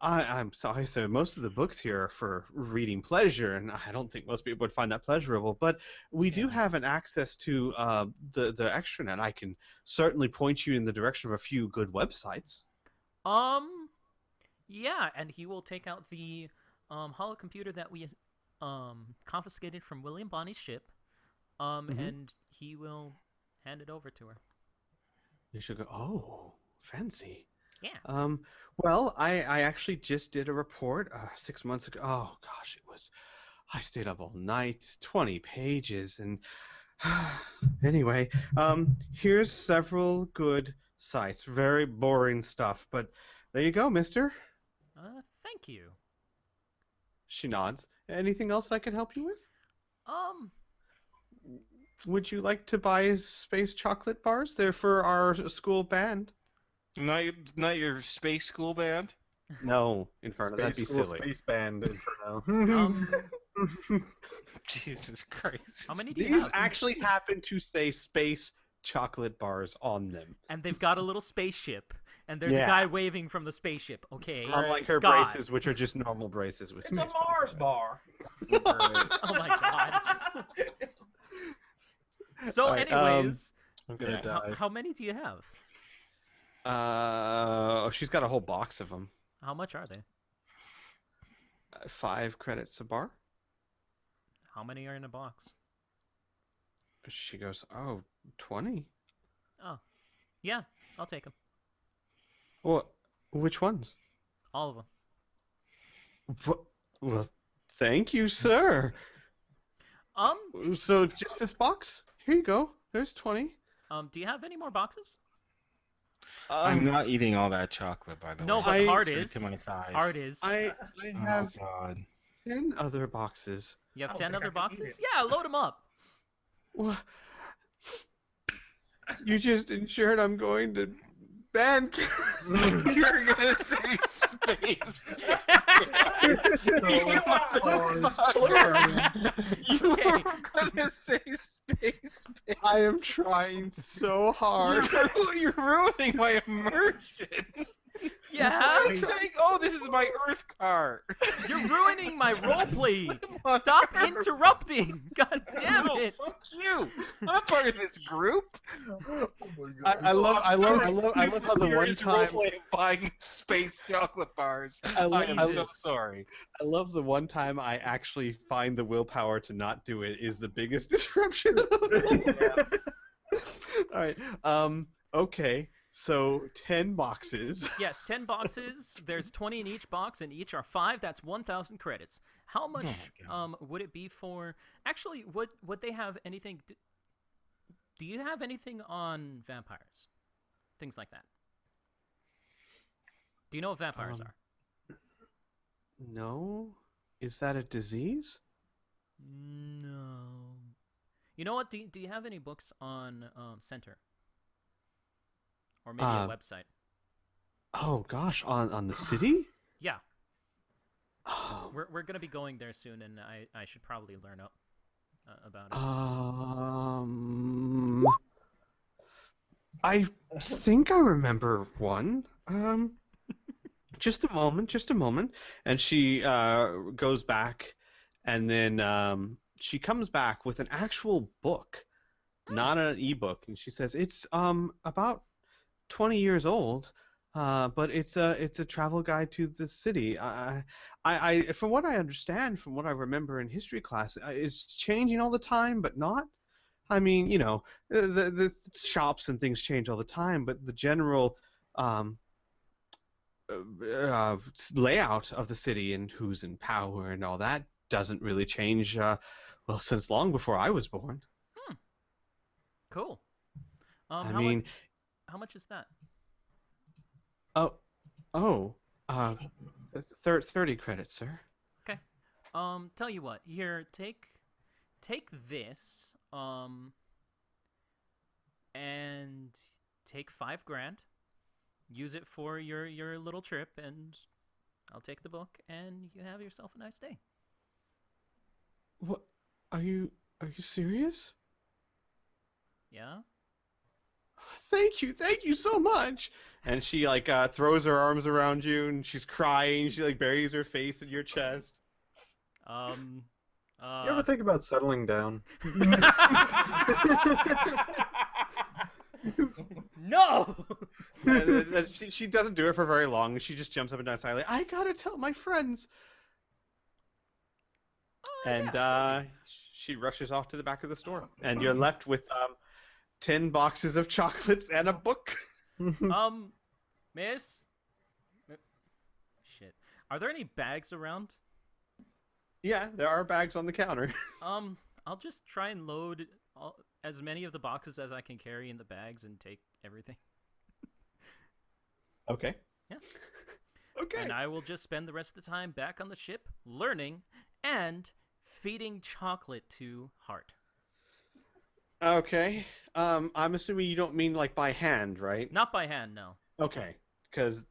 I'm sorry, sir. Most of the books here are for reading pleasure, and I don't think most people would find that pleasurable. But we do have an access to the extranet. I can certainly point you in the direction of a few good websites. Yeah, and he will take out the holo computer that we confiscated from William Bonney's ship, and he will hand it over to her. You should go, oh, fancy. Yeah. Well, I actually just did a report 6 months ago. Oh, gosh, I stayed up all night, 20 pages, and anyway, here's several good sites. Very boring stuff, but there you go, mister. Thank you. She nods. Anything else I can help you with? Would you like to buy space chocolate bars? They're for our school band. Not your space school band? No, Inferno, that'd be Space school, silly. Space band, Inferno. Jesus Christ. How many do you These have? actually happen to say space chocolate bars on them. And they've got a little spaceship, and there's a Yeah. guy waving from the spaceship. Okay. Unlike her God. braces, which are just normal braces with It's a space Mars bar. Oh my God. So, All right, anyways, I'm gonna die. how many do you have? She's got a whole box of them. How much are they? 5 credits a bar. How many are in a box? She goes, oh, 20? Oh, yeah, I'll take them. Well, which ones? All of them. Well, thank you, sir. So just this box? Here you go. There's 20. Do you have any more boxes? I'm not eating all that chocolate, by the No, way. but Hard Straight is. to my thighs. Hard is. I Oh, have God. 10 other boxes. You have I don't 10 think I other can eat boxes? it. Yeah, load them up. What? You just ensured I'm going to band camp. You're gonna say space. You motherfucker. You were gonna say space. I am trying so hard. You're ruining my immersion. Yeah, It's saying, "Oh, this is my Earth car." you're ruining my roleplay. Stop interrupting. God damn No, it. fuck you. I'm not part of this group. I love how the one Serious time roleplay of buying space chocolate bars. I I love- am I so love- sorry. I love the one time I actually find the willpower to not do it is the biggest disruption. All right. Okay. So 10 boxes. Yes, 10 boxes. There's 20 in each box, and each are 5. That's 1,000 credits. How much would it be for? Actually, would they have anything? Do you have anything on vampires? Things like that. Do you know what vampires are? No. Is that a disease? No. You know what? Do you have any books on Center? Or maybe a website? Oh gosh, on the city? Yeah, Oh. we're gonna be going there soon, and I should probably learn up about it. I think I remember one. Just a moment. And she goes back, and then she comes back with an actual book, not an ebook, and she says it's about 20 years old, but it's a travel guide to the city. I from what I understand, from what I remember in history class, it's changing all the time, but not. I mean, you know, the shops and things change all the time, but the general layout of the city and who's in power and all that doesn't really change. Well, since long before I was born. Cool. I mean, how much is that? 30 credits, sir. Okay. Tell you what. Here, take this. And take $5,000. Use it for your little trip, and I'll take the book, and you have yourself a nice day. What? Are you serious? Yeah. Thank you so much. And she like throws her arms around you, and she's crying. She like buries her face in your chest. You ever think about settling down? No. And she doesn't do it for very long. She just jumps up and down silently. I gotta tell my friends. And she rushes off to the back of the store, and you're left with 10 boxes of chocolates and a book. Miss. Shit. Are there any bags around? Yeah, there are bags on the counter. I'll just try and load as many of the boxes as I can carry in the bags and take everything. Okay. Yeah. Okay. And I will just spend the rest of the time back on the ship, learning and feeding chocolate to Hart. Okay. I'm assuming you don't mean like by hand, right? Not by hand, no. Okay. Because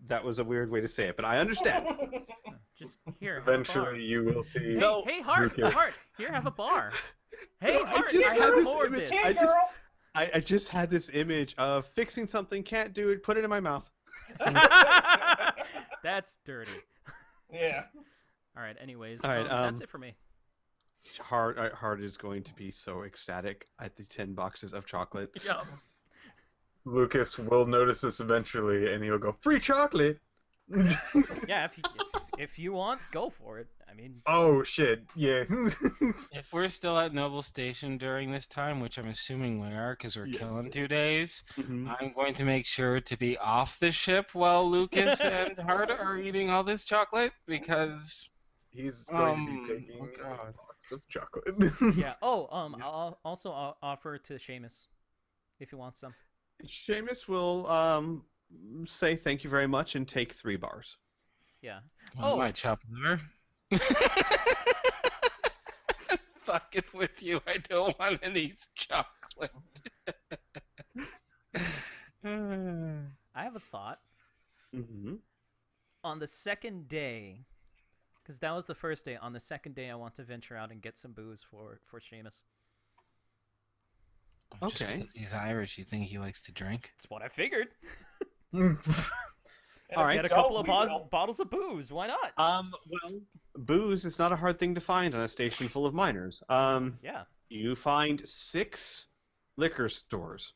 that was a weird way to say it, but I understand. Just here. Have a bar. Eventually, you will see. Hey, hey, Hart, Lucas. Hart, here, have a bar. Hey, No, Hart, just I had have this more of image. this. I just had this image of fixing something, can't do it, put it in my mouth. That's dirty. Yeah. All right. Anyways, All right, that's it for me. Hart is going to be so ecstatic at the 10 boxes of chocolate. Yeah. Lucas will notice this eventually, and he'll go, "Free chocolate!" Yeah. If you want, go for it. I mean. Oh, shit. Yeah. If we're still at Noble Station during this time, which I'm assuming we are because we're Yes. killing 2 days, Mhm. I'm going to make sure to be off the ship while Lucas and Hart are eating all this chocolate because He's going to be oh taking a God. box of chocolate. Yeah. Oh. I'll also offer to Seamus if he wants some. Seamus will say thank you very much and take 3 bars. Yeah. Oh, my chop liver. Fucking with you. I don't want any chocolate. I have a thought. Mm-hmm. On the second day, because that was the first day. On the second day, I want to venture out and get some booze for Seamus. Just Okay. because he's Irish, you think he likes to drink? That's what I figured. And All if right. Get a so, couple of we will. bottles of booze. Why not? Well, booze is not a hard thing to find on a station full of miners. Yeah. You find 6 liquor stores.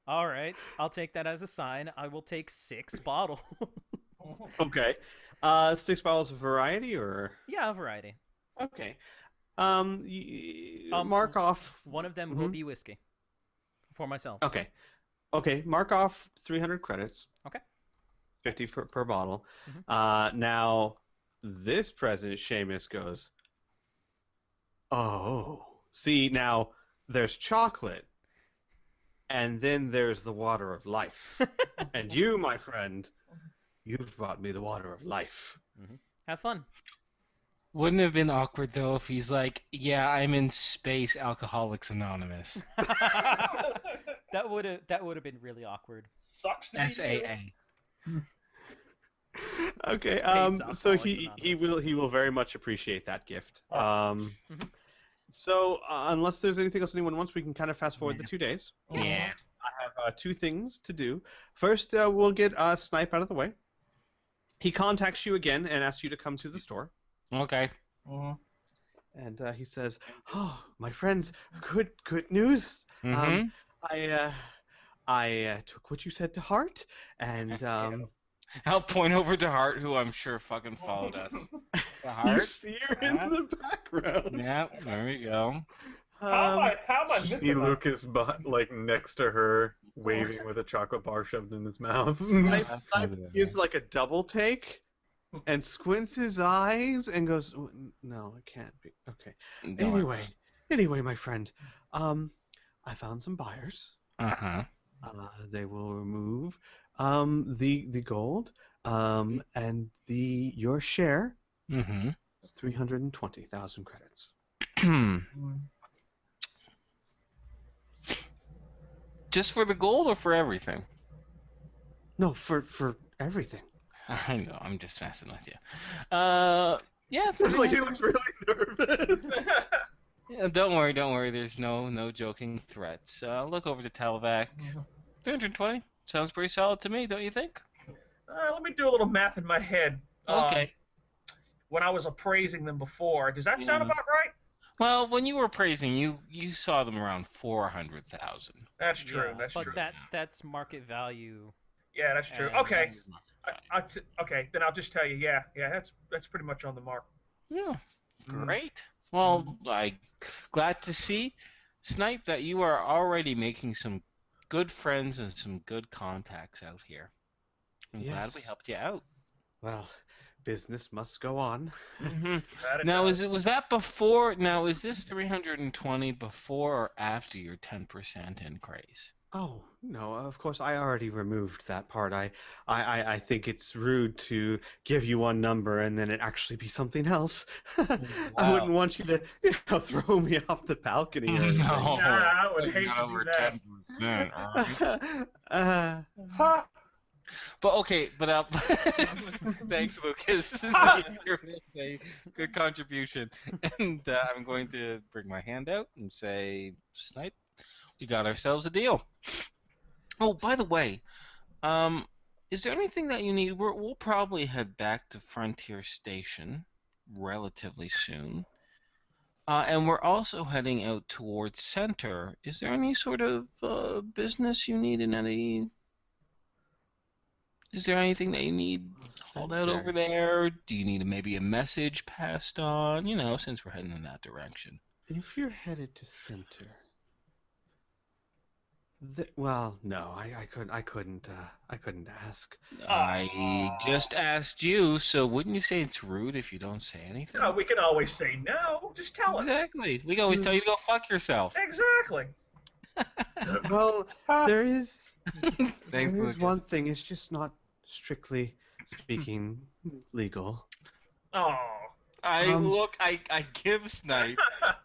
All right. I'll take that as a sign. I will take 6 bottles. Okay. 6 bottles of variety, or Yeah, a variety. okay. Um, Mark off. One of them will Mhm. be whiskey. For myself. Okay. Okay. Mark off 300 credits. Okay. 50 per bottle. Mhm. Now, this President Seamus goes, oh. See, now, there's chocolate, and then there's the water of life. And you, my friend, you've brought me the water of life. Have fun. Wouldn't it have been awkward though if he's like, "Yeah, I'm in Space Alcoholics Anonymous." That would have been really awkward. Sucks to be you. SAA. Okay, Space so Alcoholics he will very much appreciate that gift. Oh. So unless there's anything else anyone wants, we can kind of fast forward the 2 days. Yeah. I have 2 things to do. First, we'll get Snipe out of the way. He contacts you again and asks you to come to the store. Okay. Mhm. And he says, "Oh, my friends, good news. Mm-hmm. I took what you said to heart, and I'll point over to Hart, who I'm sure fucking followed us. The you Hart? see her in the background. Yeah, there we go. How am I See missing that? Lucas like next to her, waving with a chocolate bar shoved in his mouth. Snipe gives like a double take and squints his eyes and goes, "No, it can't be." Okay. Anyway, my friend, I found some buyers. Uh-huh. They will remove the gold, and your share Mm-hmm. is 320,000 credits. Just for the gold or for everything? No, for everything. I know, I'm just messing with you. Yeah, Like he looks really nervous. yeah, don't worry. There's no joking threats. Look over to Talvac. 320 sounds pretty solid to me, don't you think? Let me do a little math in my head. Okay. When I was appraising them before, does that sound Yeah. about right? Well, when you were praising, you saw them around 400,000. That's true. Yeah, That's but true. that's market value. Yeah, that's true. And- Okay. Okay, then I'll just tell you. Yeah, that's pretty much on the mark. Yeah. Great. Well, glad to see, Snipe, that you are already making some good friends and some good contacts out here. I'm glad we Yes. helped you out. Well, business must go on. That it Now, does. was that before? Now, is this 320 before or after your 10% increase? Oh, no, of course I already removed that part. I think it's rude to give you one number and then it actually be something else. I wouldn't want you to throw me off the balcony or anything. No. Nah, I would hate Not to over do that. 10%. All right. Ha! But okay, thanks, Lucas. You're a good contribution. And I'm going to bring my hand out and say, Snipe, we got ourselves a deal. Oh, by the way, is there anything that you need? We'll probably head back to Frontier Station relatively soon. And we're also heading out towards Center. Is there any sort of business you need in any... Is there anything that you need hauled out over there? Do you need maybe a message passed on? You know, since we're heading in that direction. If you're headed to Center, well, no, I couldn't ask. I just asked you, so wouldn't you say it's rude if you don't say anything? We can always say no. Just tell us. Exactly. We can always tell you to go fuck yourself. Exactly. Well, there is Thanks, there is Lucas. one thing. It's just not strictly speaking legal. Oh. I give Snipe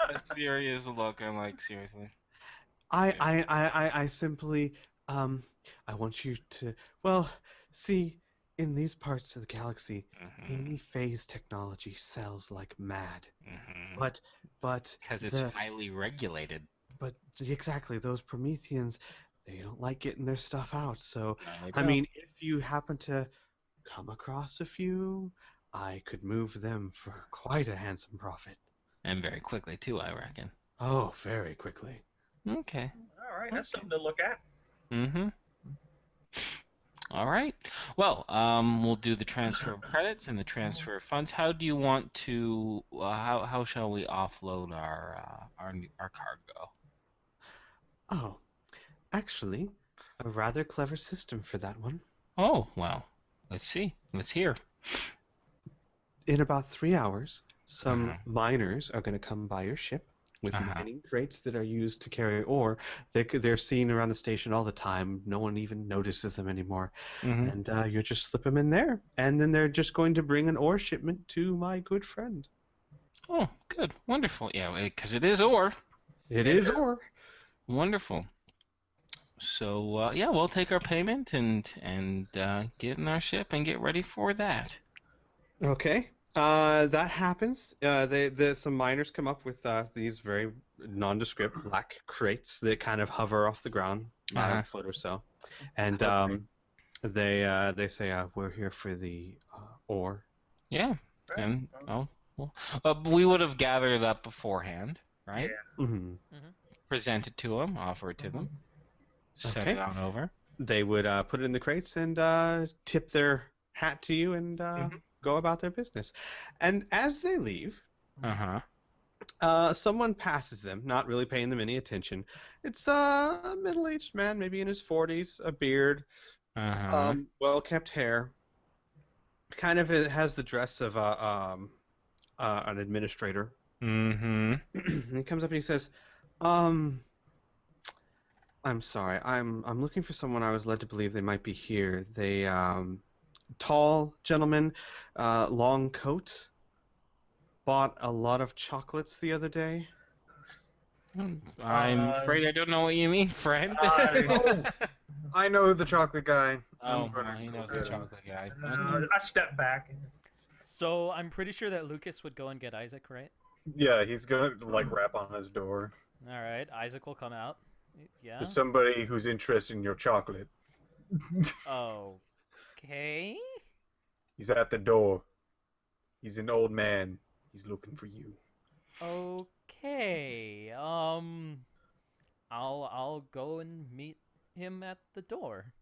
a serious look. I'm like, seriously? I simply I want you to, well, see, in these parts of the galaxy, any phase technology sells like mad. Mhm. But Because it's the- highly regulated. but exactly, those Prometheans, they don't like getting their stuff out. So, They I don't. mean, if you happen to come across a few, I could move them for quite a handsome profit. And very quickly too, I reckon. Oh, very quickly. Okay. All right, that's something to look at. Mm-hmm. All right. Well, we'll do the transfer of credits and the transfer of funds. How do you want to? How shall we offload our cargo? Oh, actually, a rather clever system for that one. Oh well, let's see. Let's hear. In about 3 hours, some Uh-huh. miners are going to come by your ship with Uh-huh. mining crates that are used to carry ore. They're seen around the station all the time. No one even notices them anymore. Mm-hmm. And you just slip them in there, and then they're just going to bring an ore shipment to my good friend. Oh, good, wonderful. Yeah, because it is ore. It is ore. Wonderful. So yeah, we'll take our payment and get in our ship and get ready for that. Okay. That happens. Some miners come up with these very nondescript black crates that kind of hover off the ground Uh-huh. a foot or so, and they say we're here for the ore. Yeah, Right. and we would have gathered it up beforehand, right? Yeah. Hmm. Present it to them, offer it to them, send Okay. it on over. They would put it in the crates and tip their hat to you and go about their business. And as they leave, someone passes them, not really paying them any attention. It's a middle-aged man, maybe in his 40s, a beard, well-kept hair. Kind of has the dress of an administrator. Mm-hmm. And he comes up and he says, I'm sorry. I'm looking for someone I was led to believe they might be here. They tall gentleman, long coat. Bought a lot of chocolates the other day. I'm afraid I don't know what you mean, friend. I know the chocolate guy. Oh, he knows the chocolate guy. I step back. So I'm pretty sure that Lucas would go and get Isaac, right? Yeah, he's gonna like rap on his door. All right, Isaac will come out. Yeah. There's somebody who's interested in your chocolate. Okay. He's at the door. He's an old man. He's looking for you. Okay. I'll go and meet him at the door.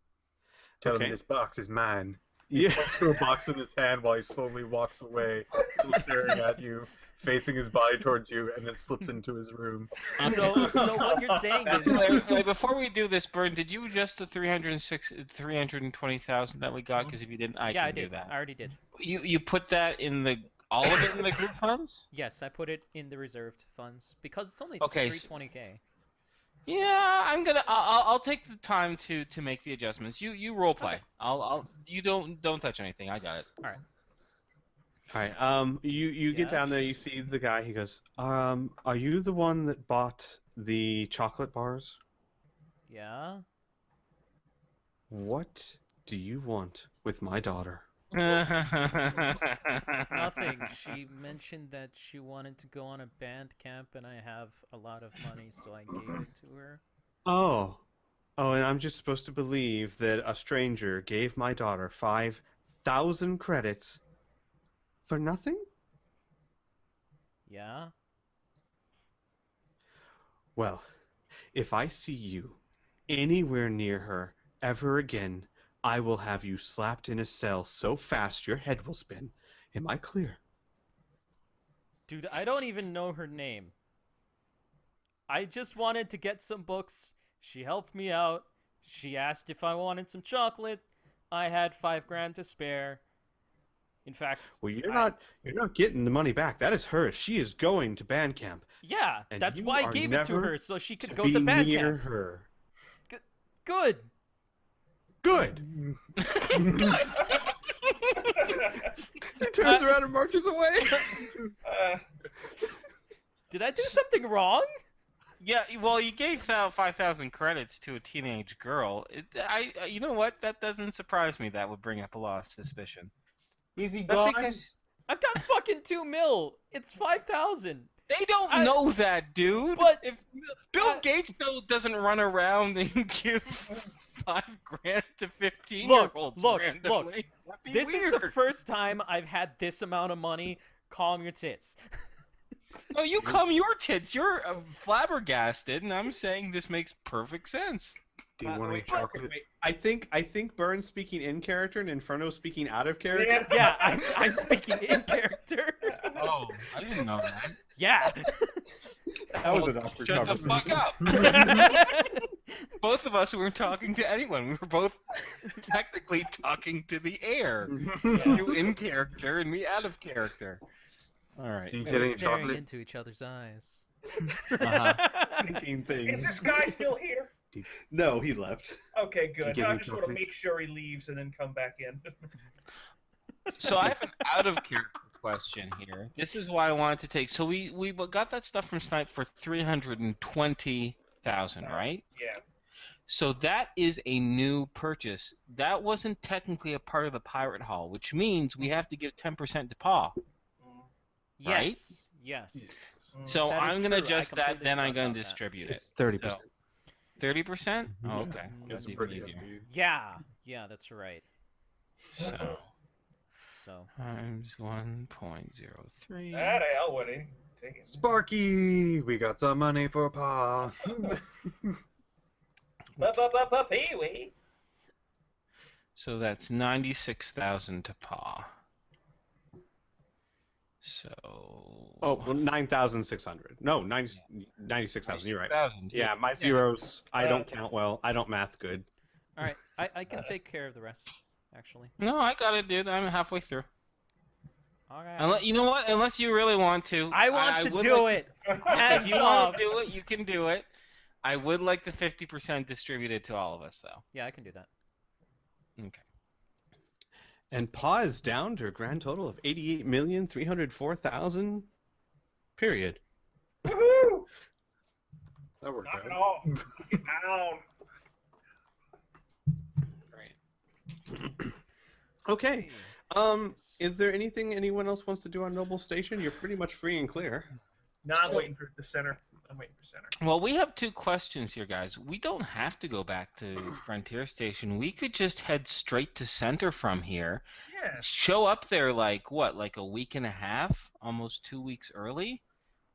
Tell Okay. him this box is mine. Yeah. Puts a box in his hand while he slowly walks away, still staring at you, facing his body towards you, and then slips into his room. So what you're saying is Wait, before we do this, Burn, did you adjust the 320,000 that we got? Because if you didn't, I yeah, can I did. do that. I already did. You put that in all of it in the group funds? Yes, I put it in the reserved funds because it's only Okay, 320k. Yeah, I'll take the time to make the adjustments. You role play. Okay. You don't touch anything. I got it. All right. All right. You get down there. You see the guy. He goes, are you the one that bought the chocolate bars? Yeah. What do you want with my daughter? Nothing. She mentioned that she wanted to go on a band camp, and I have a lot of money, so I gave it to her. Oh, and I'm just supposed to believe that a stranger gave my daughter 5,000 credits for nothing? Yeah. Well, if I see you anywhere near her ever again, I will have you slapped in a cell so fast your head will spin. Am I clear? Dude, I don't even know her name. I just wanted to get some books. She helped me out. She asked if I wanted some chocolate. I had $5,000 to spare. In fact, Well, you're not getting the money back. That is hers. She is going to band camp. yeah, And that's you why I are gave it to never her, so she could to go be to band near camp. her. Good. Good. He turns around and marches away. Did I do something wrong? Yeah, well, you gave out 5,000 credits to a teenage girl. You know what? That doesn't surprise me. That would bring up a lot of suspicion. Is he That's gone? because I've got fucking 2 mil. It's 5,000. They don't know that, dude. But- if Bill Gates doesn't run around and give $5,000 to 15-year-olds Look. randomly. That'd be This weird. is the first time I've had this amount of money. Calm your tits. No, you calm your tits. You're flabbergasted, and I'm saying this makes perfect sense. Do you want any Wait, chocolate? wait. I think Burns speaking in character and Inferno speaking out of character. Yeah, I'm speaking in character. Oh, I didn't know that. Yeah. That was an awkward Shut the conversation. fuck up. Both of us weren't talking to anyone. We were both technically talking to the air. You in character and me out of character. All right. Do you We get were any staring chocolate? into each other's eyes. Uh-huh. Thinking Is things. this guy still here? No, he left. Okay, good. give I me just want to chocolate? make sure he leaves and then come back in. So I have an out of character question here. This is why I wanted to take. So we got that stuff from Snipe for 320,000, right? Yeah. So that is a new purchase. That wasn't technically a part of the pirate haul, which means we have to give 10% to Paul. Right? Yes. Yes. So That is I'm gonna true. I adjust that, completely then I'm forgot gonna about that. distribute it. It's 30%. 30%? Oh, Yeah. okay. That's even pretty easier. happy. Yeah, that's right. So So times 1.03. Ah, the hell with it. Take it. Sparky, we got some money for Pa. Pee-wee. So that's 96,000 to Pa. So. Oh, well, 9,600. No, 96,000. You're right. 96,000. Yeah, my zeros. I don't count well. I don't math good. all right, I can take care of the rest. Actually. No, I got it, dude. I'm halfway through. All right. Unless, you know what? Unless you really want to. I want to would do like it. If Hands you want off. to do it, you can do it. I would like the 50% distributed to all of us, though. Yeah, I can do that. Okay. And Pa is down to a grand total of 88,304,000. Period. Woohoo! That worked Knock it out. off. Get down. Great. Okay. Is there anything anyone else wants to do on Noble Station? You're pretty much free and clear. No, I'm waiting for the center. I'm waiting for center. Well, we have two questions here, guys. We don't have to go back to Frontier Station. We could just head straight to Center from here. Yeah. Show up there like a week and a half, almost 2 weeks early,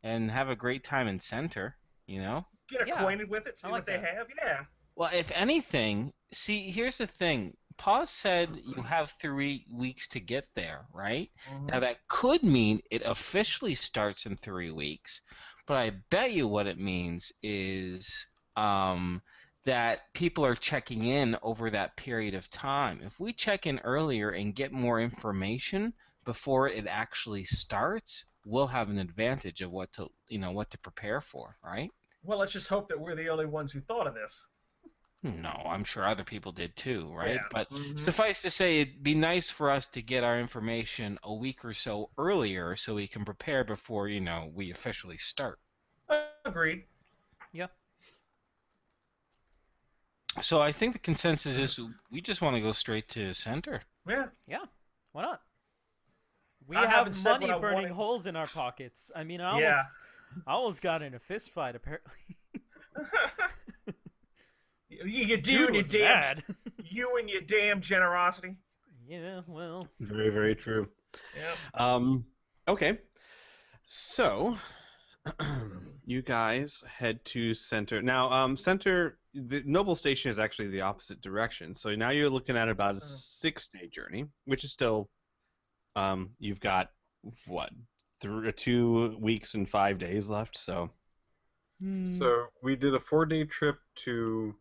and have a great time in Center, you know? Get Yeah, acquainted with it, see I what like they that. have. Yeah. Well, if anything, see, here's the thing. Pa said you have 3 weeks to get there, right? Now that could mean it officially starts in 3 weeks, but I bet you what it means is that people are checking in over that period of time. If we check in earlier and get more information before it actually starts, we'll have an advantage of what to prepare for, right? Well, let's just hope that we're the only ones who thought of this. No, I'm sure other people did too, right? Yeah. But Mhm. suffice to say, it'd be nice for us to get our information a week or so earlier so we can prepare before, we officially start. Agreed. Yeah. So I think the consensus is we just want to go straight to Center. Yeah. Yeah. Why not? We I haven't have said money what I burning wanted. holes in our pockets. I mean, I Yeah. almost got in a fist fight apparently. You Dude and your was damn, mad. you and your damn generosity. Yeah, well. Very, very true. Yeah. Okay. So, you guys head to Center. Now, Center, the Noble Station is actually the opposite direction. So now you're looking at about a 6-day journey, which is still, you've got, what, 2 weeks and 5 days left, so. So we did a 4-day trip to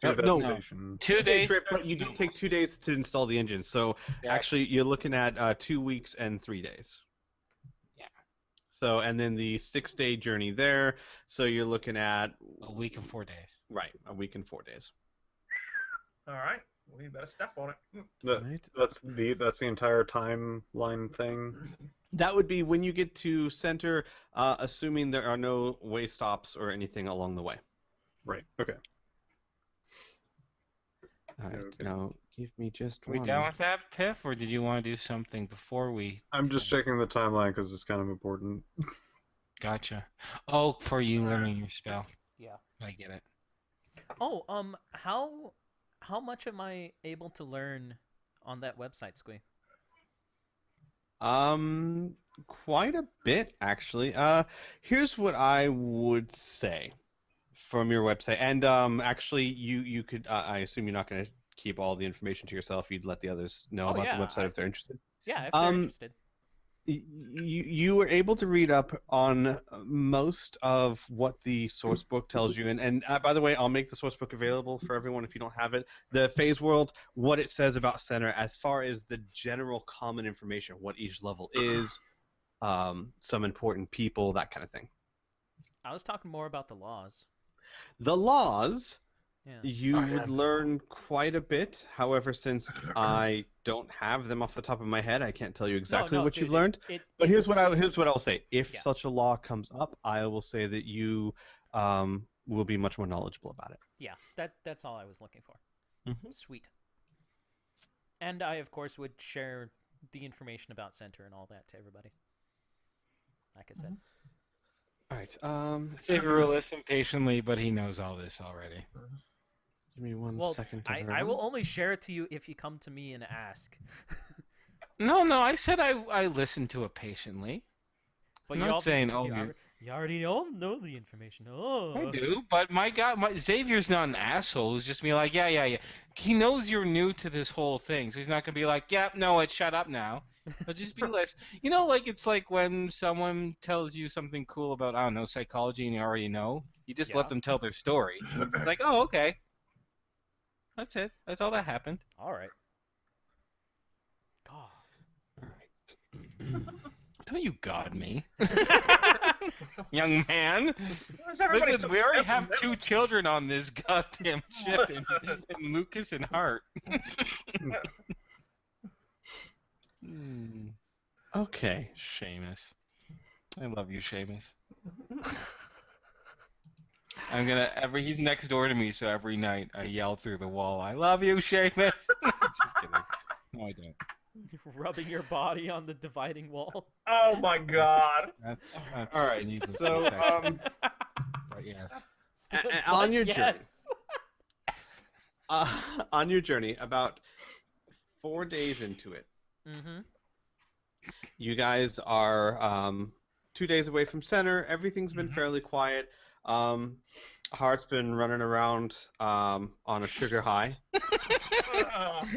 that no. station. 2 days. Trip, but you do take 2 days to install the engine. So Yeah. actually, you're looking at 2 weeks and 3 days. Yeah. So and then the 6-day journey there. So you're looking at A week and 4 days. right a week and 4 days. All right. We better step on it. Right. That's the entire timeline thing. That would be when you get to Center, assuming there are no way stops or anything along the way. Right. Okay. All right. Okay. Now give me just Are we one. down with that, Piph, or did you want to do something before we? I'm just checking the timeline because it's kind of important. Gotcha. Oh, for you learning your spell. Yeah. I get it. Oh, how much am I able to learn on that website, Squee? Quite a bit actually. Here's what I would say from your website, and actually, you could. I assume you're not going to keep all the information to yourself. You'd let the others know Oh about the yeah, website if they're interested. yeah, if they're Um, interested. you were able to read up on most of what the source book tells you, and by the way, I'll make the source book available for everyone if you don't have it. The phase world, what it says about center, as far as the general common information, what each level is, some important people, that kind of thing. I was talking more about the laws. The laws, Yeah. you Oh, yeah. would learn quite a bit. However, since I don't have them off the top of my head, I can't tell you exactly what dude, you've learned. But here's what I'll say. If Yeah. such a law comes up, I will say that you will be much more knowledgeable about it. Yeah, that's all I was looking for. Mhm. Sweet. And I, of course, would share the information about Center and all that to everybody. Like I said. All right. Xavier will listen patiently, but he knows all this already. Give me one Well, second. I will only share it to you if you come to me and ask. No, I said I listened to it patiently. But I'm you not all- saying, you oh, already- you already know the information. Oh. I do, but my God, Xavier's not an asshole. He's just be like, yeah. He knows you're new to this whole thing, so he's not gonna be like, yep, no, it's shut up now. He'll just be less. Like it's like when someone tells you something cool about, I don't know, psychology, and you already know. You just Yeah. let them tell their story. It's like, oh, okay. That's it. That's all that happened. All right. God. Don't you God me, young man. Why is everybody Listen, so we already have sentimental? 2 children on this goddamn ship, in Lucas and Hart. Okay. Seamus. I love you, Seamus. He's next door to me, so every night I yell through the wall, I love you, Seamus! Just kidding. No, I don't. Rubbing your body on the dividing wall. Oh my god. That's All right. needless So, to say. But yes. on your But journey. yes. On your journey, about 4 days into it, Mm-hmm. you guys are 2 days away from center. Everything's been fairly quiet. Hart's been running around on a sugar high.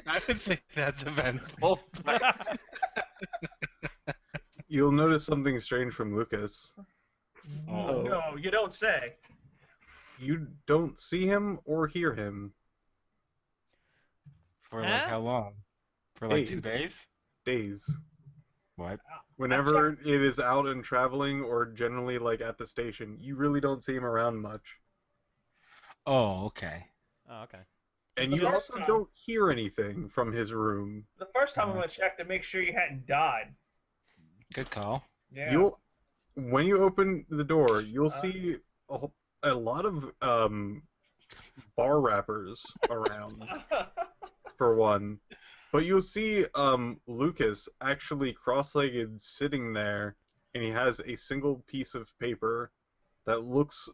I would say that's eventful. But... You'll notice something strange from Lucas. Oh, no, you don't say. You don't see him or hear him. For like Huh? how long? For like 2 Days. days? Days. What? Whenever it is out and traveling, or generally like at the station, you really don't see him around much. Oh, okay. Oh, okay. And The you first also time- don't hear anything from his room. The first time I'm gonna check to make sure you hadn't died. Good call. Yeah. When you open the door, you'll see a lot of bar wrappers around, for one. But you'll see Lucas actually cross-legged sitting there, and he has a single piece of paper that looks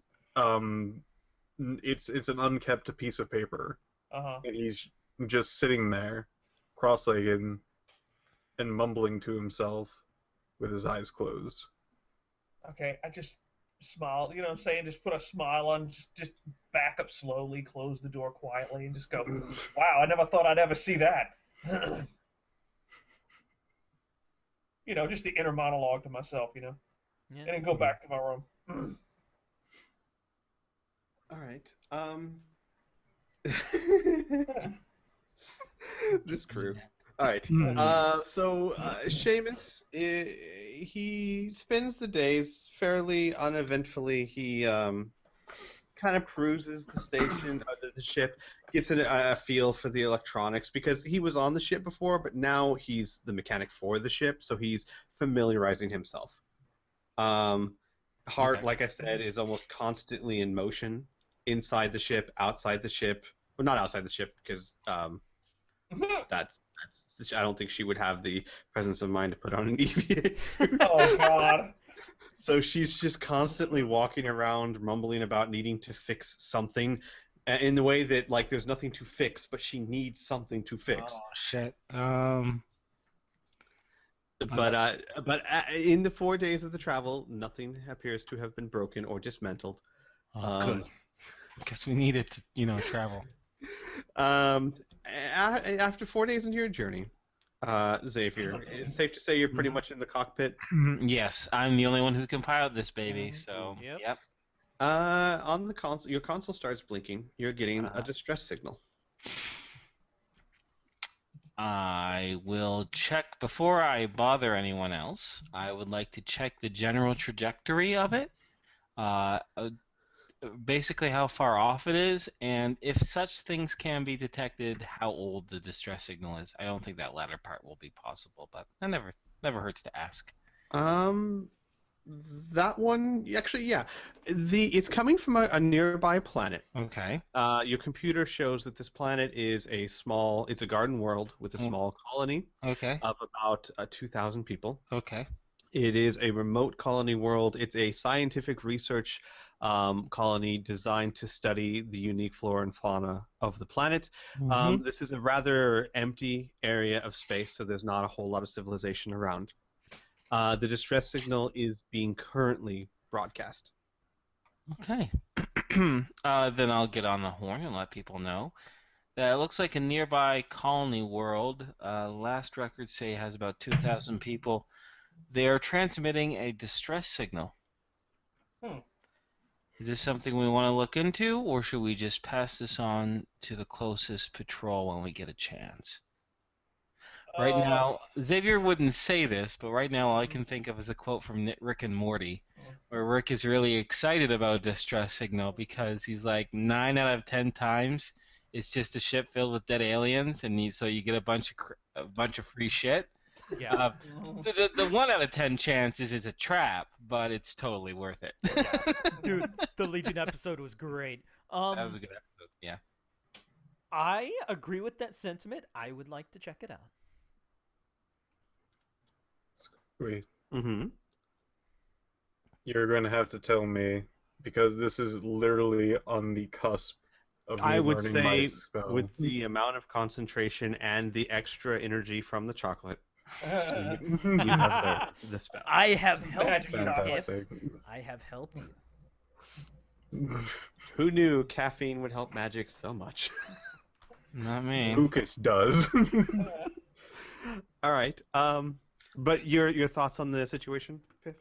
it's an unkept piece of paper, and he's just sitting there, cross-legged, and mumbling to himself with his eyes closed. Okay, I just smile. You know what I'm saying? Just put a smile on. Just back up slowly, close the door quietly, and just go. Wow, I never thought I'd ever see that. You know, just the inner monologue to myself. You know, Yeah. and then go back to my room. All right. This crew. All right. So Seamus, he spends the days fairly uneventfully. He kind of cruises the station, the ship, gets a feel for the electronics because he was on the ship before, but now he's the mechanic for the ship, so he's familiarizing himself. Hart, Okay. like I said, is almost constantly in motion inside the ship, outside the ship. Well, not outside the ship because that's I don't think she would have the presence of mind to put on an EVA suit. Oh God. So she's just constantly walking around, mumbling about needing to fix something, in the way that like there's nothing to fix, but she needs something to fix. Oh shit. But in the 4 days of the travel, nothing appears to have been broken or dismantled. Oh, good. Guess we needed to, travel. After 4 days into your journey, Xavier, it's safe to say you're pretty much in the cockpit. Yes, I'm the only one who can pilot this baby, so Yep. On the console, your console starts blinking. You're getting a distress signal. I will check before I bother anyone else. I would like to check the general trajectory of it. Basically how far off it is, and if such things can be detected, how old the distress signal is. I don't think that latter part will be possible, but that never hurts to ask. That one, actually, yeah. It's coming from a nearby planet. Okay. Your computer shows that this planet is it's a garden world with a small colony Okay. of about 2,000 people. Okay. It is a remote colony world. It's a scientific research colony designed to study the unique flora and fauna of the planet. This is a rather empty area of space, so there's not a whole lot of civilization around. The distress signal is being currently broadcast. Okay. Then I'll get on the horn and let people know that it looks like a nearby colony world. Last records say it has about 2,000 people. They are transmitting a distress signal. Is this something we want to look into, or should we just pass this on to the closest patrol when we get a chance? Right now, Xavier wouldn't say this, but right now all I can think of is a quote from Rick and Morty, where Rick is really excited about a distress signal because he's like 9 out of 10 times it's just a ship filled with dead aliens, and so you get a bunch of free shit. Yeah. The 1 out of 10 chance is it's a trap, but it's totally worth it. Dude, the Legion episode was great. That was a good episode. Yeah. I agree with that sentiment. I would like to check it out. Wait, Mm-hmm. you're going to have to tell me, because this is literally on the cusp of me I would learning my say, spell. with the amount of concentration and the extra energy from the chocolate, you have the spell. I have helped Magic you, Fantastic. Piph. I have helped you. Who knew caffeine would help magic so much? Not me. Lucas does. All right. But your thoughts on the situation, Piph?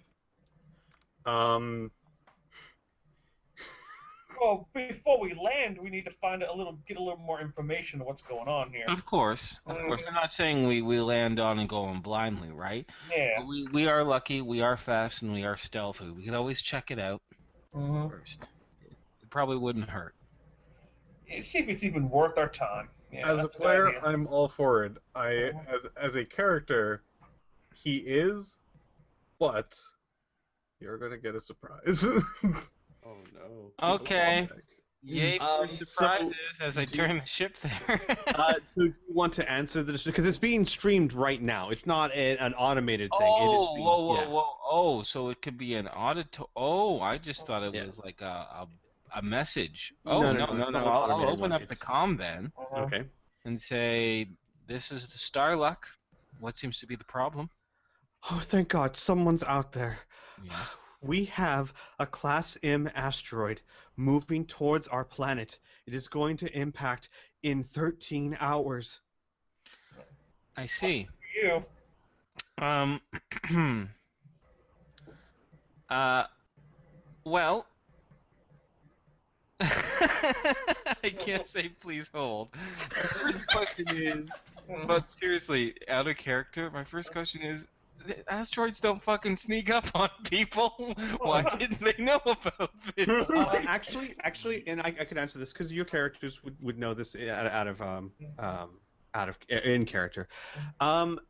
Well, before we land, we need to get a little more information of what's going on here. Of course. I'm not saying we land on and go on blindly, right? Yeah. But we are lucky, we are fast, and we are stealthy. We can always check it out first. It probably wouldn't hurt. See if it's even worth our time. Yeah, As a that's the player, idea. I'm all for it. As a character, he is, but you're gonna get a surprise. Oh no. Okay. Yay for so surprises as I turn the ship there. So you want to answer the because it's being streamed right now. It's not an automated thing. Oh, being, whoa. Oh, so it could be an auditor. Oh, I just thought it Yeah. was like a message. No, Oh, no, no. it's not an I'll automated open one. up the It's- comm then Okay. and say, this is the Starluck. What seems to be the problem? Oh, thank God, someone's out there. Yes. We have a Class M asteroid moving towards our planet. It is going to impact in 13 hours. I see. You. Well, I can't say please hold. My first question is, but seriously, out of character, my first question is, the asteroids don't fucking sneak up on people. Why didn't they know about this? Actually, and I could answer this because your characters would know this out of in character.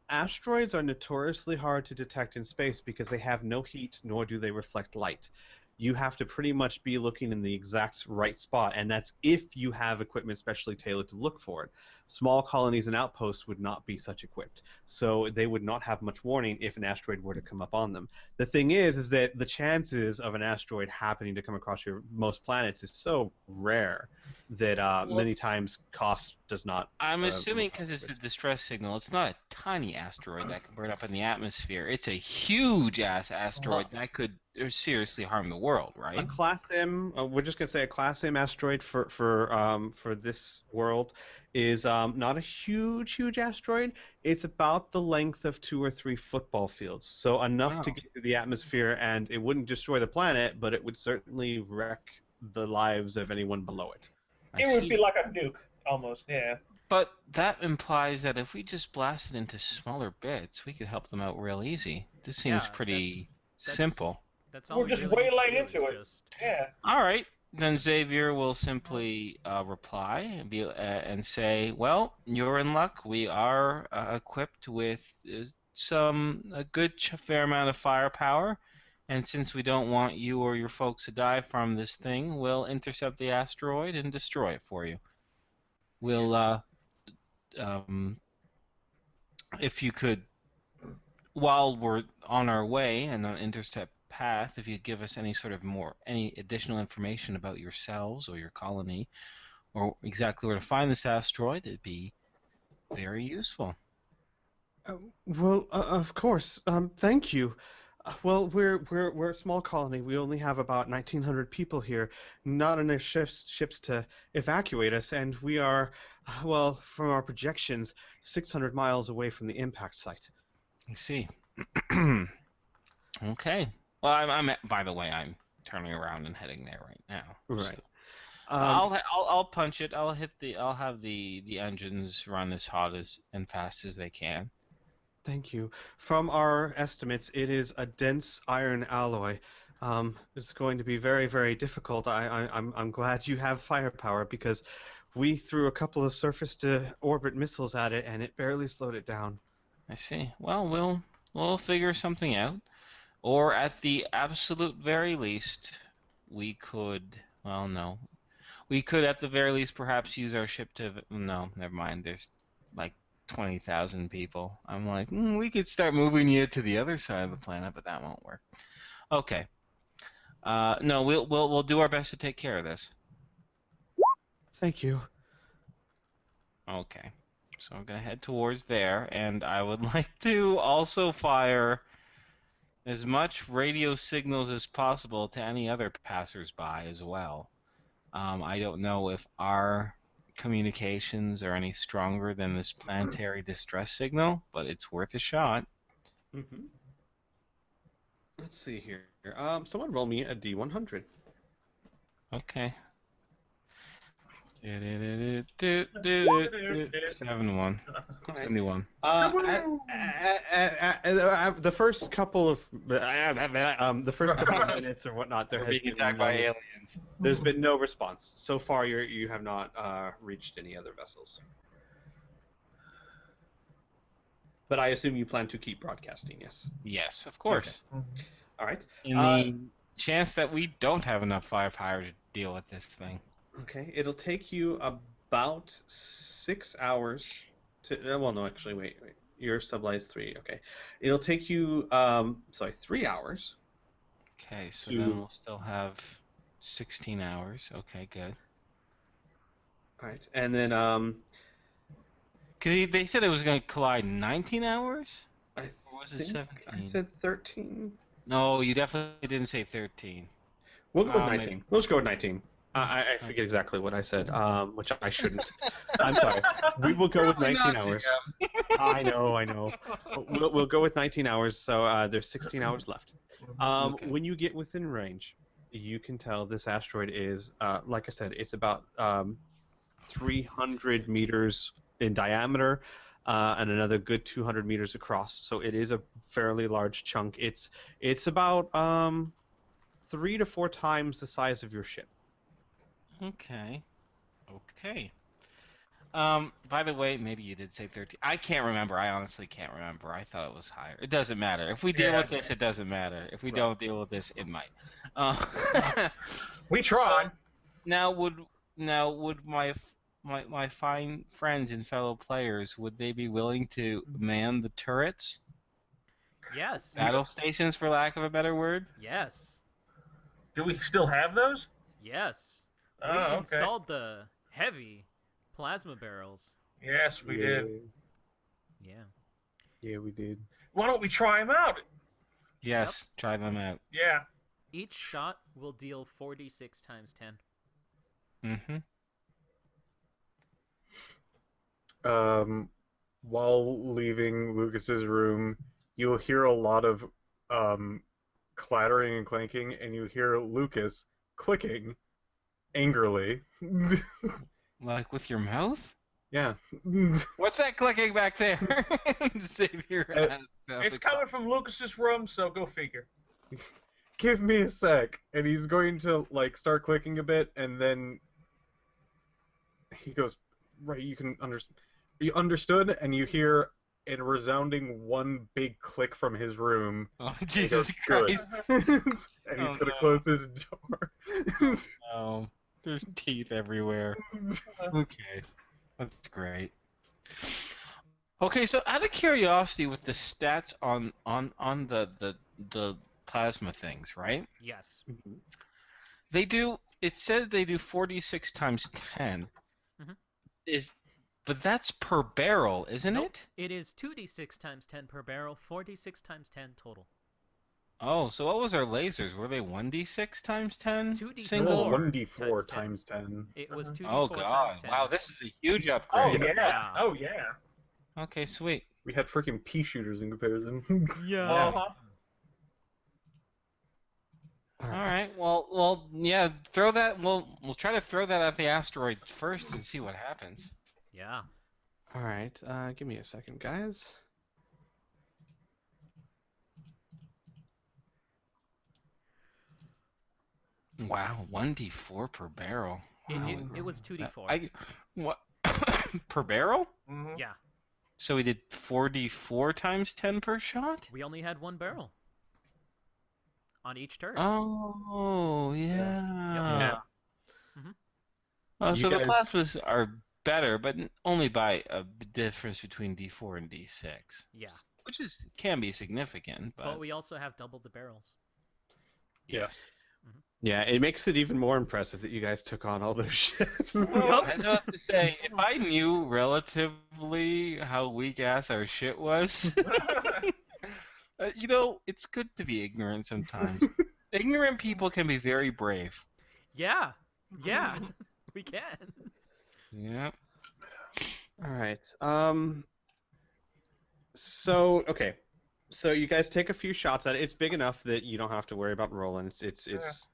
Asteroids are notoriously hard to detect in space because they have no heat nor do they reflect light. You have to pretty much be looking in the exact right spot, and that's if you have equipment specially tailored to look for it. Small colonies and outposts would not be such equipped, so they would not have much warning if an asteroid were to come up on them. The thing is that the chances of an asteroid happening to come across most planets is so rare that many times cost does not. I'm assuming rule out because the it's a risk. distress signal, it's not a tiny asteroid that can burn up in the atmosphere. It's a huge ass asteroid that could seriously harm the world, A right? class M, we're just gonna say a class M asteroid for this world is not a huge asteroid. It's about the length of 2 or 3 football fields, so enough to Wow. get through the atmosphere, and it wouldn't destroy the planet, but it would certainly wreck the lives of anyone below it. I It would be see. like a nuke, almost. Yeah. But that implies that if we just blast it into smaller bits, we could help them out real easy. This seems Yeah, pretty that's simple. that's all We're we just really need to waylaying do into is it. just Yeah. All right, then Xavier will simply reply and say, "Well, you're in luck. We are equipped with a good fair amount of firepower, and since we don't want you or your folks to die from this thing, we'll intercept the asteroid and destroy it for you. We'll, um, if you could, while we're on our way and on intercept path, if you give us any additional information about yourselves or your colony, or exactly where to find this asteroid, it'd be very useful." Well, of course. Thank you. Well, we're a small colony. We only have about 1,900 people here, not enough ships to evacuate us, and we are, well, from our projections, 600 miles away from the impact site. I see. Okay. Well, by the way, I'm turning around and heading there right now. Right. So Um, I'll punch it. I'll have the engines run as hot and fast as they can. Thank you. From our estimates, it is a dense iron alloy. It's going to be very difficult. I'm glad you have firepower because we threw a couple of surface-to-orbit missiles at it and it barely slowed it down. I see. Well, we'll figure something out. Or at the absolute very least, we could. Well, no. We could at the very least perhaps use our ship to. No, never mind. There's like 20,000 people. I'm like, we could start moving you to the other side of the planet, but that won't work. Okay. No, we'll do our best to take care of this. Thank you. Okay. So I'm gonna head towards there, and I would like to also fire as much radio signals as possible to any other passersby as well. I don't know if our communications are any stronger than this planetary distress signal, but it's worth a shot. Mm-hmm. Let's see here. Someone roll me a D100. Okay. 71. 71. The first couple of minutes or whatnot, We're being attacked by aliens. there's been no response. So far, you have not reached any other vessels. But I assume you plan to keep broadcasting, yes? Yes, of course. All right. In the chance that we don't have enough firepower to deal with this thing. Okay, it'll take you about 6 hours to. Well, no, actually, wait. Your sublight is 3. Okay, it'll take you 3 hours. Okay, so then we'll still have 16 hours. Okay, good. All right, and then Because they said it was going to collide 19 hours? I Or was it think 17? I said 13. No, you definitely didn't say 13. We'll go with 19. Maybe. We'll just go with 19. I forget exactly what I said, which I shouldn't. I'm sorry. We will go with Probably 19 not, hours. Jacob. I know. We'll go with 19 hours, so there's 16 hours left. Okay. When you get within range, you can tell this asteroid is, like I said, it's about 300 meters in diameter and another good 200 meters across. So it is a fairly large chunk. It's about 3 to 4 times the size of your ship. Okay. By the way, maybe you did say 13. I can't remember. I honestly can't remember. I thought it was higher. It doesn't matter. If we deal with this, it doesn't matter. If we don't deal with this, it might. We tried. So, now would my fine friends and fellow players, would they be willing to man the turrets? Yes. Battle stations, for lack of a better word? Yes. Do we still have those? Yes. We Oh, okay. installed the heavy plasma barrels. Yes, we did. Yeah. Yeah, we did. Why don't we try them out? Yes, try them out. Yeah. Each shot will deal 4d6 times 10. Mm-hmm. While leaving Lucas's room, you'll hear a lot of clattering and clanking, and you hear Lucas clicking angrily. Like with your mouth? Yeah. What's that clicking back there? Xavier asked. It's coming from Lucas's room, so go figure. Give me a sec. And he's going to like start clicking a bit, and then he goes, right, you can understand. You understood, and you hear a resounding one big click from his room. Oh, And he Jesus goes, Christ. "Good." And he's Oh, gonna no. close his door. Oh, there's teeth everywhere. Okay, that's great. Okay, so out of curiosity, with the stats on the plasma things, right? Yes. They do. It says they do 46 times 10. Mhm. But that's per barrel, isn't Nope. it? It is 2d6 times 10 per barrel, 4d6 times 10 total. Oh, so what was our lasers? Were they 1d6 times 10? 2d4 Single? 1d4 times 10. times 10. It was 2d4 Oh times god! 10. Wow, this is a huge Oh upgrade. yeah. Yeah. Oh yeah. Okay, sweet. We had freaking pea shooters in comparison. Yeah. Uh-huh. All right. Well, yeah. Throw that. We'll try to throw that at the asteroid first and see what happens. Yeah. All right, give me a second, guys. Wow, 1d4 per barrel. Wow. It was 2d4. What per barrel? Mhm. Yeah. So we did 4d4 times 10 per shot? We only had one barrel on each turret. Oh, yeah. Mhm. Oh, You so the guys- plasmas are better, but only by a difference between D4 and D6. Yeah. Which can be significant, But but we also have double the barrels. yes. Yeah, it makes it even more impressive that you guys took on all those ships. Yup. I was about to say, if I knew relatively how weak ass our shit was, it's good to be ignorant sometimes. Ignorant people can be very brave. Yeah. Yeah. We can. Yeah. All right. So okay. So you guys take a few shots at it. It's big enough that you don't have to worry about rolling. It's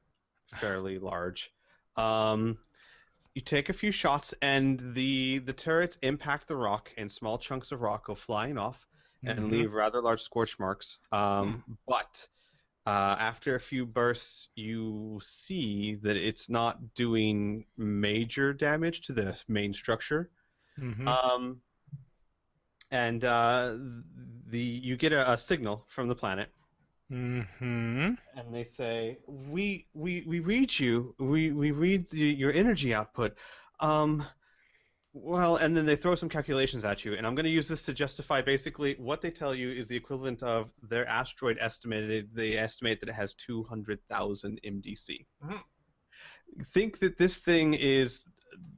fairly large. You take a few shots, and the turrets impact the rock, and small chunks of rock go flying off and Mhm. leave rather large scorch marks. But after a few bursts, you see that it's not doing major damage to the main structure. Mhm. And you get a signal from the planet, Mhm. and they say, "We read you. We read your energy output." Well, and then they throw some calculations at you, and I'm going to use this to justify basically what they tell you is the equivalent of their asteroid estimated. They estimate that it has 200,000 MDC. Mhm. Think that this thing is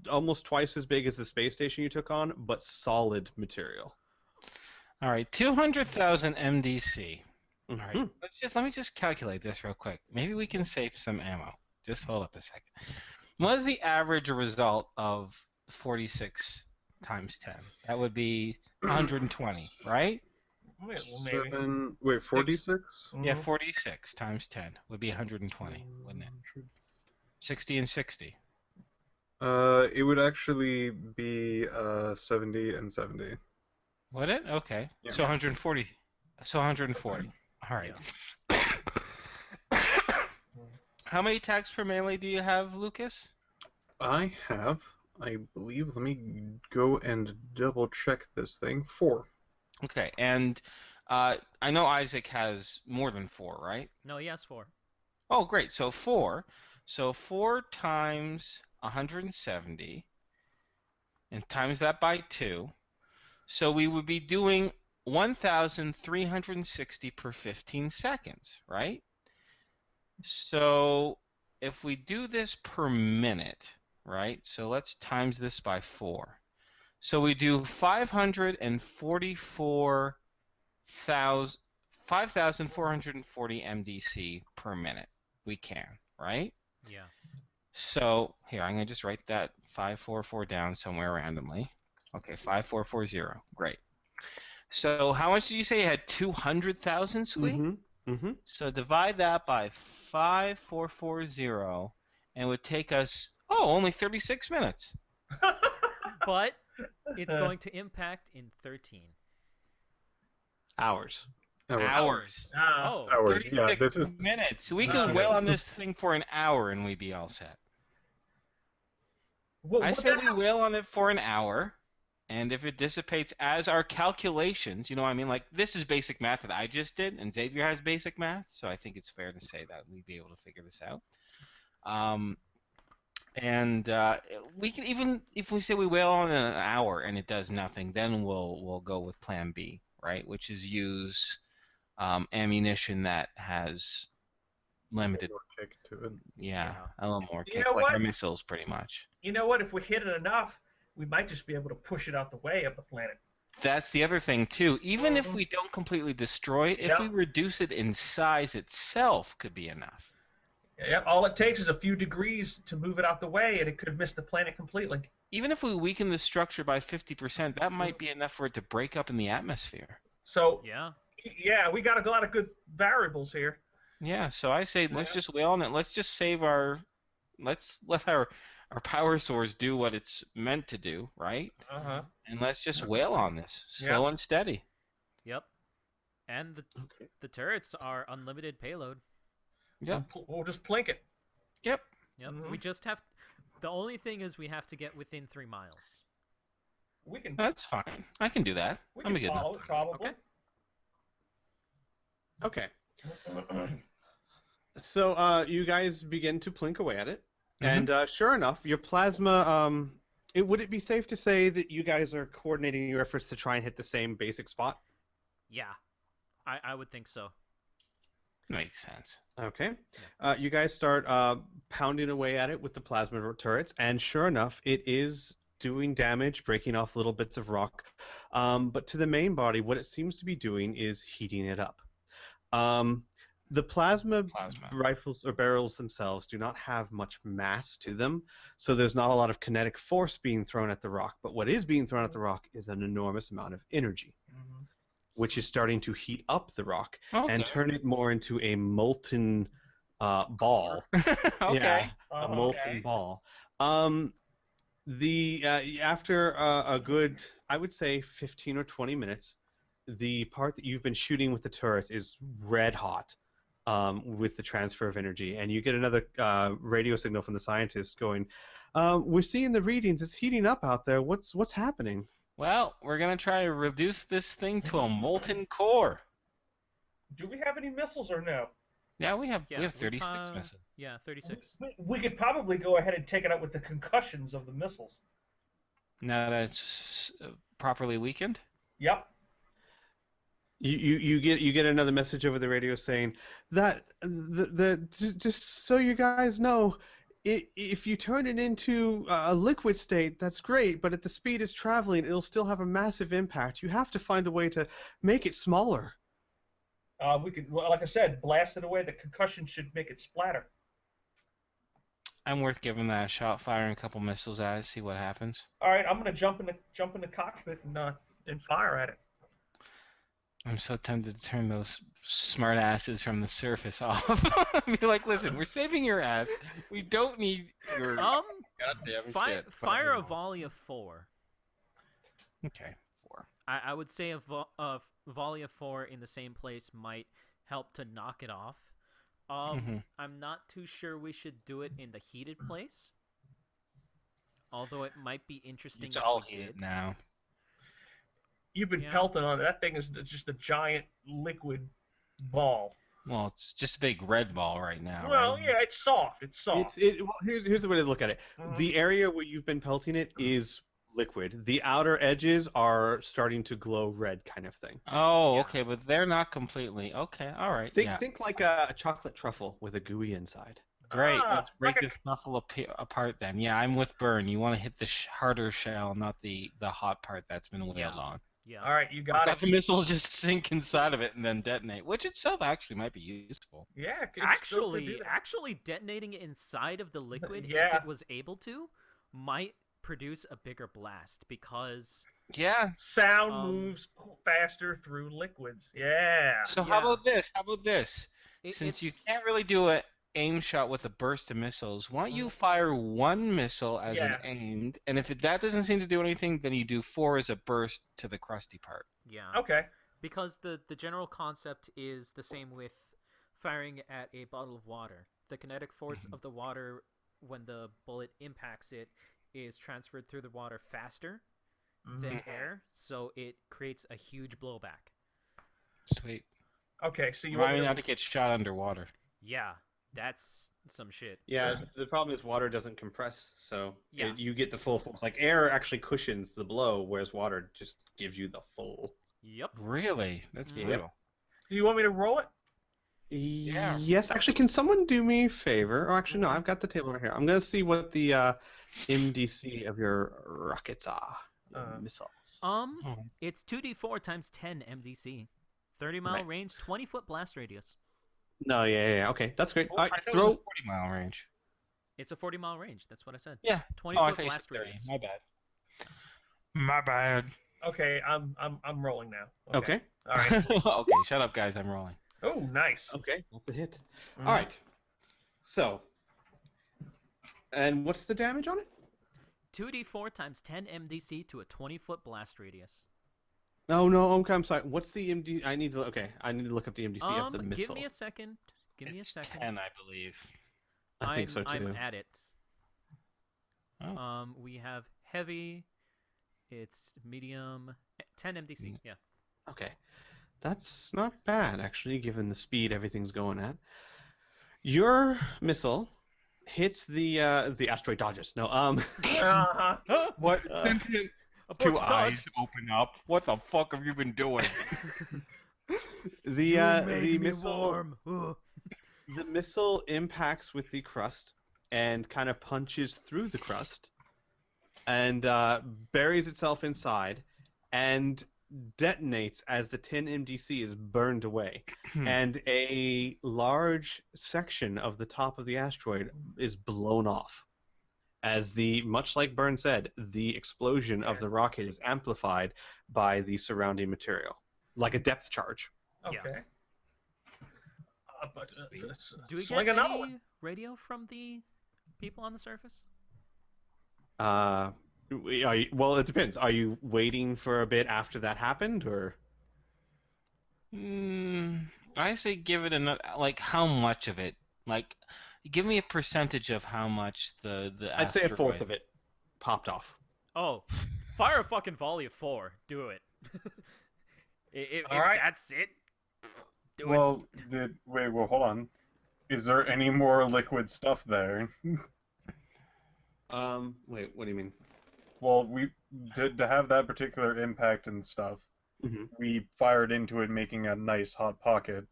almost twice as big as the space station you took on, but solid material. All right, 200,000 MDC. All Mhm. right, let me just calculate this real quick. Maybe we can save some ammo. Just hold up a second. What is the average result of 46 times 10? That would be 120, right? Well, maybe. 46? Yeah, Mhm. 46 times 10 would be 120, wouldn't it? 60 and 60. It would actually be 70 and 70. Would it? Okay. Yeah. So 140. So 140. All right. How many attacks per melee do you have, Lucas? I have, I believe, let me go and double check this thing. 4. Okay, and I know Isaac has more than 4, right? No, he has 4. Oh, great. So 4. So 4 times 170 and times that by 2. So we would be doing 1,360 per 15 seconds, right? So if we do this per minute, right? So let's times this by 4. So we do 5,440 MDC per minute. We can, right? Yeah. So here, I'm going to just write that 544 down somewhere randomly. Okay, 5440. Great. So how much did you say you had? 200,000, Squee? Mm-hmm. Mm-hmm. So divide that by 5440, and it would take us, only 36 minutes. But it's going to impact in 13. Hours. Hours. Oh. Hours. Yeah, 36 this is. minutes. We could wail on this thing for an hour and we'd be all set. I say we wail on it for an hour, and if it dissipates as our calculations, you know what I mean? Like, this is basic math that I just did, and Xavier has basic math, so I think it's fair to say that we'd be able to figure this out. We can, even if we say we wail on an hour and it does nothing, then we'll go with plan B, right? Which is use ammunition that has limited, Kick to it. a little more You kick, know like what? our missiles, pretty much. You know what? If we hit it enough, we might just be able to push it out the way of the planet. That's the other thing too. Even if we don't completely destroy it, if Yep. we reduce it in size itself, could be enough. Yeah, all it takes is a few degrees to move it out the way, and it could miss the planet completely. Even if we weaken the structure by 50%, that might be enough for it to break up in the atmosphere. So, Yeah. yeah, we got a lot of good variables here. Yeah, so I say let's just wail on it. Let's just save our. Let's let our power source do what it's meant to do, right? Uh-huh. And let's just wail on this, slow and steady. Yep. And the turrets are unlimited payload. Yep. We'll just plink it. Yep. Yep. Mhm. We just have. The only thing is we have to get within 3 miles. We can. That's fine. I can do that. We I'm can good follow enough. it, probably. Okay. So you guys begin to plink away at it, and sure enough, your plasma. Would it be safe to say that you guys are coordinating your efforts to try and hit the same basic spot? Yeah. I would think so. Makes sense. Okay. You guys start pounding away at it with the plasma turrets, and sure enough, it is doing damage, breaking off little bits of rock. But to the main body, what it seems to be doing is heating it up. The plasma rifles or barrels themselves do not have much mass to them, so there's not a lot of kinetic force being thrown at the rock. But what is being thrown at the rock is an enormous amount of energy, which is starting to heat up the rock and turn it more into a molten ball. Okay. Yeah, a molten ball. After a good, I would say, 15 or 20 minutes, the part that you've been shooting with the turrets is red hot with the transfer of energy, and you get another radio signal from the scientist going, "We're seeing the readings. It's heating up out there. What's happening?" Well, we're gonna try to reduce this thing to a molten core. Do we have any missiles or no? Yeah, we have 36 we've, missiles. Yeah, 36. We could probably go ahead and take it out with the concussions of the missiles. Now that's properly weakened. Yep. You get another message over the radio saying that just so you guys know, if you turn it into a liquid state, that's great, but at the speed it's traveling, it'll still have a massive impact. You have to find a way to make it smaller. We could, well, like I said, blast it away. The concussion should make it splatter. I'm worth giving that a shot, firing a couple missiles at it, see what happens. All right, I'm gonna jump in the cockpit and fire at it. I'm so tempted to turn those smart asses from the surface off. Be like, listen, we're saving your ass. We don't need your goddamn shit. Fire a volley of 4. Okay, 4. I would say a volley of 4 in the same place might help to knock it off. I'm not too sure we should do it in the heated place. Although it might be interesting. It's if all we heated did. now. You've been pelting on it. That thing is just a giant liquid ball. Well, it's just a big red ball right now. Well, right? yeah, it's soft. It's soft. Well, here's the way to look at it. The area where you've been pelting it is liquid. The outer edges are starting to glow red, kind of thing. Oh, Yeah. okay, but they're not completely. Okay, all right. Yeah. Think like a chocolate truffle with a gooey inside. Great. Ah, Let's break like a- this buffalo apart then. Yeah, I'm with Burn. You want to hit the harder shell, not the hot part that's been wailed Yeah. on. Yeah. All right, you got Let it. the missile just sink inside of it and then detonate, which itself actually might be useful. Yeah, it still could do that. Actually detonating it inside of the liquid, if Yeah. it was able to, might produce a bigger blast because Yeah. Sound Um, moves faster through liquids. Yeah. So Yeah. how about this? How about this? Since you it's can't really do a aim shot with a burst of missiles, why don't you fire one missile as an Yeah. aimed, and if that doesn't seem to do anything, then you do 4 as a burst to the crusty part. yeah. Okay. Because the general concept is the same with firing at a bottle of water. The kinetic force of the water when the bullet impacts it is transferred through the water faster than air, so it creates a huge blowback. Sweet. Okay, so you Remind want me me not to... to get shot underwater. Yeah, that's some shit. Yeah, the problem is water doesn't compress, so Yeah. you get the full force. Like air actually cushions the blow, whereas water just gives you the full. Yep. Really? That's Yep. brutal. Do you want me to roll it? Yeah. Yes, actually, can someone do me a favor? Oh, actually, no, I've got the table right here. I'm gonna see what the MDC of your rockets are. Your missiles. Oh. It's 2d4 times 10 MDC. 30-mile Right. range, 20-foot blast radius. No, yeah. Okay, that's great. All I right, thought it throw. was a 40-mile range. It's a 40-mile range. That's what I said. Yeah. 20-foot Oh, I thought you said blast 30. radius. My bad. My bad. Okay, I'm rolling now. Okay. All right. Okay, shut up, guys. I'm rolling. Oh, nice. Okay, that's a hit. Mhm. All right. So, and what's the damage on it? 2d4 times 10 MDC to a 20-foot blast radius. Oh no, okay, I'm sorry. What's the MD? I need to look up the MDC of the missile. Give me a second. Give me a It's second. 10, I believe. I think so too. I'm at it. Oh. We have heavy. It's medium. 10 MDC. Yeah. Okay, that's not bad actually, given the speed everything's going at. Your missile hits the asteroid dodges. No, Uh-huh. What? Abort Two to eyes dodge. open up. What the fuck have you been doing? the missile. The missile impacts with the crust and kind of punches through the crust and buries itself inside and detonates as the 10 MDC is burned away. And a large section of the top of the asteroid is blown off. As much like Byrne said, the explosion of the rocket is amplified by the surrounding material, like a depth charge. Okay. Yeah. But, Do we sling get another any one. radio from the people on the surface? Well, it depends. Are you waiting for a bit after that happened, or? I say give it another. Like, how much of it? Like, give me a percentage of how much the I'd say a fourth asteroid- of it popped off. Oh, fire a fucking volley of 4. Do it. If All right. that's it, do it. Well, hold on. Is there any more liquid stuff there? Wait, what do you mean? Well, to have that particular impact and stuff, Mhm. we fired into it, making a nice hot pocket.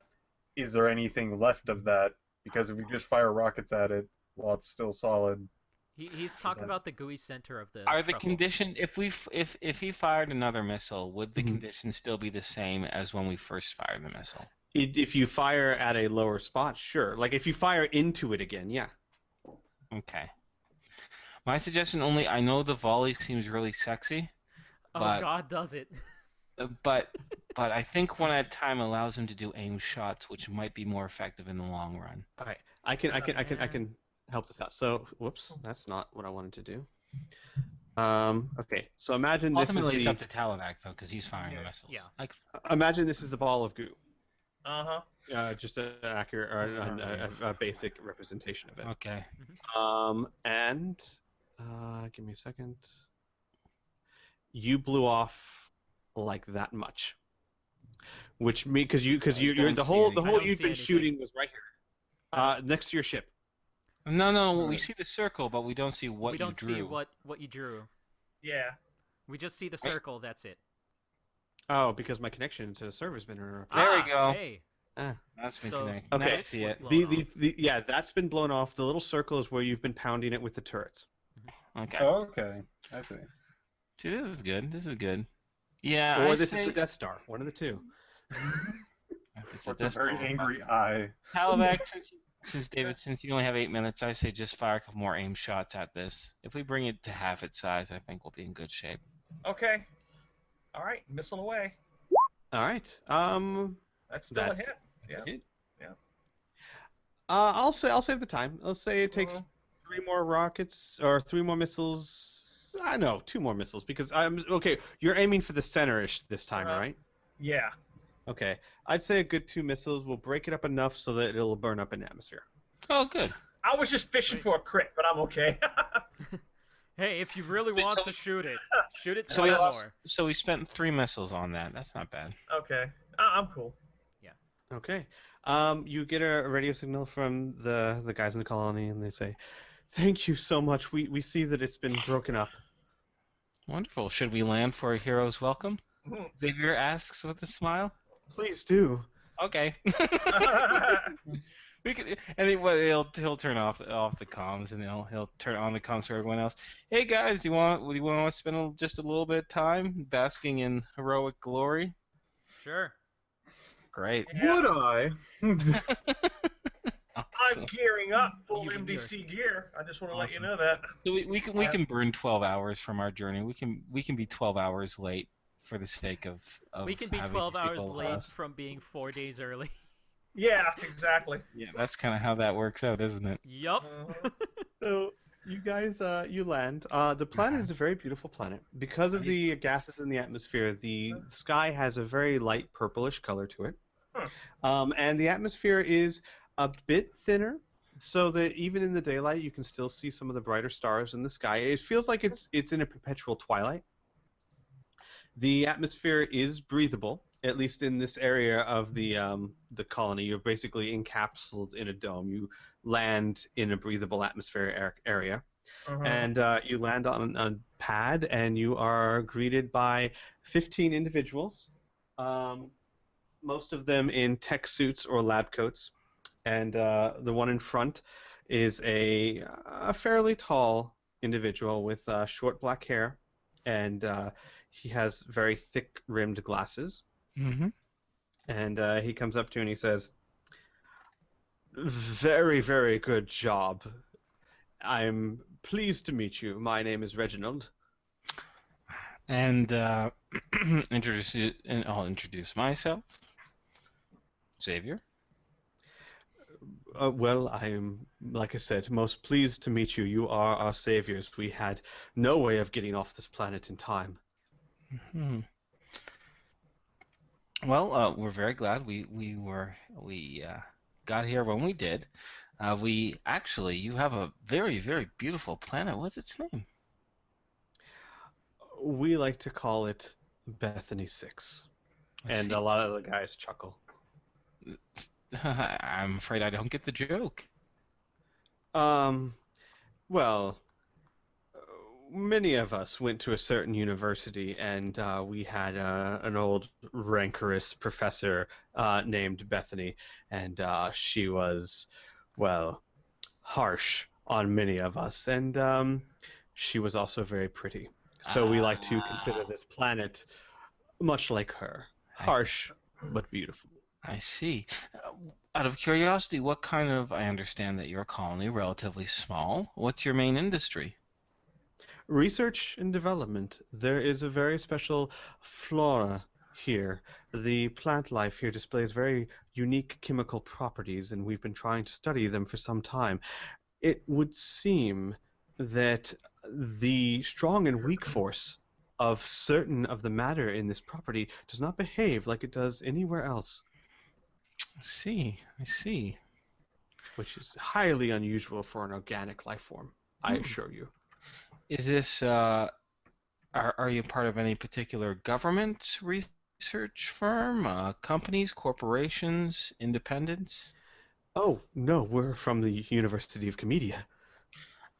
Is there anything left of that? Because if we just fire rockets at it while it's still solid, He's talking about the gooey center of the. Are the truffle. condition if he fired another missile, would the Mhm. conditions still be the same as when we first fired the missile? If you fire at a lower spot, sure. Like if you fire into it again, yeah. Okay. My suggestion only. I know the volley seems really sexy, Oh but- God, does it? but I think one at a time allows him to do aim shots, which might be more effective in the long run. All right, I can help this out. So, whoops, that's not what I wanted to do. Okay, so imagine this is Ultimately, it's the up to Talavac though, because he's firing the missiles. Yeah. Like, imagine this is the ball of goo. Uh-huh. Just an accurate or a basic representation of it. okay. And give me a second. You blew off like that much, which means because you're don't the see whole anything. I don't you'd see been anything. shooting was right here, next to your ship. No, we see the circle, but we don't see what we don't you drew. see what you drew. Yeah. We just see the circle. That's it. Oh, because my connection to the server's been interrupted. There we go. Hey. That's been So connected. Okay. Now I this see was it. blown off. Yeah, that's been blown off. The little circle is where you've been pounding it with the turrets. Okay. Oh, okay. I see. See, this is good. This is good. Yeah, Or I this say... is the Death Star. One of the two. If it's Or it's a Death very Star, angry eye. Halivac, since you only have 8 minutes, I say just fire a couple more aim shots at this. If we bring it to half its size, I think we'll be in good shape. Okay. All right, missile away. All right. That's still a That's hit. Yeah. it. Yeah. I'll save the time. I'll say it takes Mhm. 3 more rockets or 3 more missiles. I know 2 more missiles because I'm okay. You're aiming for the center-ish this time, Uh-huh. right? Yeah. Okay. I'd say a good 2 missiles will break it up enough so that it'll burn up in the atmosphere. Oh, good. I was just fishing Wait. for a crit, but I'm okay. Hey, if you really Wait, want so- to shoot it So we twice lost. more. So we spent 3 missiles on that. That's not bad. Okay. I'm cool. Okay. You get a radio signal from the guys in the colony, and they say, "Thank you so much. We see that it's been broken up." Wonderful. Should we land for a hero's welcome? Mhm. Xavier asks with a smile. Please do. Okay. We could, and he'll turn off the comms, and he'll turn on the comms for everyone else. Hey guys, do you want to spend just a little bit of time basking in heroic glory? Sure. Great. Yeah. Would I? Awesome. I'm gearing up, full You and your- MDC gear. I just want to let you Awesome. know that. So we can burn 12 hours from our journey. We can be 12 hours late for the sake of We can be having 12 these hours people with late us. from being 4 days early. Yeah, exactly. Yeah, that's kind of how that works out, isn't it? Yup. Uh-huh. So you guys, you land. The planet is a very beautiful planet because of the gases in the atmosphere. The sky has a very light purplish color to it, and the atmosphere is a bit thinner, so that even in the daylight you can still see some of the brighter stars in the sky. It feels like it's in a perpetual twilight. The atmosphere is breathable, at least in this area of the colony. You're basically encapsulated in a dome. You land in a breathable atmosphere area, Uh-huh. and you land on a pad, and you are greeted by 15 individuals, most of them in tech suits or lab coats, and the one in front is a fairly tall individual with short black hair, and he has very thick-rimmed glasses. Mm-hmm. And he comes up to you and he says, "Very, very good job. I'm pleased to meet you. My name is Reginald." And introduce you, and I'll introduce myself. Xavier. Well, I'm, like I said, most pleased to meet you. You are our saviors. We had no way of getting off this planet in time. Hmm. Well, we're very glad we got here when we did. You have a very, very beautiful planet. What's its name? We like to call it Bethany 6. And a lot of the guys chuckle. I'm afraid I don't get the joke. Well, many of us went to a certain university, and we had an old rancorous professor named Bethany, and she was, well, harsh on many of us, and she was also very pretty. So we like to consider this planet much like her, harsh but beautiful. I see. Out of curiosity, what kind of... I understand that your colony relatively small. What's your main industry? Research and development. There is a very special flora here. The plant life here displays very unique chemical properties, and we've been trying to study them for some time. It would seem that the strong and weak force of certain of the matter in this property does not behave like it does anywhere else, I see. which is highly unusual for an organic life form, I assure you. Is this, are you part of any particular government research firm, companies, corporations, independents? Oh, no, we're from the University of Comedia.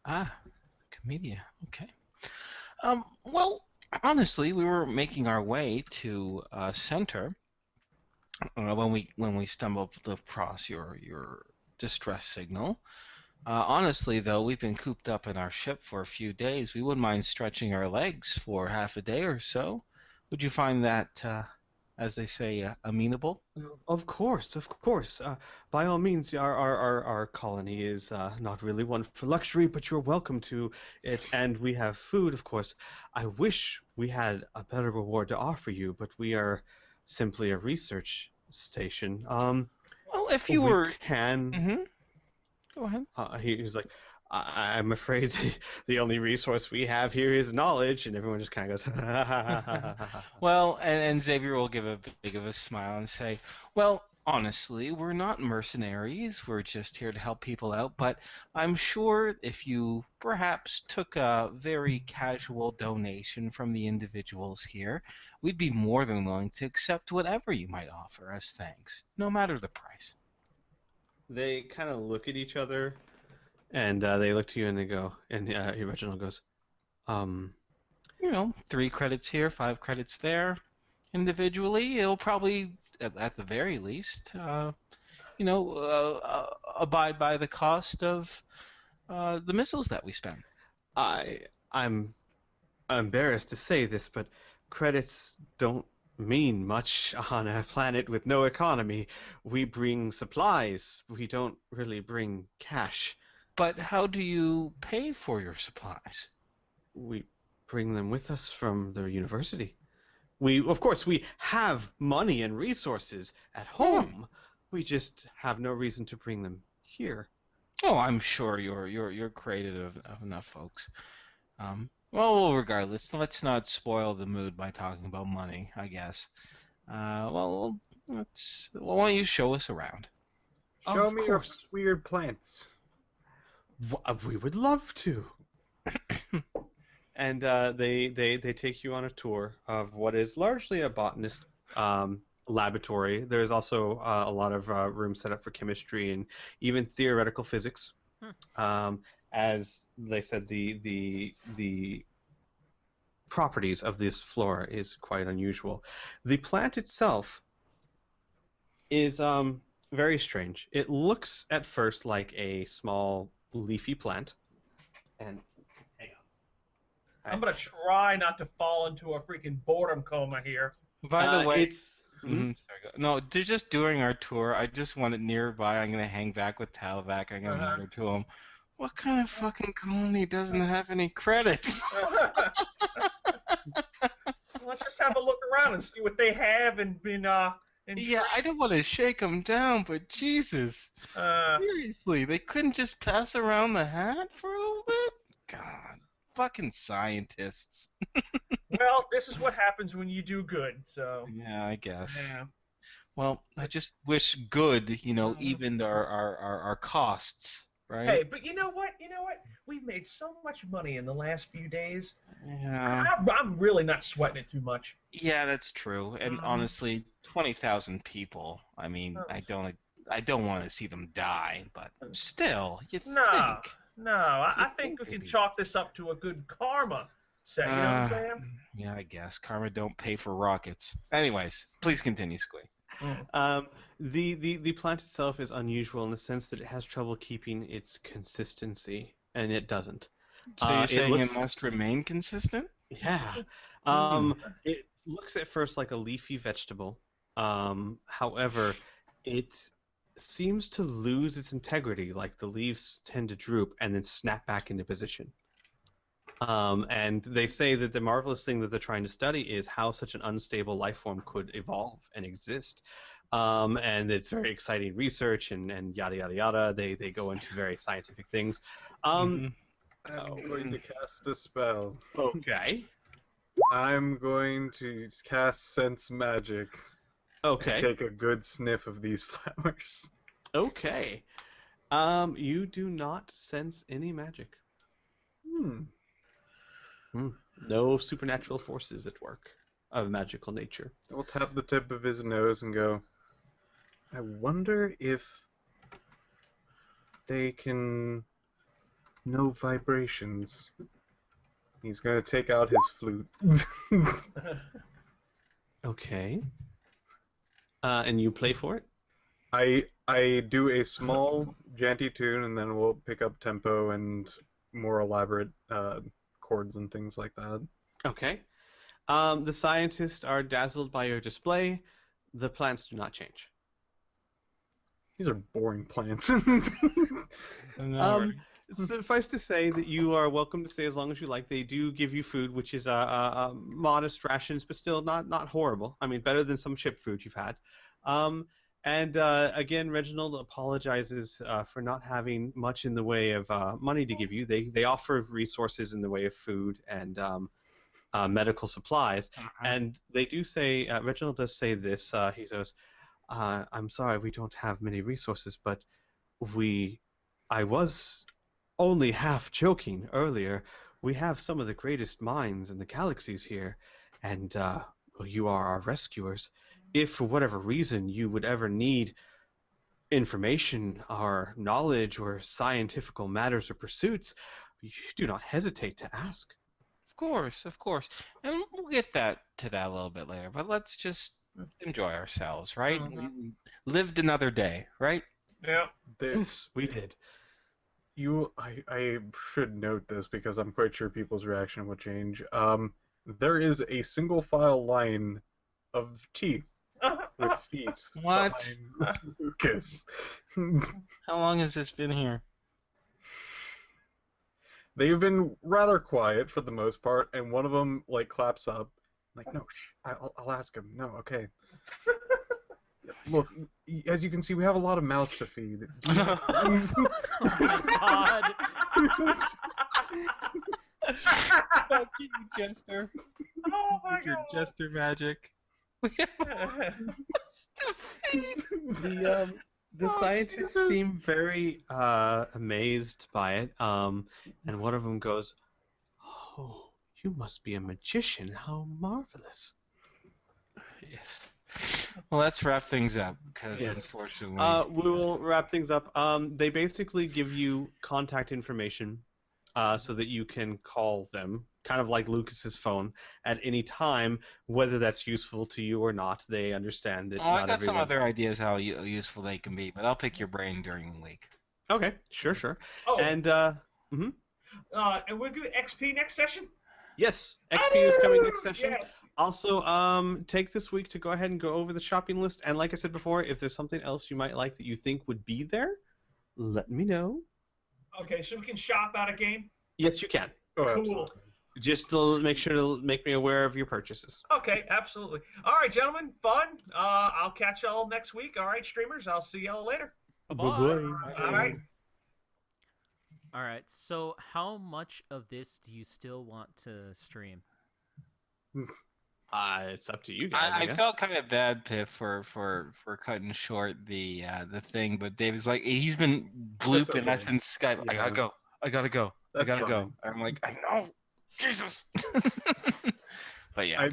Ah, Comedia. Okay. Well, Honestly, we were making our way to center when we stumbled across your distress signal. Honestly, though, we've been cooped up in our ship for a few days. We wouldn't mind stretching our legs for half a day or so. Would you find that, as they say, amenable? Of course, of course. By all means, our colony is not really one for luxury, but you're welcome to it, and we have food, of course. I wish we had a better reward to offer you, but we are simply a research station. Well, if you We were. can. Hmm. Go ahead. He was like, I'm afraid the only resource we have here is knowledge, and everyone just kind of goes, Well, and Xavier will give a big of a smile and say, well, honestly, we're not mercenaries. We're just here to help people out. But I'm sure if you perhaps took a very casual donation from the individuals here, we'd be more than willing to accept whatever you might offer as thanks, no matter the price. They kind of look at each other, and they look to you, and they go, and Reginald goes, um, 3 credits here, 5 credits there. Individually, it'll probably, at the very least, abide by the cost of the missiles that we spend. I'm embarrassed to say this, but credits don't mean much on a planet with no economy. We bring supplies. We don't really bring cash. But how do you pay for your supplies? We bring them with us from the university. Of course, we have money and resources at home. We just have no reason to bring them here. Oh, I'm sure you're creative enough, folks. Well, regardless, let's not spoil the mood by talking about money, I guess. Well, why don't you show us around? Show Of me your course. weird plants. We would love to. And they take you on a tour of what is largely a botanist laboratory. There's also a lot of rooms set up for chemistry and even theoretical physics. As they said, the properties of this flora is quite unusual. The plant itself is very strange. It looks at first like a small leafy plant, and hang on. I'm gonna try not to fall into a freaking boredom coma here. By the way, It's sorry, no, they're just doing our tour. I just want it nearby. I'm gonna hang back with Talvac. I'm gonna mutter to him, "What kind of fucking colony doesn't have any credits?" Let's just have a look around and see what they have and been Yeah, I don't want to shake them down, but Jesus, seriously, they couldn't just pass around the hat for a little bit? God, fucking scientists. well, this is what happens when you do good. So Yeah, I guess. yeah. Well, I just wish good, evened our costs, Hey, right? but you know what? You know what? We've made so much money in the last few days. Yeah. I'm really not sweating it too much. Yeah, that's true. And honestly, 20,000 people. I mean, I don't want to see them die, but still, you No, think. no. I You think we can maybe. chalk this up to a good karma set. You know what I'm saying? Yeah, I guess. Karma don't pay for rockets. Anyways, please continue, Squee. The plant itself is unusual in the sense that it has trouble keeping its consistency, and it doesn't. So you're saying looks, it must remain consistent? yeah. It looks at first like a leafy vegetable. However, it seems to lose its integrity, like the leaves tend to droop and then snap back into position. And they say that the marvelous thing that they're trying to study is how such an unstable life form could evolve and exist. And it's very exciting research and yada yada yada. They go into very scientific things. I'm going to cast a spell. Okay. I'm going to cast Sense Magic. Okay. And take a good sniff of these flowers. Okay. You do not sense any magic. No supernatural forces at work of magical nature. I'll tap the tip of his nose and go, I wonder if they can know vibrations. He's gonna take out his flute. Okay. And you play for it? I do a small janty tune, and then we'll pick up tempo and more elaborate chords and things like that. Okay. The scientists are dazzled by your display. The plants do not change. These are boring plants. Suffice to say that you are welcome to stay as long as you like. They do give you food, which is modest rations, but still not horrible. I mean, better than some chip food you've had. Again, Reginald apologizes for not having much in the way of money to give you. They offer resources in the way of food and medical supplies, and they do say Reginald does say this. He says, "I'm sorry, we don't have many resources, but I was only half joking earlier. We have some of the greatest minds in the galaxies here, and you are our rescuers. If for whatever reason you would ever need information or knowledge or scientific matters or pursuits, you do not hesitate to ask." Of course. And we'll get to that a little bit later, but let's just enjoy ourselves, right? We lived another day, right? Yeah. Yes, we did. I should note this because I'm quite sure people's reaction will change. There is a single file line of teeth with feet What? behind Lucas. How long has this been here? They've been rather quiet for the most part, and one of them like claps up, like, "No, shh, I'll ask him." "No, okay." "Look, as you can see, we have a lot of mouths to feed." Oh my god. Fuck you, Jester. Oh my With your god. Jester magic. The scientists seem very amazed by it, and one of them goes, "Oh, you must be a magician. How marvelous." Yes. Well, let's wrap things up, because Yes. unfortunately... We will wrap things up. They basically give you contact information so that you can call them, kind of like Lucas's phone, at any time, whether that's useful to you or not. They understand that Oh, I not got some everyone... other ideas how useful they can be, but I'll pick your brain during the week. Okay, sure. Oh, And, and we're doing XP next session? yes, XP is coming next session. Yes. Also, take this week to go ahead and go over the shopping list. And like I said before, if there's something else you might like that you think would be there, let me know. Okay, so we can shop out a game? Yes, you can. Oh, Cool. absolutely. Just to make sure to make me aware of your purchases. Okay, absolutely. All right, gentlemen, fun. I'll catch y'all next week. All right, streamers, I'll see y'all later. Bye-bye. All right. All right. So, how much of this do you still want to stream? It's up to you guys. I felt kind of bad, Piph, for cutting short the thing, but David's like, he's been blooping okay. us since Skype. Yeah. I gotta go. That's I gotta go. fine. I'm like, I know, Jesus. But yeah,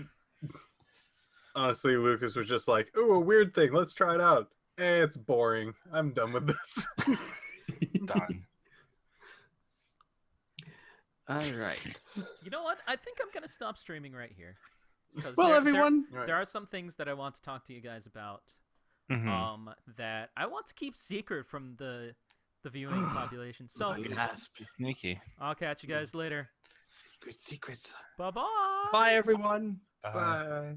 Honestly, Lucas was just like, "Ooh, a weird thing. Let's try it out." It's boring. I'm done with this. done. All right. You know what? I think I'm gonna stop streaming right here. Because Well, there- everyone. there are some things that I want to talk to you guys about. Mm-hmm. That I want to keep secret from the viewing population. So Sneaky. I'll catch you guys later. Secrets. Bye bye. Bye, everyone. Bye.